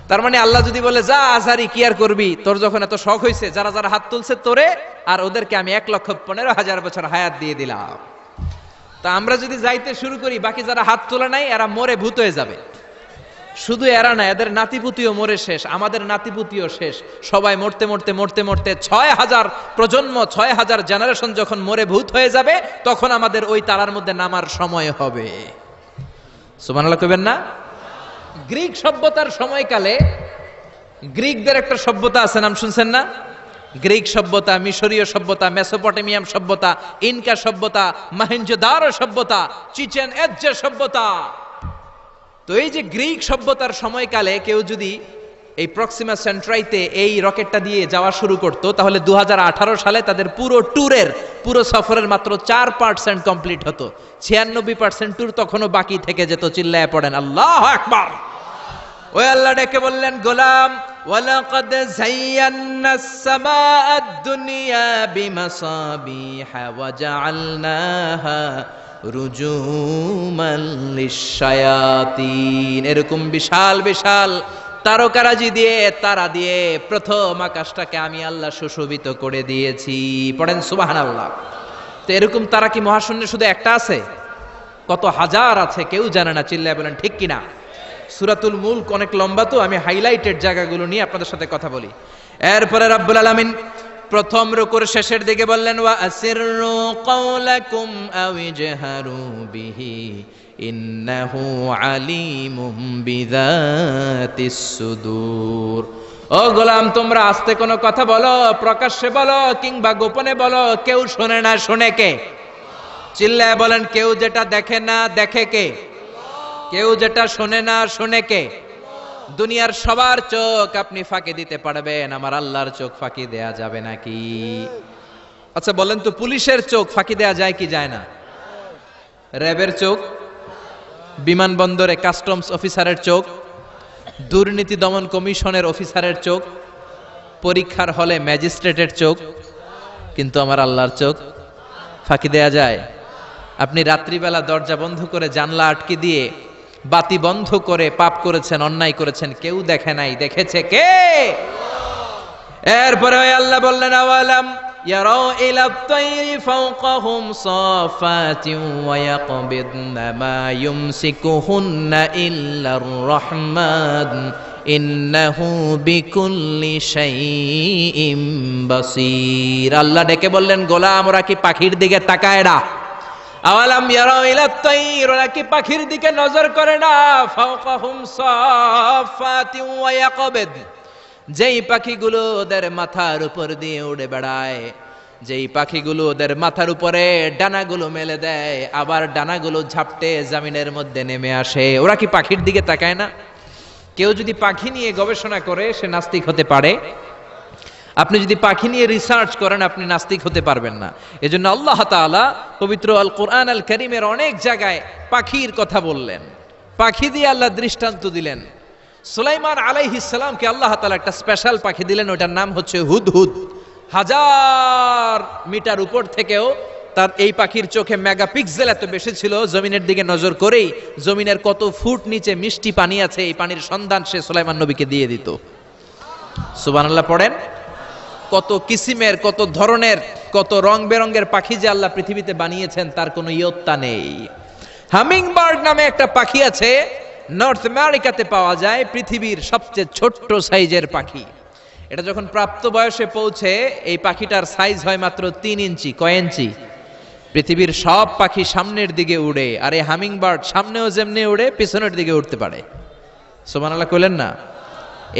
তার মানে আল্লাহ যদি বলে যা আজহারি কি আর করবি, তোর যখন এত শখ হয়েছে, যারা যারা হাত তুলছে তোরে আর ওদেরকে আমি 1,15,000 বছর হায়াত দিয়ে দিলাম। তা আমরা যদি যাইতে শুরু করি, বাকি যারা হাত তোলা নাই এরা মরে ভূত হয়ে যাবে। শুধু এরা না, এদের নাতিপুতিও মরে শেষ, আমাদের নাতিপুতিও শেষ। সবাই মরতে মরতে মরতে মরতে 6,000 প্রজন্ম, 6,000 জেনারেশন যখন মরে ভূত হয়ে যাবে, তখন আমাদের ওই তারার মধ্যে নামার সময় হবে। সুবহানাল্লাহ কইবেন না? গ্রিক সভ্যতার সময়কালে গ্রিকদের একটা সভ্যতা আছে, নাম শুনছেন না? গ্রিক সভ্যতা, মিশরীয় সভ্যতা, মেসোপটেমিয়াম সভ্যতা, ইনকা সভ্যতা, মহেঞ্জোদারো সভ্যতা, চিচেন ইৎজা সভ্যতা। তো এই যে গ্রিক সভ্যতার সময়কালে কেউ যদি এই প্রক্সিমা সেন্ট্রাইতে এই রকেটটা দিয়ে যাওয়া শুরু করত, তাহলে 2018 সালে তাদের পুরো সফরের মাত্র 4% কমপ্লিট হতো। 96% ট্যুর তখনও বাকি থেকে যেত। চিল্লায় পড়েন আল্লাহু আকবার। ওই আল্লাহ ডেকে বললেন, গোলাম ওয়ালাকাদ যায়্যানাস সামাআদ দুনিয়া বিমাসাবিহা ওয়া জাআলনাহা রুজুমান লিশ-শায়াতিন। এরকম বিশাল বিশাল তারকারাজি দিয়ে, তারা দিয়ে প্রথম আকাশটাকে আমি আল্লাহ সুশোভিত করে দিয়েছি। পড়েন সুবহানাল্লাহ। তো এরকম তারা কি মহাশূন্যে শুধু একটা আছে? কত হাজার আছে কেউ জানে না। চিল্লায় বলেন ঠিক কিনা? সূরাতুল মুলক অনেক লম্বা, তো আমি হাইলাইটেড জায়গাগুলো নিয়ে আপনাদের সাথে কথা বলি। এরপরে রব্বুল আলামিন প্রথম রুকুর শেষের দিকে বললেন, ওয়া আসিররু কাওলাকুম আও ইজহারু বিহি ইন্নাহু আলিমুম বিযাতিস সুদূর। ও গোলাম, তোমরা আস্তে কোনো কথা বলো, প্রকাশ্যে বলো কিংবা গোপনে বলো, কেউ শোনে না, শোনে কে? চিল্লায় বলেন, কেউ যেটা দেখে না দেখে কে? কেউ যেটা শোনে না শোনে কে? দুনিয়ার সবার চোখ আপনি ফাঁকি দিতে পারবেন, আমার আল্লাহর চোখ ফাঁকি দেয়া যাবে নাকি? আচ্ছা বলেন তো, পুলিশের চোখ ফাঁকি দেয়া যায় কি যায় না? র্যাবের চোখ, বিমানবন্দরে কাস্টমস অফিসারের চোখ, দুর্নীতি দমন কমিশনের অফিসারের চোখ, পরীক্ষার হলে ম্যাজিস্ট্রেটের চোখ, কিন্তু আমার আল্লাহর চোখ ফাঁকি দেয়া যায়? আপনি রাত্রিবেলা দরজা বন্ধ করে জানলা আটকে দিয়ে বাতি বন্ধ করে পাপ করেছেন, অন্যায় করেছেন, কেউ দেখে নাই, দেখেছে কে? এরপরে ওই আল্লাহ বললেন, আওয়ালাম ইয়ারাউ ইলা তাইরি ফাওকাহুম সাফাতিন ওয়া ইয়াকবিদনা মা ইউমসিকুহুন্না ইল্লার রহমান ইন্নাহু বিকুল্লি শাইইম বাসীর। আল্লাহ ডেকে বললেন, গোলাম ওরা কি পাখির দিকে তাকায় না? আওয়ালাম ইয়ারাউ ইলা তাইর, ওরা কি পাখির দিকে নজর করে না? ফাওকাহুম সাফাতিন ওয়া ইয়াকবিদ, যেই পাখিগুলো ওদের মাথার উপর দিয়ে উড়ে বেড়ায়, যেই পাখিগুলো ওদের মাথার উপরে ডানাগুলো মেলে দেয়, আবার ডানাগুলো ঝাপটে জমিনের মধ্যে নেমে আসে, ওরা কি পাখির দিকে তাকায় না? কেউ যদি পাখি নিয়ে গবেষণা করে সে নাস্তিক হতে পারে। আপনি যদি পাখি নিয়ে রিসার্চ করেন আপনি নাস্তিক হতে পারবেন না। এজন্য আল্লাহ তাআলা পবিত্র আল কোরআন আল কারীমের অনেক জায়গায় পাখির কথা বললেন, পাখি দিয়ে আল্লাহ দৃষ্টান্ত দিলেন। সুলাইমান আলাইহিস সালামকে আল্লাহ তাআলা একটা স্পেশাল পাখি দিলেন, ওটার নাম হচ্ছে হুদহুদ। 1000 মিটার উপর থেকেও তার এই পাখির চোখে মেগাপিক্সেল এত বেশি ছিল, জমিনের দিকে নজর করেই জমিনের কত ফুট নিচে মিষ্টি পানি আছে এই পানির সন্ধান সে সুলাইমান নবীকে দিয়ে দিত। সুবহানাল্লাহ পড়েন। কত কিসিমের, কত ধরনের, কত রং বেরঙের পাখি যে আল্লাহ পৃথিবীতে বানিয়েছেন তার কোনো ইয়ত্তা নেই। হামিং বার্ড নামে একটা পাখি আছে, নর্থ আমেরিকাতে পাওয়া যায়, পৃথিবীর সবচেয়ে ছোট্ট সাইজের পাখি। এটা যখন প্রাপ্ত বয়সে পৌঁছে এই পাখিটার সাইজ হয় মাত্র 3 ইঞ্চি। কয় ইঞ্চি? পৃথিবীর সব পাখি সামনের দিকে উড়ে, আর এই হামিং বার্ড সামনেও যেমনি উড়ে পিছনের দিকে উঠতে পারে। সুবহানাল্লাহ কইলেন না?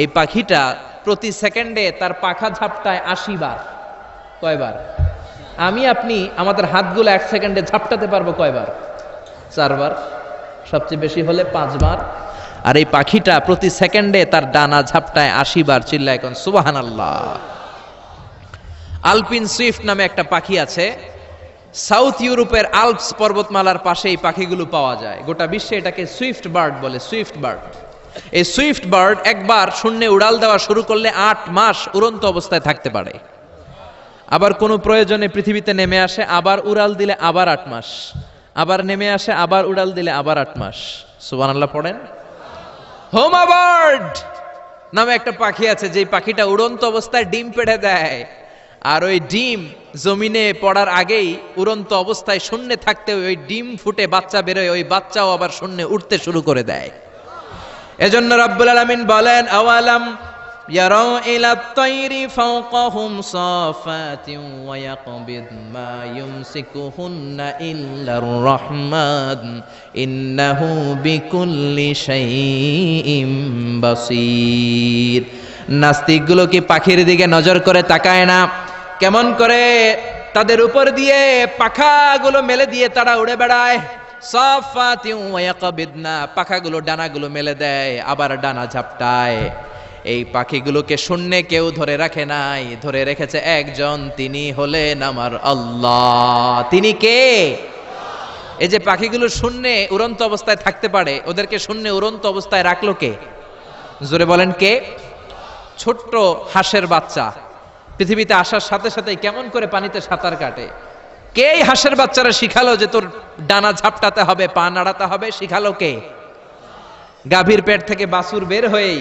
এই পাখিটা প্রতি সেকেন্ডে তার পাখা ঝাপটায় 80 বার। কয়বার? আমি আপনি আমাদের হাতগুলো 1 সেকেন্ডে ঝাপটাতে পারবো কয়বার? 4 বার, সবচেয়ে বেশি হলে 5 বার। আর এই পাখিটা প্রতি সেকেন্ডে তার ডানা ঝাপটায় 80 বার। চিল্লায় এখন সুবহানাল্লাহ। আলপিন সুইফট নামে একটা পাখি আছে, সাউথ ইউরোপের আল্পস পর্বতমালার পাশে এই পাখিগুলো পাওয়া যায়। গোটা বিশ্বে এটাকে সুইফট বার্ড বলে, সুইফট বার্ড। এই সুইফট বার্ড একবার শূন্যে উড়াল দেওয়া শুরু করলে 8 মাস উড়ন্ত অবস্থায় থাকতে পারে। আবার কোনো প্রয়োজনে পৃথিবীতে নেমে আসে, আবার উড়াল দিলে আবার 8 মাস, আবার নেমে আসে, আবার উড়াল দিলে আবার 8 মাস। সুবহানাল্লাহ পড়েন। হোমা বার্ড নামে একটা পাখি আছে, যে পাখিটা উড়ন্ত অবস্থায় ডিম পেড়ে দেয়, আর ওই ডিম জমিনে পড়ার আগেই উড়ন্ত অবস্থায় শূন্যে থাকতে ওই ডিম ফুটে বাচ্চা বেরোয়, ওই বাচ্চাও আবার শূন্যে উঠতে শুরু করে দেয়। এজন্য রাব্বুল আলামিন বলেন, আওয়ালাম ইয়ারাউ ইলা তাইরি ফাওকাহুম সাফাতিন ওয়া ইয়াকবিদ মা ইউমসিকুহুন্না ইল্লার রহমান ইন্নাহু বিকুল্লি শাইইম বাসীর। নাস্তিকগুলো কি পাখির দিকে নজর করে তাকায় না? কেমন করে তাদের উপর দিয়ে পাখাগুলো মেলে দিয়ে তারা উড়ে বেড়ায়। সাফাতিন ওয়া ইয়াকবিদনা, পাখাগুলো ডানাগুলো মেলে দেয়, আবার ডানা ঝাপটায়। এই পাখিগুলোকে শূন্যে কেউ ধরে রাখে নাই, ধরে রেখেছে একজন, তিনি হলেন আমার আল্লাহ। তিনি কে? এই যে পাখিগুলো শূন্যে উড়ন্ত অবস্থায় থাকতে পারে, ওদেরকে শূন্যে উড়ন্ত অবস্থায় রাখলো কে? জোরে বলেন কে? ছোট্ট হাঁসের বাচ্চা পৃথিবীতে আসার সাথে সাথে কেমন করে পানিতে সাঁতার কাটে। কে এই হাঁসের বাচ্চারা শিখালো যে তোর ডানা ঝাপটাতে হবে, পা নাড়াতে হবে? শিখালো কে? গাভীর পেট থেকে বাছুর বের হয়েই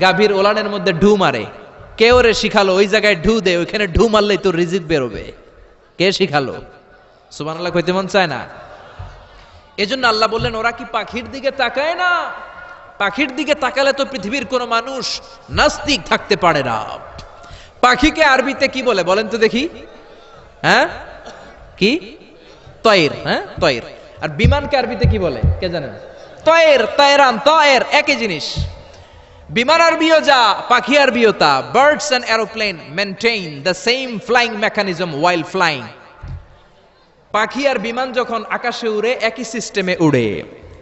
গাভীর ওলানের মধ্যে ঢু মারে। কে ওরে শিখালো ওই জায়গায় ঢু দে, ওইখানে ঢু মারলেই তোর রিজিক বেরোবে? কে শিখালো? সুবহানাল্লাহ কইতে মন চায় না? এজন্য আল্লাহ বললেন, ওরা কি পাখির দিকে তাকায় না? পাখির দিকে তাকালে তো পৃথিবীর কোন মানুষ নাস্তিক থাকতে পারে না। পাখিকে আরবিতে কি বলে বলেন তো দেখি? হ্যাঁ, কি? তয়ের। হ্যাঁ, তয়ের। আর বিমানকে আরবিতে কি বলে কে জানেন? তয়ের, তয়রান, তয়ের একই জিনিস। বিমান আরবিও যা, পাখি আরবিও তা। Birds and aeroplane maintain the same flying mechanism while flying. পাখি আর বিমান যখন আকাশে উড়ে একই সিস্টেমে উড়ে।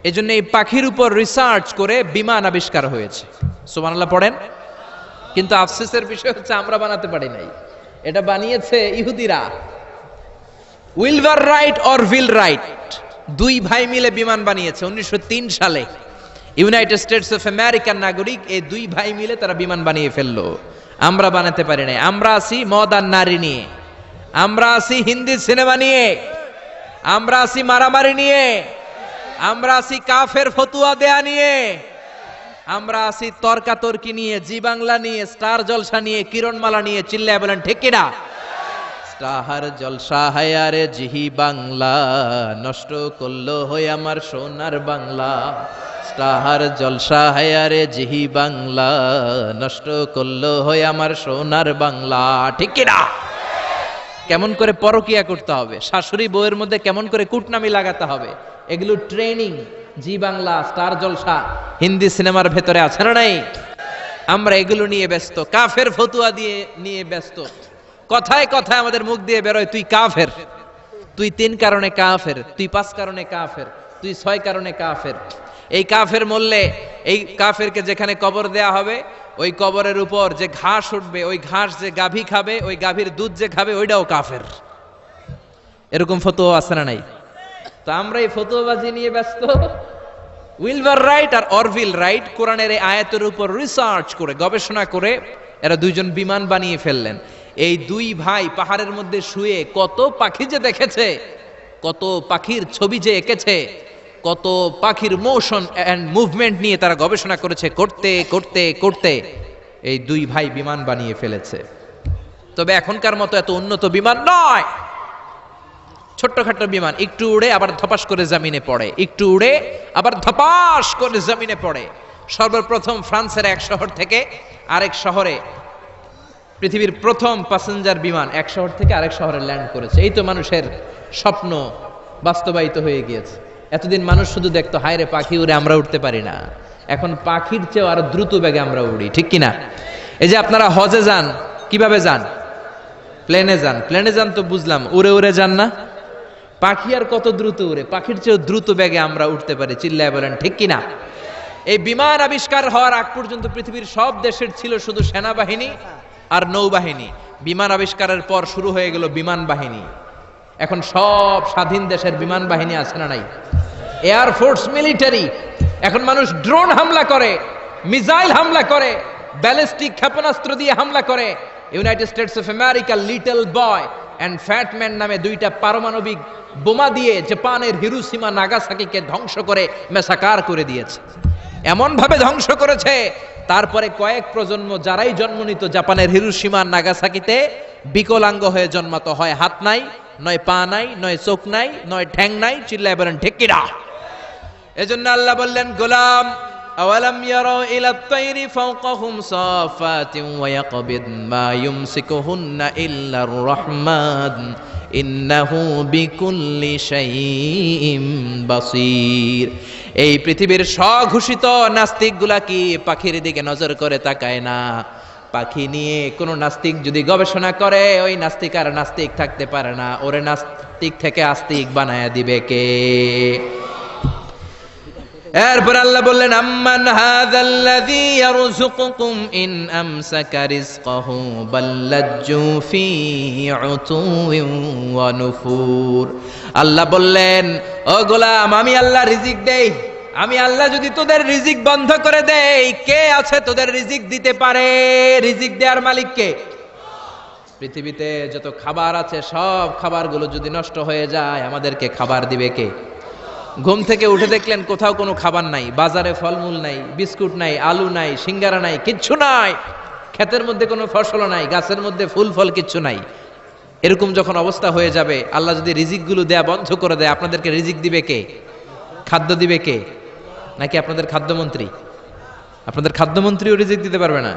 এজন্য এই পাখির উপর রিসার্চ করে বিমান আবিষ্কার হয়েছে। সুবহানাল্লাহ পড়েন। কিন্তু আফসোসের বিষয় হচ্ছে আমরা বানাতে পারি নাই। এটা বানিয়েছে ইহুদিরা। Wilbur right or will write, দুই ভাই মিলে বিমান বানিয়েছে 1903 সালে। ইউনাইটেড স্টেটস অফ আমেরিকার নাগরিক, এই দুই ভাই মিলে তারা বিমান বানিয়ে ফেললো। আমরা বানাতে পারি নাই। আমরা আছি মদ আর নারী নিয়ে, আমরা আছি হিন্দি সিনেমা নিয়ে, আমরা আছি মারামারি নিয়ে, আমরা আছি কাফের ফতুয়া দেয়া নিয়ে, আমরা আছি তর্কাতর্কি নিয়ে, জি বাংলা নিয়ে, স্টার জলসা নিয়ে, কিরণমালা নিয়ে। চিল্লায় বলেন ঠিক কিনা? স্টার জলসা হায়ারে জিহি বাংলা, নষ্ট করলো হয়ে আমার সোনার বাংলা। স্টার জলসা হায়ারে জিহি বাংলা, নষ্ট করলো হয়ে আমার সোনার বাংলা। ঠিক কিনা? কেমন করে পরকিয়া করতে হবে, শাশুড়ি বউয়ের মধ্যে কেমন করে কুটনামি লাগাতে হবে, এগুলো ট্রেনিং জি বাংলা, স্টার জলসা, হিন্দি সিনেমার ভেতরে আছে না নাই? আমরা এগুলো নিয়ে ব্যস্ত, কাফের ফতুয়া দিয়ে নিয়ে ব্যস্ত। কথায় কথায় আমাদের মুখ দিয়ে বেরোয় তুই কাফের, তুই 3 কারণে কাফের, তুই 5 কারণে কাফের, তুই 6 কারণে কাফের। এই কাফের মরলে, এই কাফেরকে যেখানে কবর দেয়া হবে, ওই কবরের উপর যে ঘাস উঠবে, ওই ঘাস যে গাভী খাবে, ওই গাভীর দুধ যে খাবে, ওইটাও কাফের। এরকম ফতোয়া আছে না নাই? তো আমরা এই ফতোয়াবাজি নিয়ে ব্যস্ত। উইলবার রাইট আর অরভিল রাইট কোরআনের এই আয়াতের উপর রিসার্চ করে, গবেষণা করে এরা দুইজন বিমান বানিয়ে ফেললেন। এই দুই ভাই পাহাড়ের মধ্যে শুয়ে কত পাখি যে দেখেছে, কত পাখির ছবি যে এঁকেছে, কত পাখির মোশন এন্ড মুভমেন্ট নিয়ে তারা গবেষণা করেছে। করতে করতে করতে এই দুই ভাই বিমান বানিয়ে ফেলেছে। তবে এখনকার মতো এত উন্নত বিমান নয়, ছোট্টখাট্ট বিমান, একটু উড়ে আবার ধপাস করে জমিনে পড়ে, একটু উড়ে আবার ধপাস করে জমিনে পড়ে। সর্বপ্রথম ফ্রান্সের এক শহর থেকে আরেক শহরে, পৃথিবীর প্রথম প্যাসেঞ্জার বিমান এক শহর থেকে আরেক শহরে ল্যান্ড করেছে। এই তো মানুষের স্বপ্ন বাস্তবায়িত হয়ে গিয়েছে। এতদিন মানুষ শুধু দেখতো হায় রে পাখি উড়ে, আমরা উঠতে পারি না। এখন পাখির চেয়েও আরো দ্রুত বেগে আমরা উড়ি, ঠিক কিনা? এই যে আপনারা হজে যান, কিভাবে যান? প্লেনে যান। প্লেনে যান তো বুঝলাম, উড়ে উড়ে যান না? পাখি আর কত দ্রুত উড়ে, পাখির চেয়েও দ্রুত বেগে আমরা উঠতে পারি। চিল্লায় বলেন ঠিক কিনা? এই বিমান আবিষ্কার হওয়ার আগ পর্যন্ত পৃথিবীর সব দেশের ছিল শুধু সেনাবাহিনী আর নৌবাহিনী। বিমান আবিষ্কারের পর শুরু হয়ে গেল বিমান বাহিনী। এখন সব স্বাধীন দেশের বিমান বাহিনী আছে না নাই? Air force, military. এখন মানুষ ড্রোন হামলা করে, মিসাইল হামলা করে, ব্যালিস্টিক ক্ষেপণাস্ত্র দিয়ে হামলা করে। United states of America little boy and fat man নামে দুইটা পারমাণবিক বোমা দিয়ে জাপানের হিরোশিমা নাগাসাকিকে ধ্বংস করে মেসাকার করে দিয়েছে। এমন ভাবে ধ্বংস করেছে, তারপরে কয়েক প্রজন্ম যারাই জন্ম নিত জাপানের হিরোশিমা নাগাসাকিতে, বিকলাঙ্গ হয়ে জন্মাতো। হয় হাত নাই, নয় পা নাই, নয় চোখ নাই, নয় ঠ্যাং নাই। চিল্লায় বলেন ঠিক কিনা? এজন্য আল্লাহ বললেন, গোলাম আওয়ালাম ইয়ারাউ ইলাত তাইরি ফাওকাহুম সাফাতিন ওয়া ইয়াকবিদ মা ইউমসিকুহুন্না ইল্লার রহমান ইন্নাহু বিকুল্লি শাইইন বাসীর। এই পৃথিবীর স্বঘোষিত নাস্তিকগুলা কি পাখির দিকে নজর করে তাকায় না? পাখি নিয়ে কোন নাস্তিক যদি গবেষণা করে, ওই নাস্তিক আর নাস্তিক থাকতে পারে না। ওরে নাস্তিক থেকে আস্তিক বানায়া দিবে কে? এরপর আল্লাহ বললেন, আম্মান হাযাল্লাযী ইয়ারযুকুকুম ইন আমসাকা রিজকাহু বাল্লাজ্জু ফী উতুওয়িন ওয়া নুফুর। আল্লাহ বললেন, ও গোলাম, আমি আল্লাহ রিজিক দেই। আমি আল্লাহ যদি তোদের রিজিক বন্ধ করে দেই, কে আছে তোদের রিজিক দিতে পারে? রিজিক দেওয়ার মালিক কে? পৃথিবীতে যত খাবার আছে, সব খাবারগুলো যদি নষ্ট হয়ে যায়, আমাদেরকে খাবার দিবে কে? ঘুম থেকে উঠে দেখলেন কোথাও কোনো খাবার নাই, বাজারে ফলমূল নাই, বিস্কুট নাই, আলু নাই, সিঙ্গারা নাই, কিচ্ছু নাই। ক্ষেতের মধ্যে কোনো ফসল নাই, গাছের মধ্যে ফুল ফল কিচ্ছু নাই। এরকম যখন অবস্থা হয়ে যাবে, আল্লাহ যদি রিজিকগুলো দেয়া বন্ধ করে দেয়, আপনাদেরকে রিজিক দিবে কে? খাদ্য দিবে কে? নাকি আপনাদের খাদ্যমন্ত্রী? আপনাদের খাদ্যমন্ত্রীও রিজিক দিতে পারবে না?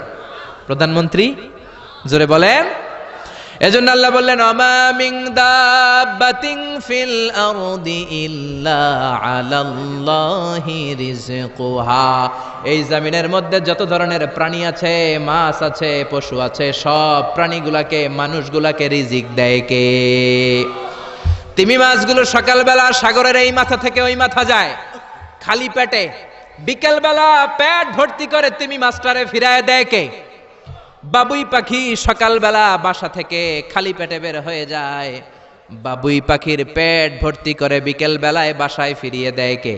প্রধানমন্ত্রী? জোরে বলেন। এজন্য আল্লাহ বললেন, ওমা মিন দাব্বাতিন ফিল আরদি ইল্লা আলাল্লাহি রিজকুহা। এই জমিনের মধ্যে যত ধরনের প্রাণী আছে, মাছ আছে, পশু আছে, সব প্রাণীগুলাকে, মানুষগুলাকে রিজিক দেয় কে? তিমি মাছগুলো সকালবেলা সাগরের এই মাথা থেকে ওই মাথা যায় খালি পেটে, বিকেলবেলা পেট ভর্তি করে তিমি মাছটারে ফিরায় দেয় কে? বাবুই পাখি সকালবেলা বাসা থেকে খালি পেটে বের হয়ে যায়। বাবুই পাখির পেট ভর্তি করে বিকেল বেলায় বাসায় ফিরিয়ে দেয় কে?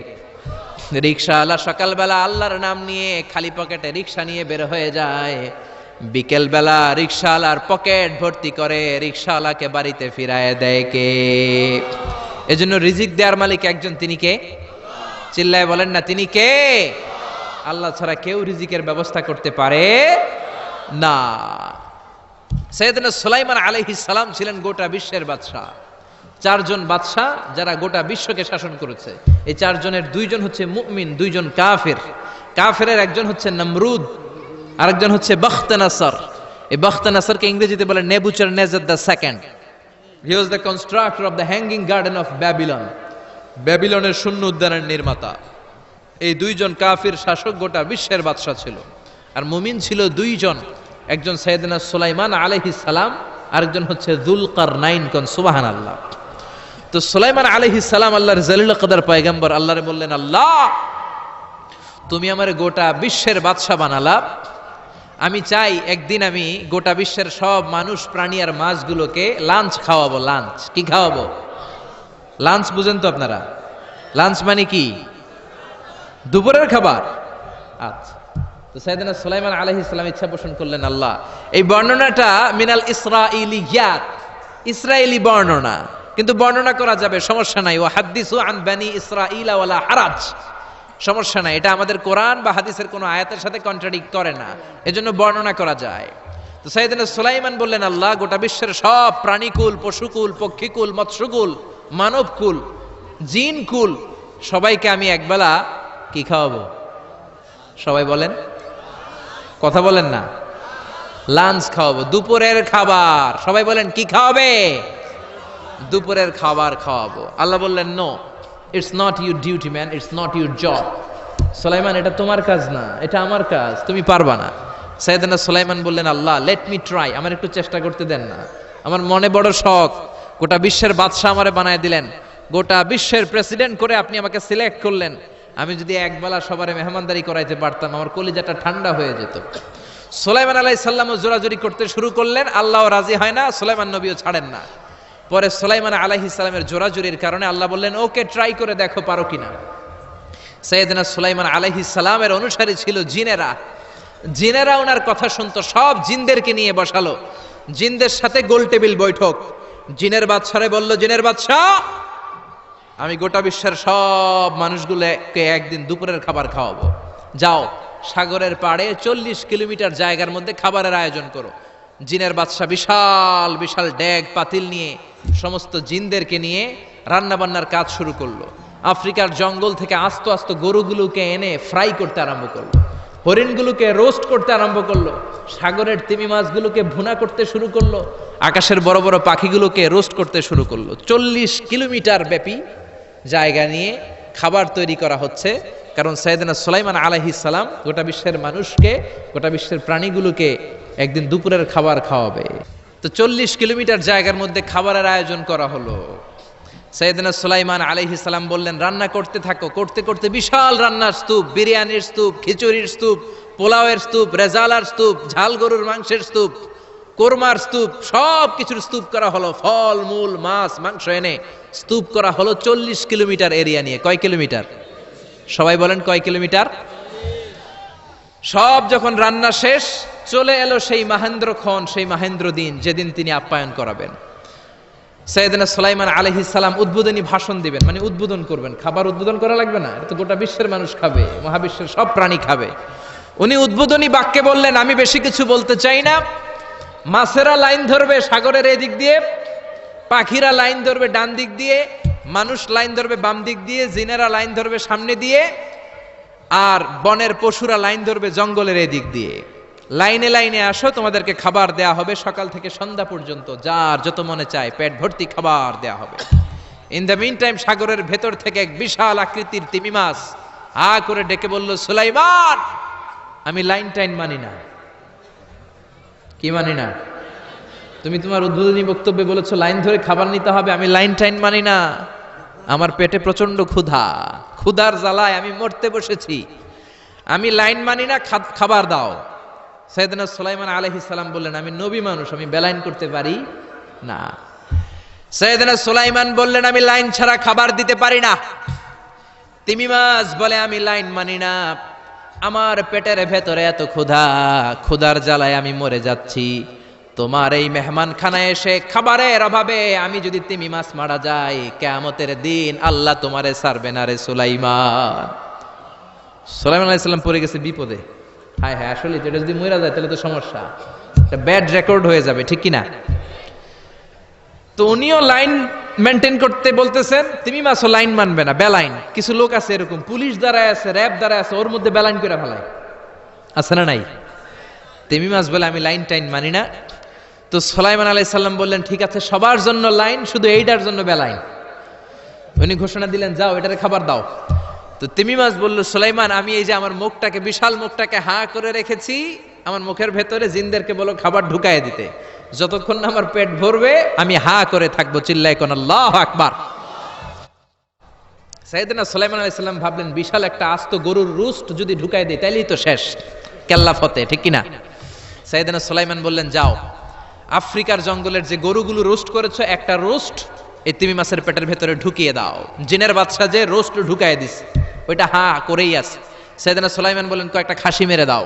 রিকশাওয়ালা সকালবেলা আল্লাহর নাম নিয়ে খালি পকেটে রিকশা নিয়ে বের হয়ে যায়, বিকেল বেলা রিকশাওয়ালার পকেট ভর্তি করে রিকশাওয়ালাকে বাড়িতে ফিরায় দেয় কে? এজন্য রিজিক দেওয়ার মালিক একজন, তিনি কে? চিল্লায় বলেন না, তিনি কে? আল্লাহ ছাড়া কেউ রিজিকের ব্যবস্থা করতে পারে না। সাইয়েদনা সুলাইমান আলাইহিস সালাম ছিলেন গোটা বিশ্বের বাদশা। চারজন বাদশা যারা গোটা বিশ্বকে শাসন করেছে, এই চারজনের দুইজন হচ্ছে মুমিন, দুইজন কাফের। কাফেরের একজন হচ্ছে নমরুদ, আরেকজন হচ্ছে বখতনাসর। এই বখতনাসরকে ইংরেজিতে বলে Nebuchadnezzar the second. He was the constructor of the hanging garden of Babylon. ব্যাবিলনের শূন্য উদ্যানের নির্মাতা। এই দুইজন কাফির শাসক গোটা বিশ্বের বাদশা ছিল। আর মুমিন ছিল দুইজন, একজন সাইয়েদনা সুলাইমান আলাইহিস সালাম, আরেকজন হচ্ছে যুলকারনাইন। কোন সুবহানাল্লাহ। তো সুলাইমান আলাইহিস সালাম আল্লাহর জলিল কদর পয়গম্বর, আল্লাহরে বললেন, আল্লাহ তুমি আমারে গোটা বিশ্বের বাদশা বানালা, আমি চাই একদিন আমি গোটা বিশ্বের সব মানুষ, প্রাণী আর মাছগুলোকে লাঞ্চ খাওয়াবো। লাঞ্চ কি খাওয়াবো? লাঞ্চ বুঝেন তো আপনারা? লাঞ্চ মানে কি? দুপুরের খাবার। আচ্ছা, তো সাইয়েদনা সুলাইমান আলাইহিস সালাম ইচ্ছা পোষণ করলেন, আল্লাহ এই বর্ণনাটা মিনাল ইসরাইলিয়াত, ইসরায়েলি বর্ণনা, কিন্তু বর্ণনা করা যাবে, সমস্যা নাই। ওয়া হাদিসু আন বানি ইসরাঈলা ওয়ালা হারাজ, সমস্যা নাই। এটা আমাদের কোরআন বা হাদিসের কোনো আয়াতের সাথে কন্ট্রাডিক্ট করে না, এজন্য বর্ণনা করা যায়। তো সাইয়েদনা সুলাইমান বললেন, আল্লাহ গোটা বিশ্বের সব প্রাণীকুল, পশুকুল, পক্ষীকুল, মৎস্যকুল, মানবকুল, জিনকুল, সবাইকে আমি একবেলা কি খাওয়াবো? সবাই বলেন, কথা বলেন না। লাঞ্চ খাওয়াবো, দুপুরের খাবার। সবাই বলেন কি খাওয়াবে? দুপুরের খাবার খাওয়াবো। আল্লাহ বললেন, no, it's not your duty man, it's not your job. সুলাইমান, এটা তোমার কাজ না, এটা আমার কাজ, তুমি পারবা না। সাইয়েদনা সুলাইমান বললেন, আল্লাহ লেট মি ট্রাই, আমার একটু চেষ্টা করতে দেন না, আমার মনে বড় শখ। গোটা বিশ্বের বাদশা আমারে বানায় দিলেন, গোটা বিশ্বের প্রেসিডেন্ট করে আপনি আমাকে সিলেক্ট করলেন। আমি যদি একবেলা সবারে মেহমানদারি করাইতে পারতাম, আমার কলিজাটা ঠান্ডা হয়ে যেত। সুলাইমান আলাইহিস সালামও জোরাজুরি করতে শুরু করলেন, আল্লাহও রাজি হয় না, সুলাইমান নবীও ছাড়েন না। পরে সুলাইমান আলাইহিস সালামের জোরাজুরির কারণে আল্লাহ বললেন, ওকে ট্রাই করে দেখো পারো কিনা। সাইয়েদনা সুলাইমান আলাইহিস সালামের অনুসারী ছিল জিনেরা। জিনেরা ওনার কথা শুনতো, সব জিনদেরকে নিয়ে বসালো, জিনদের সাথে গোল টেবিল বৈঠক। জিনের বাদশারে বলল, জিনের বাদশা, আমি গোটা বিশ্বের সব মানুষগুলোকে একদিন দুপুরের খাবার খাওয়াবো। যাও সাগরের পাড়ে 40 কিলোমিটার জায়গার মধ্যে খাবারের আয়োজন করো। জিনের বাদশা বিশাল বিশাল ডেগ পাতিল নিয়ে সমস্ত জিনদেরকে নিয়ে রান্না বান্নার কাজ শুরু করলো। আফ্রিকার জঙ্গল থেকে আস্ত আস্ত গরুগুলোকে এনে ফ্রাই করতে আরম্ভ করলো, হরিণগুলোকে রোস্ট করতে আরম্ভ করলো, সাগরের তিমি মাছগুলোকে ভুনা করতে শুরু করলো, আকাশের বড় বড় পাখিগুলোকে রোস্ট করতে শুরু করলো। 40 কিলোমিটার ব্যাপী জায়গা নিয়ে খাবার তৈরি করা হচ্ছে, কারণ সাইয়েদনা সুলাইমান আলাইহিস সালাম গোটা বিশ্বের মানুষকে, গোটা বিশ্বের প্রাণীগুলোকে একদিন দুপুরের খাবার খাওয়াবে। তো 40 কিলোমিটার জায়গার মধ্যে খাবারের আয়োজন করা হলো। সাইয়েদনা সুলাইমান আলাইহিস সালাম বললেন, রান্না করতে থাকো। করতে করতে বিশাল রান্নার স্তূপ, বিরিয়ানির স্তূপ, খিচুড়ির স্তূপ, পোলাওয়ের স্তূপ, রেজালার স্তূপ, ঝাল গরুর মাংসের স্তূপ, কোরমার স্তূপ, সব কিছুর স্তূপ করা হলো। ফল মূল মাছ মাংস এনে স্তূপ করা হলো 40 কিলোমিটার এরিয়া নিয়ে। কয় কিলোমিটার? সবাই বলেন কয় কিলোমিটার? সব যখন রান্না শেষ, চলে এলো সেই মাহেন্দ্রক্ষণ, সেই মাহেন্দ্র দিন, যেদিন তিনি আপ্যায়ন করাবেন। সাইয়েদনা সুলাইমান আলাইহিস সালাম উদ্বোধনী ভাষণ দিবেন, মানে উদ্বোধন করবেন। খাবার উদ্বোধন করা লাগবে না, এটা তো গোটা বিশ্বের মানুষ খাবে, মহাবিশ্বের সব প্রাণী খাবে। উনি উদ্বোধনী বাক্যে বললেন, আমি বেশি কিছু বলতে চাই না। মাছেরা লাইন ধরবে সাগরের এই দিক দিয়ে, পাখিরা লাইন ধরবে ডান দিক দিয়ে, মানুষ লাইন ধরবে বাম দিক দিয়ে, জিনেরা লাইন ধরবে সামনে দিয়ে, আর বনের পশুরা লাইন ধরবে জঙ্গলের এই দিক দিয়ে। লাইনে লাইনে আসো, তোমাদেরকে খাবার দেয়া হবে সকাল থেকে সন্ধ্যা পর্যন্ত, যার যত মনে চায় পেট ভর্তি খাবার দেয়া হবে। ইন দ্য মিন টাইম সাগরের ভেতর থেকে এক বিশাল আকৃতির তিমি মাছ হা করে ডেকে বলল, সুলাইমান, আমি লাইন টাইন মানি না। কি মানি না? তুমি তোমার উদ্বোধনী বক্তব্যে বলেছো লাইন ধরে খাবার নিতে হবে, আমি লাইন টাইন মানি না। আমার পেটে প্রচন্ড ক্ষুধা, ক্ষুধার জ্বালায় আমি মরতে বসেছি, আমি লাইন মানি না, খাবার দাও। সাইয়েদনা সুলাইমান আলাইহিস সালাম বললেন, আমি নবী মানুষ, আমি বেলাইন করতে পারি না। সাইয়েদনা সুলাইমান বললেন, আমি লাইন ছাড়া খাবার দিতে পারি না। তিমি মাছ বলে, আমি লাইন মানি না, আমার পেটের ভেতরে এত ক্ষুধা, ক্ষুধার জ্বালায় আমি মরে যাচ্ছি। তোমার এই মেহমান খানায় এসে খাবারের অভাবে আমি যদি তিমি মাছ মারা যাই, কিয়ামতের দিন আল্লাহ তোমারে ছাড়বে না রে সুলাইমান। সুলাইমান আলাইহিস সালাম পড়ে গেছে বিপদে। হায় হায়, আসলে এটা যদি মরে যায় তাহলে তো সমস্যা, একটা ব্যাড রেকর্ড হয়ে যাবে, ঠিক কিনা? তো উনিও লাইন মেনটেন করতে বলতেছেন, তিমি মাছও লাইন মানবে না, বেলাইন। কিছু লোক আছে এরকম, পুলিশ দাঁড়ায় আছে, র্যাব দাঁড়ায় আছে, ওর মধ্যে বেলাইন করে ফেলায়, আছে না নাই? তিমি মাছ বলে, আমি লাইন টাইন মানি না। তো সুলাইমান আলাইহিস সালাম বললেন, ঠিক আছে, সবার জন্য লাইন, শুধু এইটার জন্য বেলাইন। উনি ঘোষণা দিলেন, যাও এটারে খাবার দাও। তো তিমি মাছ বলল, সুলাইমান, আমি এই যে আমার মুখটাকে, বিশাল মুখটাকে হা করে রেখেছি, আমার মুখের ভেতরে জিনদেরকে বলো খাবার ঢুকায় দিতে, যতক্ষণ না আমার পেট ভরবে আমি হা করে থাকবো, চিল্লায় কোন আল্লাহু আকবার। সাইয়েদনা সুলাইমান আলাইহিস সালাম ভাবলেন, বিশাল একটা আস্ত গরুর রোস্ট যদি ঢুকায় দেয় তাইলেই তো শেষ, কেল্লা ফতে, ঠিক কিনা? সাইয়েদনা সুলাইমান বললেন, যাও আফ্রিকার জঙ্গলের যে গরুগুলো রোস্ট করেছো, একটা রোস্ট এই তিমি মাছের পেটের ভেতরে ঢুকিয়ে দাও। জিনের বাদশা যে রোস্ট ঢুকায় দিস, ওইটা হা করেই আছে। সাইয়েদনা সুলাইমান বললেন, কয়েকটা খাসি মেরে দাও।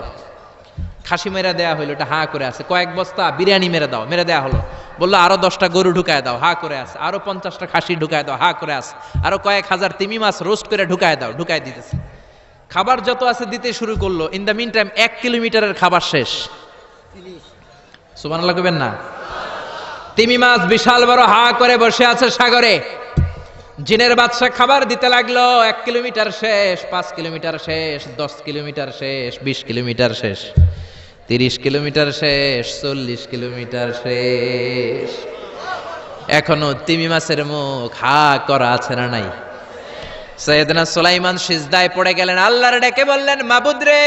খাসি মেরে দেয়া হইলো, ওটা হা করে আছে। কয়েক বস্তা বিরিয়ানি মেরে দাও, মেরে দেয়া হলো। বললো, আরো 10টা গরু ঢুকায় দাও, হা করে আছে। আরো 50টা খাসি ঢুকায় দাও, হা করে আছে। আরো কয়েক হাজার তিমি মাছ রোস্ট করে ঢুকায় দাও, ঢুকায় দিতেছে। খাবার যত আছে দিতে শুরু করলো। ইন দ্য মিন টাইম 1 কিলোমিটারের খাবার শেষ। সুবহানাল্লাহ কইবেন না? তিমি মাছ বিশাল বড় হা করে বসে আছে সাগরে। জিনের বাদশা খাবার দিতে লাগলো। 1 কিলোমিটার শেষ, 5 কিলোমিটার শেষ, 10 কিলোমিটার শেষ, 20 কিলোমিটার শেষ, 30 কিলোমিটার শেষ, 40 কিলোমিটার শেষ। এখনো তিমি মাছের মুখ হা করা আছে না নাই? সাইয়েদনা সুলাইমান সিজদায় পড়ে গেলেন, আল্লাহর ডেকে বললেন, মাবুদ রে,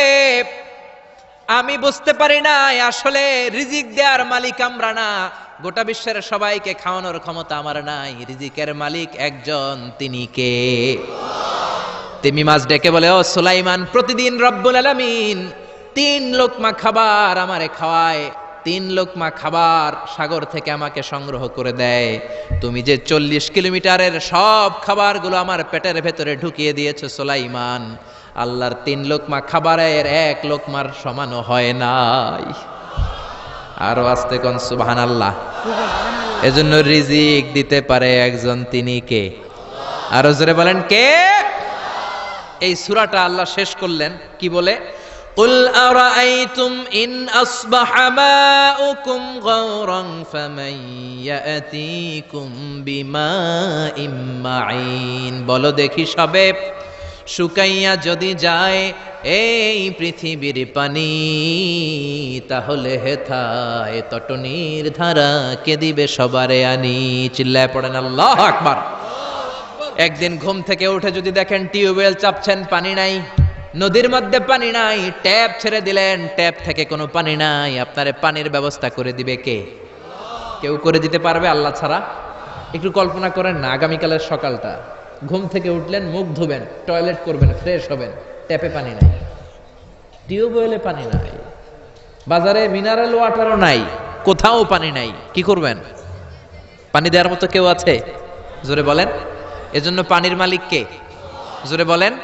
আমি বুঝতে পারি না আসলে রিজিক দেওয়ার মালিক আমরা না, গোটা বিশ্বের সবাইকে খাওয়ানোর ক্ষমতা আমার নাই, রিজিকের মালিক একজন, তিনি কে? তিমি মাছ ডেকে বলে, ও সুলাইমান, প্রতিদিন রব্বুল আলামিন 3 লোকমা খাবার আমারে খাওয়ায়, 3 লোকমা খাবার সাগর থেকে আমাকে সংগ্রহ করে দেয়। তুমি যে 40 কিলোমিটারের সব খাবারগুলো আমার পেটের ভেতরে ঢুকিয়ে দিয়েছো সুলাইমান, আল্লাহর 3 লোকমা খাবারের 1 লোকমার সমানও হয় নাই। আরো আস্তে কোন সুবহানাল্লাহ। এজন্য রিজিক দিতে পারে একজন, তিনি কে? আরো জোরে বলেন, কে? এই সূরাটা আল্লাহ শেষ করলেন কি বলে? কুল আরাআইতুম ইন আসবাহা মাউকুম গাওরান ফামান ইয়াতিকুম বিমাইম মাইন। বলো দেখি সবে, শুকাইয়া যদি যায় এই পৃথিবীর পানি, তাহলে হেথায় তটনির ধারা কে দিবে সবারে আনি? চিল্লায় পড়েন আল্লাহু আকবার। একদিন ঘুম থেকে উঠে যদি দেখেন টিউবওয়েল চাপছেন, পানি নাই, নদীর মধ্যে পানি নাই, ট্যাপ ছেড়ে দিলেন, ট্যাপ থেকে কোনো পানি নাই, আপনারে পানির ব্যবস্থা করে দিবে কে? কেউ করে দিতে পারবে আল্লাহ ছাড়া? একটু কল্পনা করেন না, আগামীকালের সকালটা, ঘুম থেকে উঠলেন, মুখ ধুবেন, টয়লেট করবেন, ফ্রেশ হবেন, ট্যাপে পানি নাই, টিউবওয়েলে পানি নাই, বাজারে মিনারেল ওয়াটারও নাই, কোথাও পানি নাই, কি করবেন? পানি দেওয়ার মতো কেউ আছে? জোরে বলেন। এজন্য পানির মালিক কে? জোরে বলেন।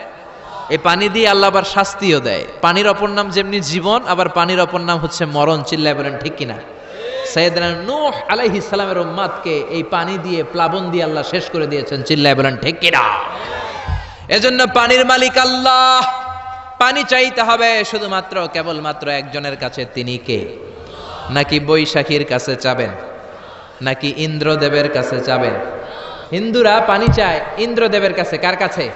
এই পানি দিয়ে আল্লাহ আবার শাস্তিও দেয়। পানির অপর নাম যেমনি জীবন, আবার পানির অপর নাম হচ্ছে মরণ। চিল্লায় বলেন ঠিক কিনা? সাইয়েদনা নূহ আলাইহিস সালামের উম্মতকে এই পানি দিয়ে, প্লাবন দিয়ে আল্লাহ শেষ করে দিয়েছেন। চিল্লায় বলেন ঠিক কিনা? এজন্য পানির মালিক আল্লাহ। পানি চাইতে হবে শুধুমাত্র কেবলমাত্র একজনের কাছে, তিনি কে? নাকি বৈশাখীর কাছে চাবেন? নাকি ইন্দ্রদেবের কাছে চাবেন? হিন্দুরা পানি চায় ইন্দ্রদেবের কাছে। কার কাছে?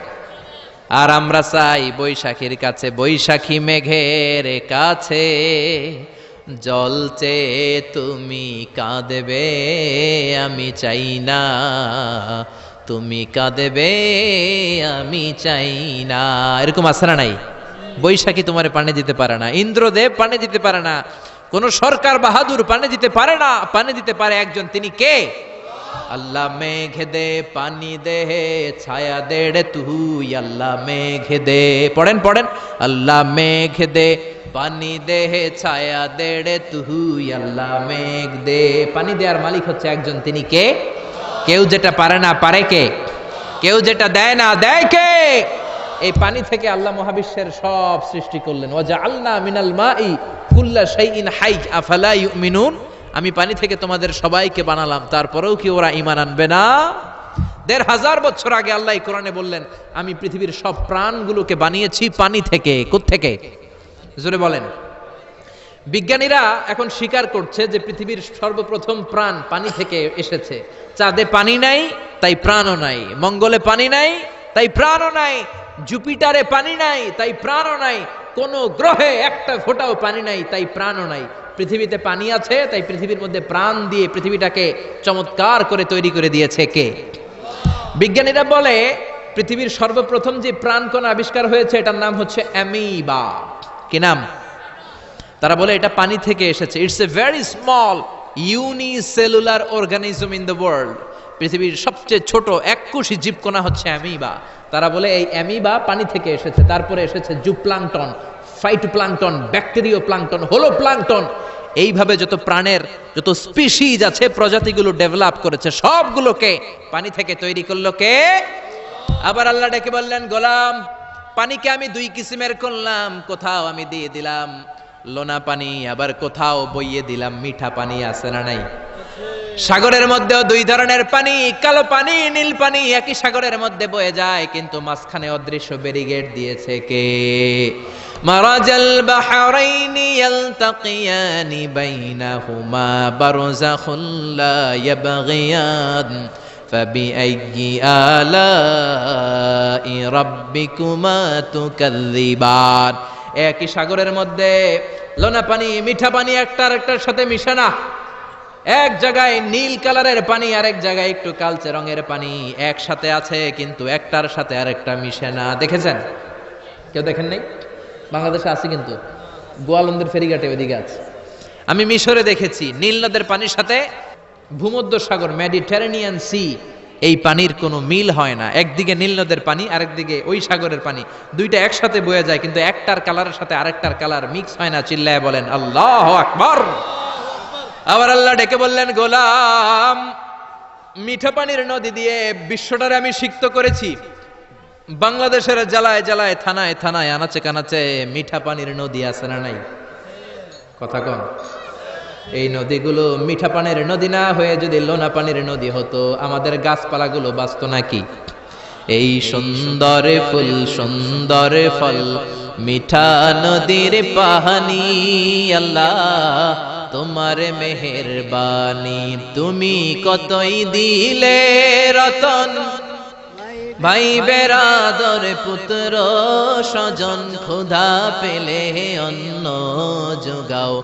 আর আমরা চাই বৈশাখীর কাছে। বৈশাখী মেঘের কাছে জল চেয়ে তুমি কাঁদবে, আমি চাই না, তুমি কাঁদবে, আমি চাই না। এরকম আছে না নাই? বৈশাখী তোমারে পানি দিতে পারে না, ইন্দ্রদেব পানি দিতে পারে না, কোন সরকার বাহাদুর পানি দিতে পারে না। পানি দিতে পারে একজন, তিনি কে? আল্লাহ মেঘ দে পানি দে ছায়া দে রে তুই আল্লাহ মেঘ দে পড়েন পড়েন আল্লাহ মেঘ দে পানি দে ছায়া দে রে তুই আল্লাহ মেঘ দে পানি দেওয়ার মালিক হচ্ছে একজন তিনি কে কেউ যেটা পারে না পারে কে কেউ যেটা দেয় না দেয় কে এই পানি থেকে আল্লাহ মহাবিশ্বের সব সৃষ্টি করলেন ওয়াজআলনা মিনাল মাই কুল্লা শাইইন হাই আফালা ইউমিনুন আমি পানি থেকে তোমাদের সবাইকে বানালাম তারপরেও কি ওরা ঈমান আনবে না ১৫০০ বছর আগে আল্লাহ এই কোরআনে বললেন আমি পৃথিবীর সব প্রাণগুলোকে বানিয়েছি পানি থেকে কোত্থেকে জোরে বলেন বিজ্ঞানীরা এখন স্বীকার করছে যে পৃথিবীর সর্বপ্রথম প্রাণ পানি থেকে এসেছে চাঁদে পানি নাই তাই প্রাণও নাই মঙ্গলে পানি নাই তাই প্রাণও নাই জুপিটারে পানি নাই তাই প্রাণও নাই কোন গ্রহে একটা ফোঁটাও পানি নাই তাই প্রাণও নাই পৃথিবীতে পানি আছে তাই পৃথিবীর মধ্যে প্রাণ দিয়ে পৃথিবীটাকে চমৎকার করে তৈরি করে দিয়েছে কে বিজ্ঞানীরা বলে পৃথিবীর সর্বপ্রথম যে প্রাণকণা আবিষ্কার হয়েছে এটার নাম হচ্ছে অ্যামিবা কি নাম তারা বলে এটা পানি থেকে এসেছে it's a very small unicellular organism in the world পৃথিবীর সবচেয়ে ছোট এককোষী জীবকণা হচ্ছে অ্যামিবা তারা বলে এই অ্যামিবা পানি থেকে এসেছে তারপরে এসেছে জুপ্লাঙ্কটন ফাইটোপ্লাঙ্কটন ব্যাকটেরিও প্লাঙ্কটন হোলো প্লাঙ্কটন এইভাবে যত প্রাণের যত স্পিসিজ আছে প্রজাতিগুলো ডেভেলপ করেছে সবগুলোকে পানি থেকে তৈরি করলো কে আবার আল্লাহ ডেকে বললেন গোলাম পানিকে আমি দুই কিসিমের করলাম কোথাও আমি দিয়ে দিলাম লোনা পানি আবার কোথাও বইয়ে দিলাম মিঠা পানি আছে না নাই সাগরের মধ্যেও দুই ধরনের পানি কালো পানি নীল পানি একই সাগরের মধ্যে বয়ে যায় কিন্তু মাঝখানে অদৃশ্য ব্যারিকেড দিয়েছে কে মারাজাল বাহরাইনি ইয়ালতাকিয়ানি বাইনাহুমা বারযাখুন লা ইয়াবগিয়ান ফাবিআইয়ি আলাই রাব্বিকুমা তুকাযযিবান একই সাগরের মধ্যে লোনা পানি মিঠা পানি একটার একটার সাথে মিশে না এক জায়গায় নীল কালারের পানি আরেক জায়গায় একটু কালচে রঙের পানি একসাথে আছে কিন্তু একটার সাথে আরেকটা মিশে না দেখেছেন কেউ দেখেন নাই বাংলাদেশে আছে কিন্তু গোয়ালন্দের ফেরিঘাটে ওইদিকে আছে আমি মিশরে দেখেছি নীল নদের পানির সাথে ভূমধ্য সাগর মেডিটেরেনিয়ান সি এই পানির কোনো মিল হয় না একদিকে নীল নদের পানি আরেকদিকে ওই সাগরের পানি দুইটা একসাথে বয়ে যায় কিন্তু একটার কালারের সাথে আরেকটার কালার মিক্স হয় না চিল্লায় বলেন আল্লাহু আকবার আবার আল্লাহ ডেকে বললেন গোলাম মিঠা পানির নদী দিয়ে বিশ্বটারে আমি সিক্ত করেছি বাংলাদেশের জেলায় জেলায় থানায় থানায় আনাচে কানাচে মিঠা পানির নদী আছে না নাই কথা কন এই নদীগুলো মিঠা পানির নদী না হয়ে যদি লোনা পানির নদী হতো আমাদের গাছপালাগুলো বাঁচত নাকি এই সুন্দর ফুল সুন্দর ফল মিঠা নদীর পানি আল্লাহ তোমার মেহেরবানি তুমি কতই দিলে রতন ভাই বেরাদর পুত্র স্বজন ক্ষুধা পেলে অন্ন যোগাও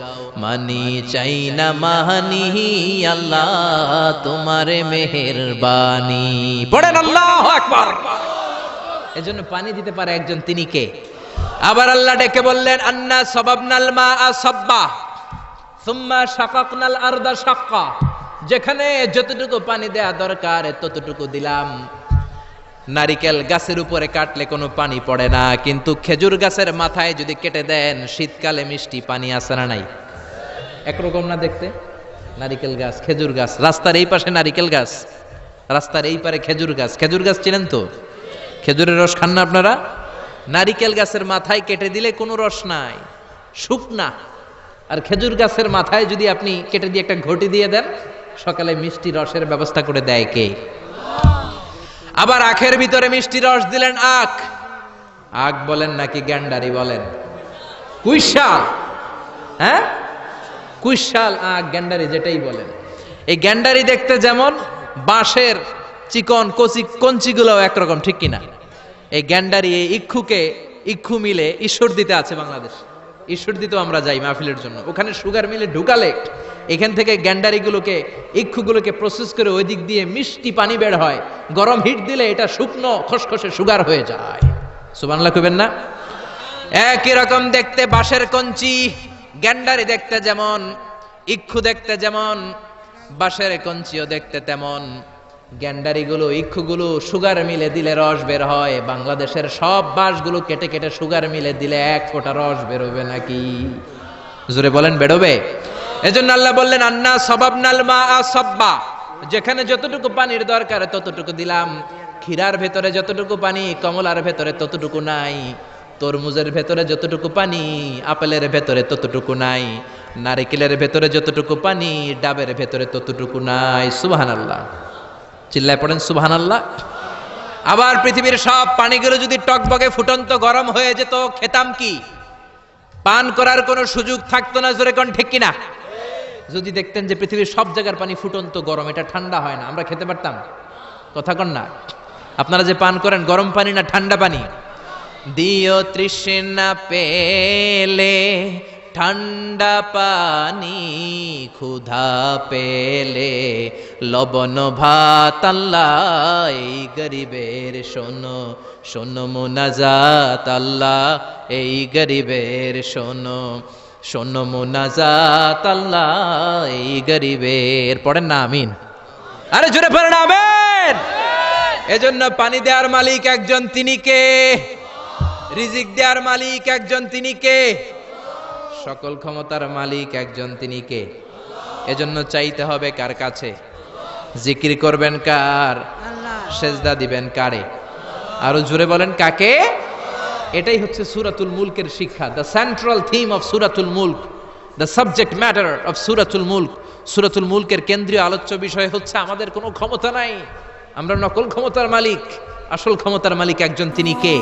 মানি চাই না মাহানি আল্লাহ তোমার মেহেরবানি পড়েন আল্লাহু আকবার এজন্য পানি দিতে পারে একজন তিনি কে আবার আল্লাহ ডেকে বললেন আন্না সাবাবনাল মাআ সাব্বা সুম্মা শাকাকনাল আরদা শাক্কা যেখানে যতটুকু পানি দেয়া দরকার ততটুকু দিলাম নারিকেল গাছের উপরে কাটলে কোনো পানি পড়ে না কিন্তু খেজুর গাছের মাথায় যদি কেটে দেন শীতকালে মিষ্টি পানি আসে না নাই একরকম না দেখতে নারিকেল গাছ খেজুর গাছ রাস্তার এই পাশে নারিকেল গাছ রাস্তার এই পারে খেজুর গাছ চিনেন তো খেজুরের রস খান না আপনারা নারিকেল গাছের মাথায় কেটে দিলে কোনো রস নাই শুকনা আর খেজুর গাছের মাথায় যদি আপনি কেটে দিয়ে একটা ঘটি দিয়ে দেন সকালে মিষ্টি রসের ব্যবস্থা করে দেয় কে আবার আখের ভিতরে মিষ্টি রস দিলেন আখ আখ বলেন নাকি গ্যান্ডারি বলেন কুইশাল হ্যাঁ কুইশাল আখ গ্যান্ডারি যেটাই বলেন এই গ্যান্ডারি দেখতে যেমন বাঁশের চিকন কচি কঞ্চিগুলো একরকম ঠিক কিনা এই গ্যান্ডারি এই ইক্ষু মিলে ঈশ্বর দিতে আছে বাংলাদেশ ঈশ্বর দিতেও আমরা যাই মাহফিলের জন্য ওখানে সুগার মিলে ঢুকালে এখান থেকে গ্যান্ডারিগুলোকে ইক্ষুগুলোকে প্রসেস করে ওই দিক দিয়ে মিষ্টি পানি বের হয় গরম হিট দিলে এটা শুকনো খসখসে সুগার হয়ে যায় সুবহানাল্লাহ কইবেন না একই রকম দেখতে বাঁশের কঞ্চি গ্যান্ডারি দেখতে যেমন ইক্ষু দেখতে যেমন বাঁশের কঞ্চিও দেখতে তেমন। গ্যান্ডারিগুলো, ইক্ষুগুলো সুগার মিলে দিলে রস বের হয়। বাংলাদেশের সব বাঁশগুলো কেটে কেটে সুগার মিলে দিলে এক ফোঁটা রস বেরোবে নাকি? জোরে বলেন, বেরোবে? এজন্য আল্লাহ বললেন, আন্না সবাবনাল মাআ সাব্বা, যেখানে যতটুকু পানির দরকার ততটুকু দিলাম। ক্ষীরার ভেতরে যতটুকু পানি কমলার ভেতরে ততটুকু নাই, তরমুজের ভেতরে যতটুকু পানি আপেলের ভেতরে ততটুকু নাই, নারিকেলের ভেতরে যতটুকু পানি ডাবের ভেতরে ততটুকু নাই। সুবহানাল্লাহ, চিল্লায় পড়েন সুবহানাল্লাহ। আবার পৃথিবীর সব পানিগুলো যদি টকবগে ফুটন্ত গরম হয়ে যেত, খেতাম কি? পান করার কোনো সুযোগ থাকতো না। জোরে কোন ঠিক কিনা? যদি দেখতেন যে পৃথিবীর সব জায়গার পানি ফুটন্ত গরম, এটা ঠান্ডা হয় না, আমরা খেতে পারতাম? কথা কন না। আপনারা যে পান করেন গরম পানি না ঠান্ডা পানি? দিও তৃষ্ণা পেলে ঠান্ডা পানি, ক্ষুধা পেলে লবণ ভাত। আল্লাহ এই গরিবের শোনো শোনো মুনাজাত, আল্লাহ এই গরিবের শোনো শোনো মুনাজাত, আল্লাহ এই গরিবের। পড়েন না আমিন? আরে জোরে পড়েন আমিন। এজন্য পানি দেওয়ার মালিক একজন, তিনি কে? রিজিক দেওয়ার মালিক একজন, তিনি কে? সকল ক্ষমতার মালিক একজন, তিনি কে? এজন্য চাইতে হবে কার কাছে? জিকির করবেন কার? সেজদা দিবেন কারে? আরো জোরে বলেন, কাকে? এটাই হচ্ছে সূরাতুল মুলকের শিক্ষা। দ্য সেন্ট্রাল থিম অফ সূরাতুল মুলক, দ্য সাবজেক্ট ম্যাটার অফ সূরাতুল মুলক। সূরাতুল মুলকের কেন্দ্রীয় আলোচ্য বিষয় হচ্ছে আমাদের কোনো ক্ষমতা নাই, আমরা নকল ক্ষমতার মালিক, আসল ক্ষমতার মালিক একজন, তিনি কে?